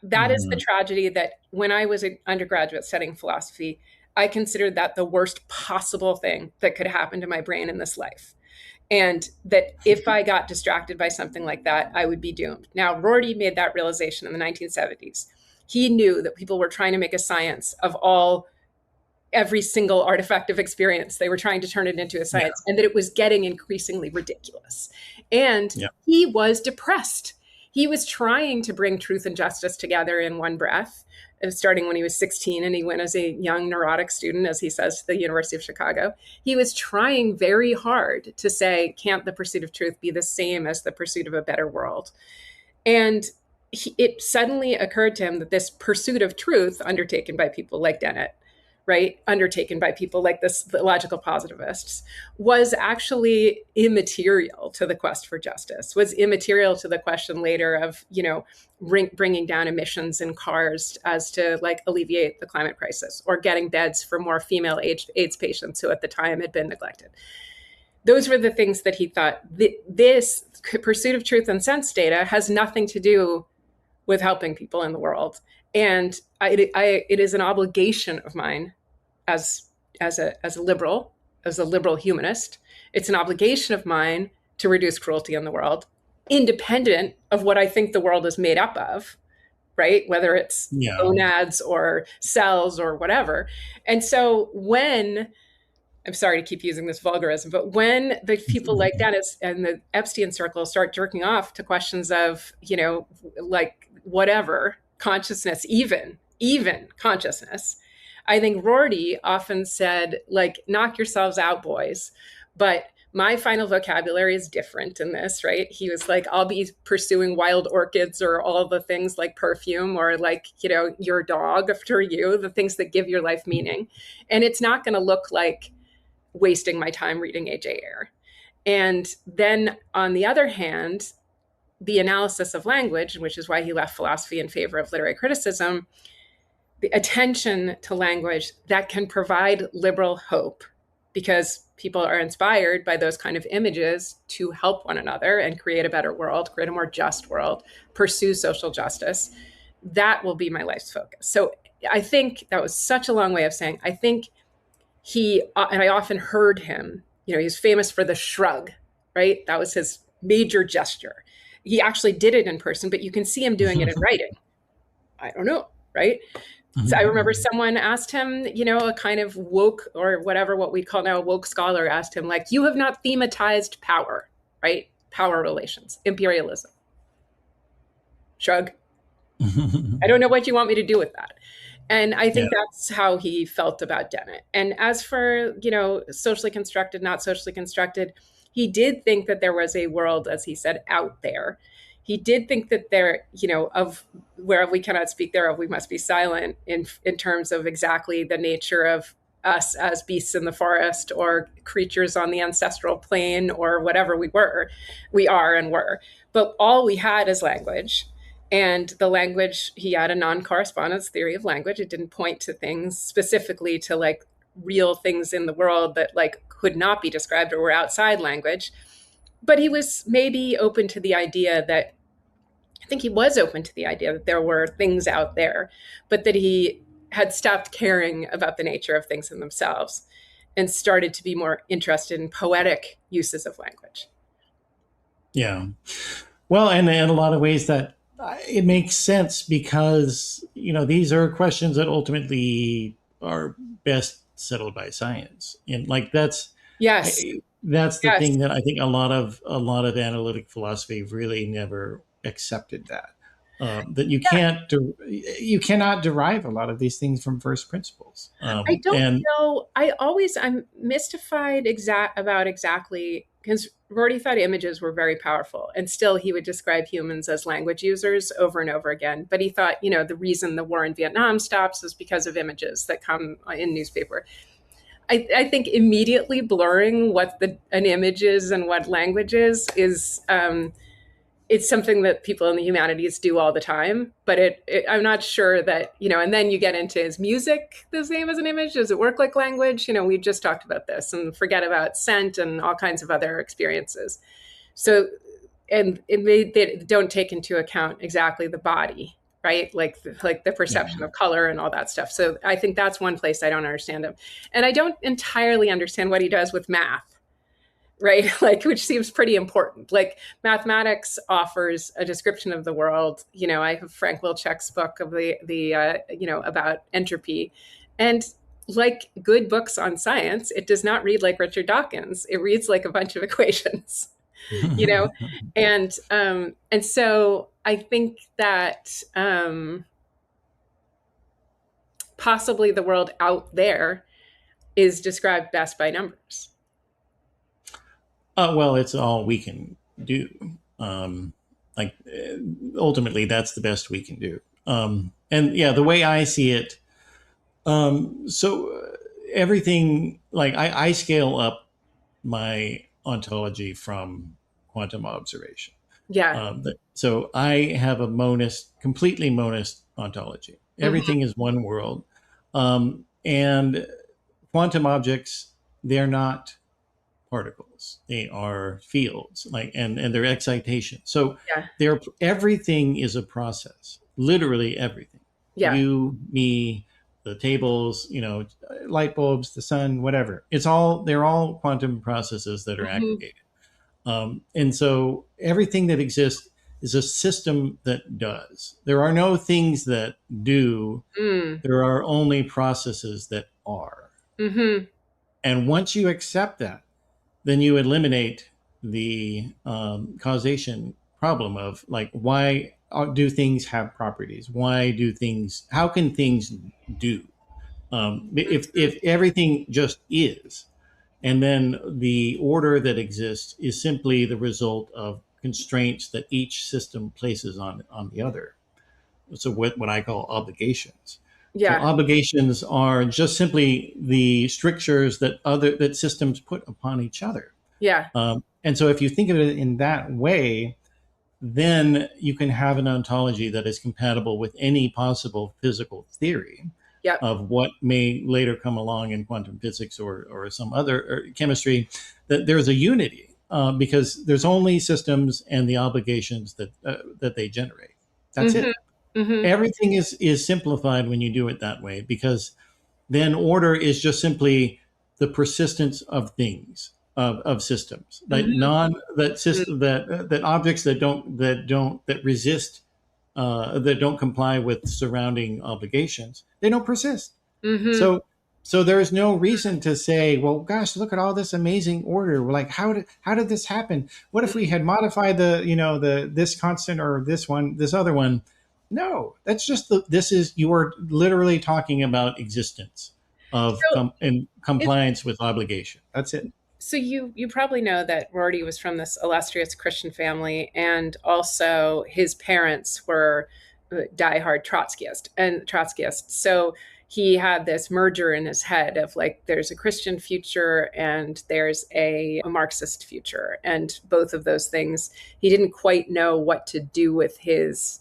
that is the tragedy that when I was an undergraduate studying philosophy, I considered that the worst possible thing that could happen to my brain in this life. And that if I got distracted by something like that, I would be doomed. Now, Rorty made that realization in the 1970s. He knew that people were trying to make a science of every single artifact of experience. They were trying to turn it into a science, and that it was getting increasingly ridiculous. And he was depressed. He was trying to bring truth and justice together in one breath, starting when he was 16, and he went as a young neurotic student, as he says, to the University of Chicago. He was trying very hard to say, can't the pursuit of truth be the same as the pursuit of a better world? And it suddenly occurred to him that this pursuit of truth, undertaken by people like Dennett, right, undertaken by people like the logical positivists, was actually immaterial to the quest for justice, was immaterial to the question later of, bringing down emissions in cars as to like alleviate the climate crisis, or getting beds for more female AIDS patients who at the time had been neglected. Those were the things that he thought, this pursuit of truth and sense data has nothing to do with helping people in the world. And it is an obligation of mine as a liberal humanist. It's an obligation of mine to reduce cruelty in the world, independent of what I think the world is made up of, right? Whether it's gonads or cells or whatever. And so I'm sorry to keep using this vulgarism, but when the people like Dennis and the Epstein circle start jerking off to questions of, like whatever, consciousness, even consciousness, I think Rorty often said, like, knock yourselves out, boys. But my final vocabulary is different in this, right? He was like, I'll be pursuing wild orchids or all the things like perfume or like, your dog after you, the things that give your life meaning. And it's not going to look like wasting my time reading A.J. Ayer. And then on the other hand, the analysis of language, which is why he left philosophy in favor of literary criticism, the attention to language that can provide liberal hope, because people are inspired by those kind of images to help one another and create a better world, create a more just world, pursue social justice. That will be my life's focus. So I think that was such a long way of saying, I think and I often heard him, he's famous for the shrug, right? That was his major gesture. He actually did it in person, but you can see him doing it in writing. I don't know, right? So I remember someone asked him, a kind of woke, or whatever, what we call now a woke scholar, asked him, like, you have not thematized power, right? Power relations, imperialism. Shrug. I don't know what you want me to do with that. And I think that's how he felt about Dennett. And as for, socially constructed, not socially constructed, he did think that there was a world, as he said, out there. He did think that there, of whereof we cannot speak, thereof we must be silent, in terms of exactly the nature of us as beasts in the forest, or creatures on the ancestral plane, or whatever we are and were. But all we had is language. And the language, he had a non-correspondence theory of language. It didn't point to things specifically to like real things in the world that like could not be described or were outside language. But he was maybe open to the idea that, I think he was open to the idea that there were things out there, but that he had stopped caring about the nature of things in themselves and started to be more interested in poetic uses of language. Yeah. Well, and in a lot of ways that it makes sense, because, these are questions that ultimately are best settled by science. And like, that's the thing that I think a lot of analytic philosophy really never accepted, that you cannot derive a lot of these things from first principles. I don't know. I'm mystified about exactly, because Rorty thought images were very powerful, and still he would describe humans as language users over and over again. But he thought, the reason the war in Vietnam stops is because of images that come in newspaper. I think immediately blurring what an image is and what language is it's something that people in the humanities do all the time, but I'm not sure that, and then you get into, is music the same as an image? Does it work like language? We just talked about this, and forget about scent and all kinds of other experiences. So, and they don't take into account exactly the body, right? Like the perception of color and all that stuff. So I think that's one place I don't understand him. And I don't entirely understand what he does with math, right? Like, which seems pretty important. Like, mathematics offers a description of the world. I have Frank Wilczek's book of the about entropy, and like good books on science, it does not read like Richard Dawkins. It reads like a bunch of equations, and so I think that possibly the world out there is described best by numbers. Well, it's all we can do. Ultimately, that's the best we can do. The way I see it, everything, like I scale up my ontology from quantum observation. Yeah. So I have a completely monist ontology. Everything is one world. And quantum objects, they're not particles, they are fields, and they're excitation. So everything is a process, literally everything. You, me, the tables, light bulbs, the sun, whatever, they're all quantum processes that are aggregated. And so everything that exists is a system that does. There are no things that do. There are only processes that are. And once you accept that, then you eliminate the causation problem of, like, why do things have properties? How can things do? If everything just is, and then the order that exists is simply the result of constraints that each system places on the other. So what I call obligations. So Yeah. obligations are just simply the strictures that systems put upon each other. Yeah. And so if you think of it in that way, then you can have an ontology that is compatible with any possible physical theory Yep. of what may later come along in quantum physics or some other or chemistry, that there's a unity because there's only systems and the obligations that they generate. That's Mm-hmm. it. Mm-hmm. Everything is simplified when you do it that way, because then order is just simply the persistence of things, of systems, that Mm-hmm. non that system that objects that resist, that don't comply with surrounding obligations, they don't persist. Mm-hmm. So there's no reason to say, well, gosh, look at all this amazing order. We're like, how did this happen? What if we had modified the this constant or this other one? No, that's just you are literally talking about existence So in it's compliance with obligation. That's it. so you probably know that Rorty was from this illustrious Christian family, and also his parents were diehard Trotskyists. So he had this merger in his head of like there's a Christian future and there's a Marxist future, and both of those things he didn't quite know what to do with his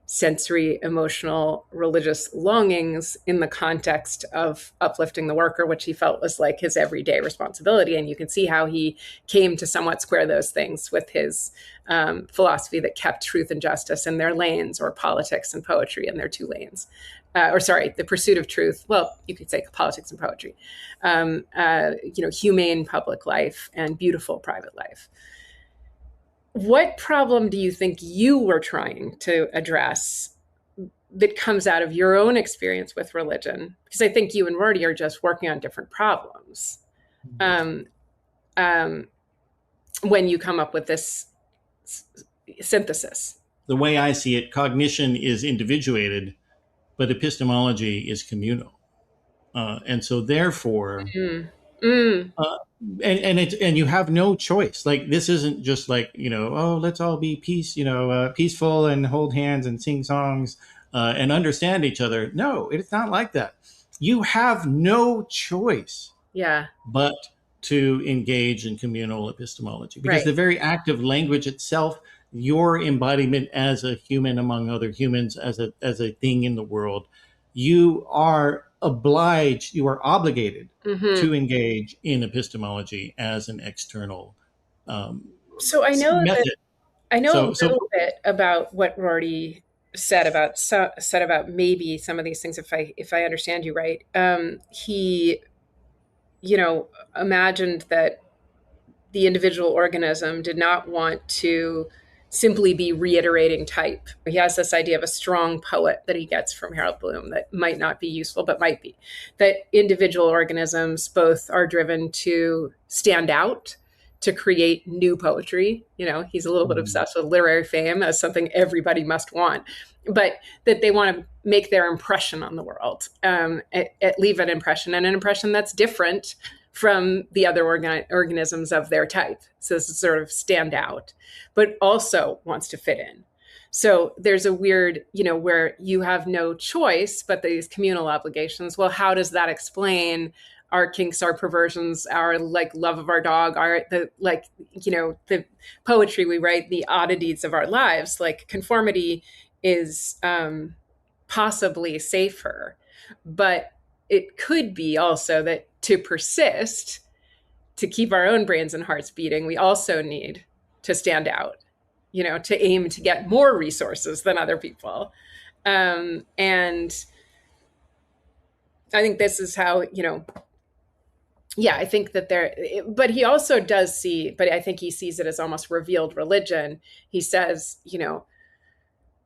sensory, emotional, religious longings in the context of uplifting the worker, which he felt was like his everyday responsibility. And you can see how he came to somewhat square those things with his philosophy that kept truth and justice in their lanes, or politics and poetry in their two lanes. The pursuit of truth. Well, you could say politics and poetry. Humane public life and beautiful private life. What problem do you think you were trying to address that comes out of your own experience with religion? Because I think you and Rorty are just working on different problems. Um, um, when you come up with this synthesis. The way I see it, cognition is individuated, but epistemology is communal, and so therefore, Mm. Mm. and you have no choice. Like, this isn't just like, oh, let's all be peaceful and hold hands and sing songs and understand each other. No, it's not like that. You have no choice Yeah. but to engage in communal epistemology, because Right. the very act of language itself, your embodiment as a human among other humans, as a thing in the world, you are obligated Mm-hmm. to engage in epistemology as an external So method. I know a So little bit about what Rorty said about maybe some of these things, if I understand you right. He imagined that the individual organism did not want to simply be reiterating type. He has this idea of a strong poet that he gets from Harold Bloom that might not be useful, but might be. That individual organisms both are driven to stand out, to create new poetry. He's a little bit obsessed with literary fame as something everybody must want, but that they want to make their impression on the world, leave an impression, and an impression that's different from the other organisms of their type. So this is sort of stand out, but also wants to fit in. So there's a weird, where you have no choice, but these communal obligations. Well, how does that explain our kinks, our perversions, our love of our dog, the poetry we write, the oddities of our lives? Like, conformity is possibly safer, but it could be also that to persist, to keep our own brains and hearts beating, we also need to stand out, to aim to get more resources than other people. And I think this is how, I think that but he also does see, but I think he sees it as almost revealed religion. He says,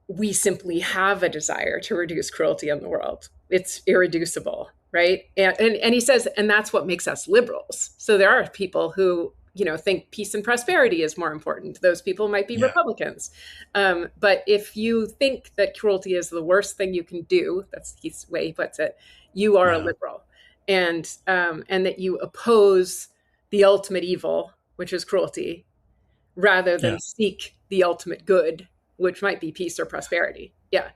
we simply have a desire to reduce cruelty in the world. It's irreducible, right? And he says, and that's what makes us liberals. So there are people who, think peace and prosperity is more important. Those people might be Republicans. But if you think that cruelty is the worst thing you can do, that's the way he puts it, you are a liberal. And that you oppose the ultimate evil, which is cruelty, rather than seek the ultimate good, which might be peace or prosperity. Yeah.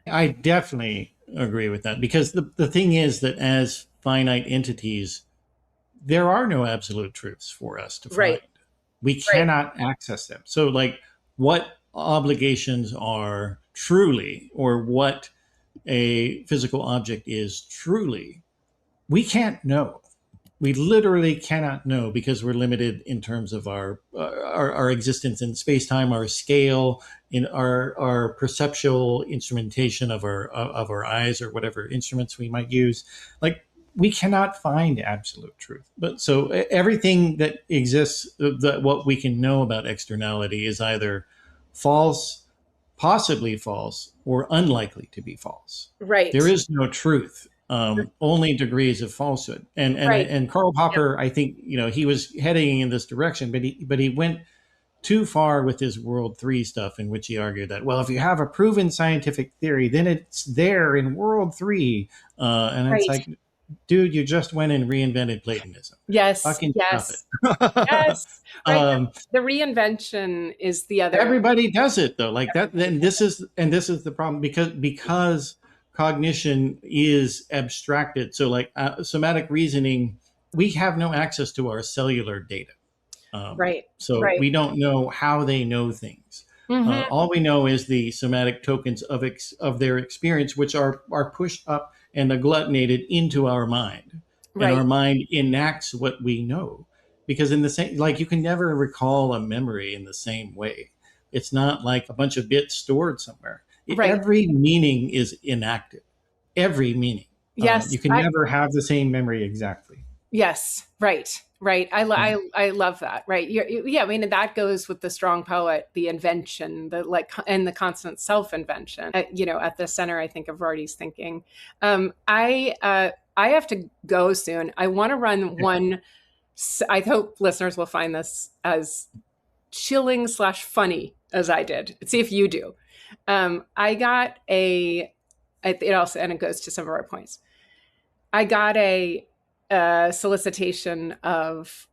I definitely agree with that, because the thing is that as finite entities, there are no absolute truths for us to find. Right. We Right. cannot access them. So, like, what obligations are truly, or what a physical object is truly, we can't know. We literally cannot know, because we're limited in terms of our existence in space time, our scale, in our perceptual instrumentation of our eyes, or whatever instruments we might use. Like, we cannot find absolute truth. But so everything that exists, that what we can know about externality, is either false, possibly false, or unlikely to be false. Right. There is no truth, only degrees of falsehood. Right. And Karl Yep. Popper, I think, he was heading in this direction, but he went too far with his World 3 stuff, in which he argued that, well, if you have a proven scientific theory, then it's there in World 3. And it's Right. like, dude, you just went and reinvented Platonism. Yes. Fucking stop Yes. it. Yes. Right. The reinvention is the other. Everybody does it though, like that. Then this is the problem, because cognition is abstracted. So, like, somatic reasoning, we have no access to our cellular data. Right. So Right. we don't know how they know things. Hmm. All we know is the somatic tokens of their experience, which are pushed up and agglutinated into our mind, and Right. our mind enacts what we know. Because in the same, like, you can never recall a memory in the same way. It's not like a bunch of bits stored somewhere. Right. Every meaning is enacted. Every meaning. Yes. You can never have the same memory exactly. Yes. Right. Right. I love that. Right. Yeah. I mean, that goes with the strong poet, the invention, and the constant self-invention, at the center, I think, of Rorty's thinking. I have to go soon. I want to run one. I hope listeners will find this as chilling / funny as I did. See if you do. I got it also, and it goes to some of our points. I got a solicitation of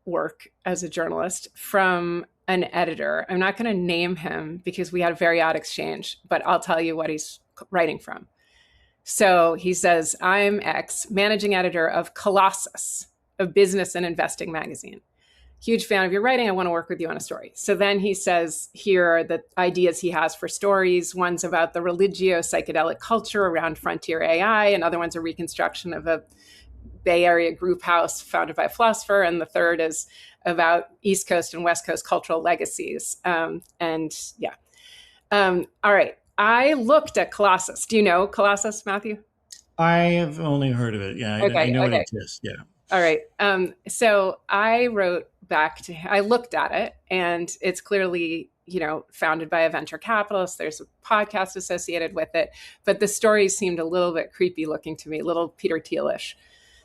work as a journalist from an editor. I'm not going to name him because we had a very odd exchange, but I'll tell you what he's writing from. So he says, I'm X, managing editor of Colossus, a business and investing magazine. Huge fan of your writing. I want to work with you on a story. So then he says here are the ideas he has for stories. One's about the religio-psychedelic culture around frontier AI. Another one's a reconstruction of a Bay Area group house founded by a philosopher. And the third is about East Coast and West Coast cultural legacies. All right. I looked at Colossus. Do you know Colossus, Matthew? I have only heard of it. Yeah, Okay, I know okay. it exists. Yeah. All right. So I wrote back I looked at it, and it's clearly, founded by a venture capitalist. There's a podcast associated with it, but the stories seemed a little bit creepy looking to me, a little Peter Thiel-ish.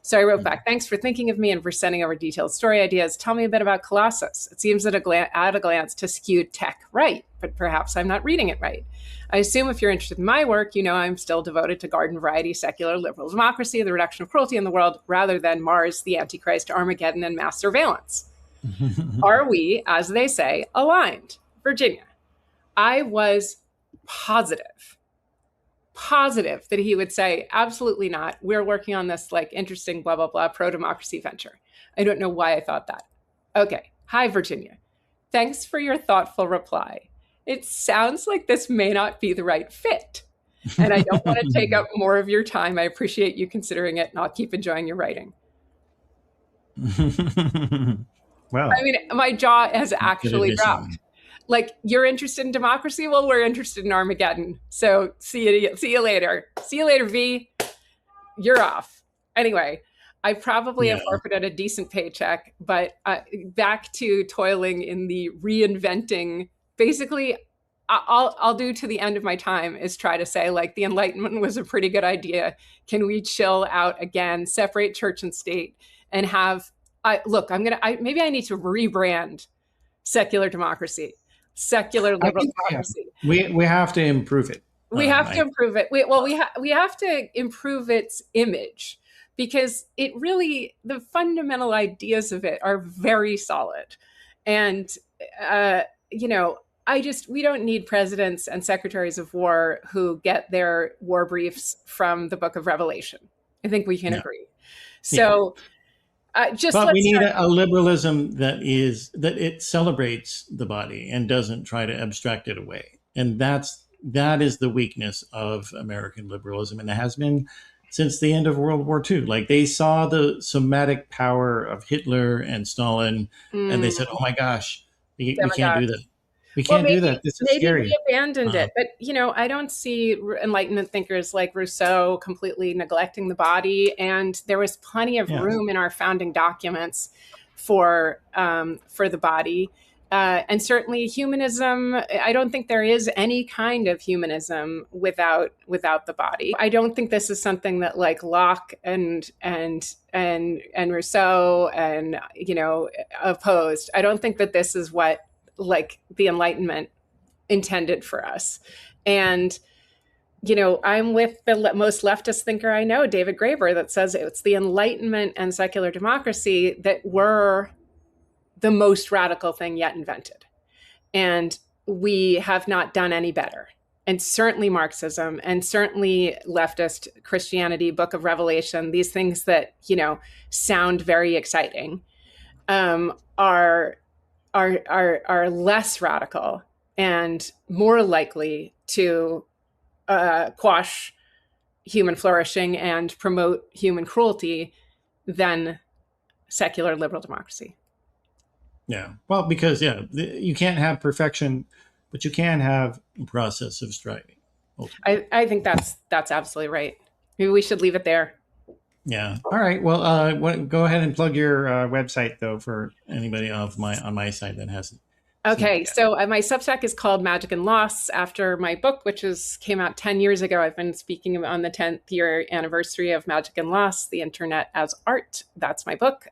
So I wrote back, thanks for thinking of me and for sending over detailed story ideas. Tell me a bit about Colossus. It seems at a glance to skew tech right, but perhaps I'm not reading it right. I assume if you're interested in my work, I'm still devoted to garden variety, secular, liberal democracy, the reduction of cruelty in the world, rather than Mars, the Antichrist, Armageddon, and mass surveillance. Are we, as they say, aligned? Virginia. I was positive that he would say, absolutely not. We're working on this interesting blah, blah, blah, pro-democracy venture. I don't know why I thought that. Okay. Hi, Virginia. Thanks for your thoughtful reply. It sounds like this may not be the right fit. And I don't want to take up more of your time. I appreciate you considering it, and I'll keep enjoying your writing. Wow. I mean, my jaw has actually dropped. You're interested in democracy? Well, we're interested in Armageddon. So see you later. See you later, V. You're off. Anyway, I probably have forfeited a decent paycheck, but back to toiling in the reinventing. Basically, I'll do to the end of my time is try to say, the Enlightenment was a pretty good idea. Can we chill out again, separate church and state, and have, maybe I need to rebrand secular democracy. Secular liberal democracy. We have to improve it. We have to improve it. We have to improve its image, because it really, the fundamental ideas of it are very solid. And, we don't need presidents and secretaries of war who get their war briefs from the Book of Revelation. I think we can No. agree. Yeah. So but we need a liberalism that it celebrates the body and doesn't try to abstract it away. And that is the weakness of American liberalism, and it has been since the end of World War II. Like, they saw the somatic power of Hitler and Stalin, and they said, "Oh my gosh, we can't do that. We can't do that. This is scary." Maybe we abandoned it. But, I don't see Enlightenment thinkers like Rousseau completely neglecting the body. And there was plenty of room in our founding documents for the body. And certainly humanism, I don't think there is any kind of humanism without the body. I don't think this is something that like Locke and Rousseau and, opposed. I don't think that this is what like the Enlightenment intended for us. And, I'm with the most leftist thinker I know, David Graeber, that says it's the Enlightenment and secular democracy that were the most radical thing yet invented. And we have not done any better. And certainly Marxism and certainly leftist Christianity, Book of Revelation, these things that, sound very exciting, are less radical and more likely to quash human flourishing and promote human cruelty than secular liberal democracy. Yeah. Well, because you can't have perfection, but you can have a process of striving. I think that's absolutely right. Maybe we should leave it there. Yeah. All right. Well, go ahead and plug your website though for anybody on my side that hasn't. Okay, so my Substack is called Magic and Loss after my book, which came out 10 years ago. I've been speaking on the 10th year anniversary of Magic and Loss, the Internet as Art. That's my book.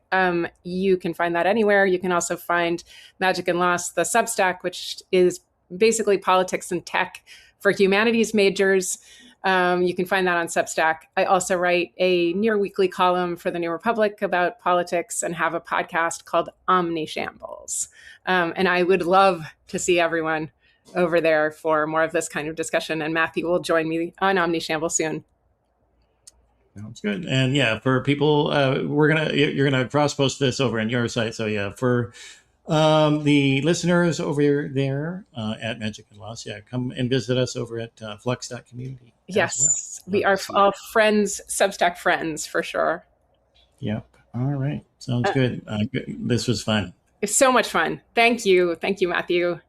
You can find that anywhere. You can also find Magic and Loss, the Substack, which is basically politics and tech for humanities majors. You can find that on Substack. I also write a near weekly column for the New Republic about politics and have a podcast called Omnishambles. And I would love to see everyone over there for more of this kind of discussion. And Matthew will join me on Omnishambles soon. Sounds good. And for people, you're gonna cross post this over on your site. So for the listeners over there at Magic and Loss, come and visit us over at flux.community. Yes, we are all friends, Substack friends for sure. Yep. All right. Sounds good. This was fun. It's so much fun. Thank you. Thank you, Matthew.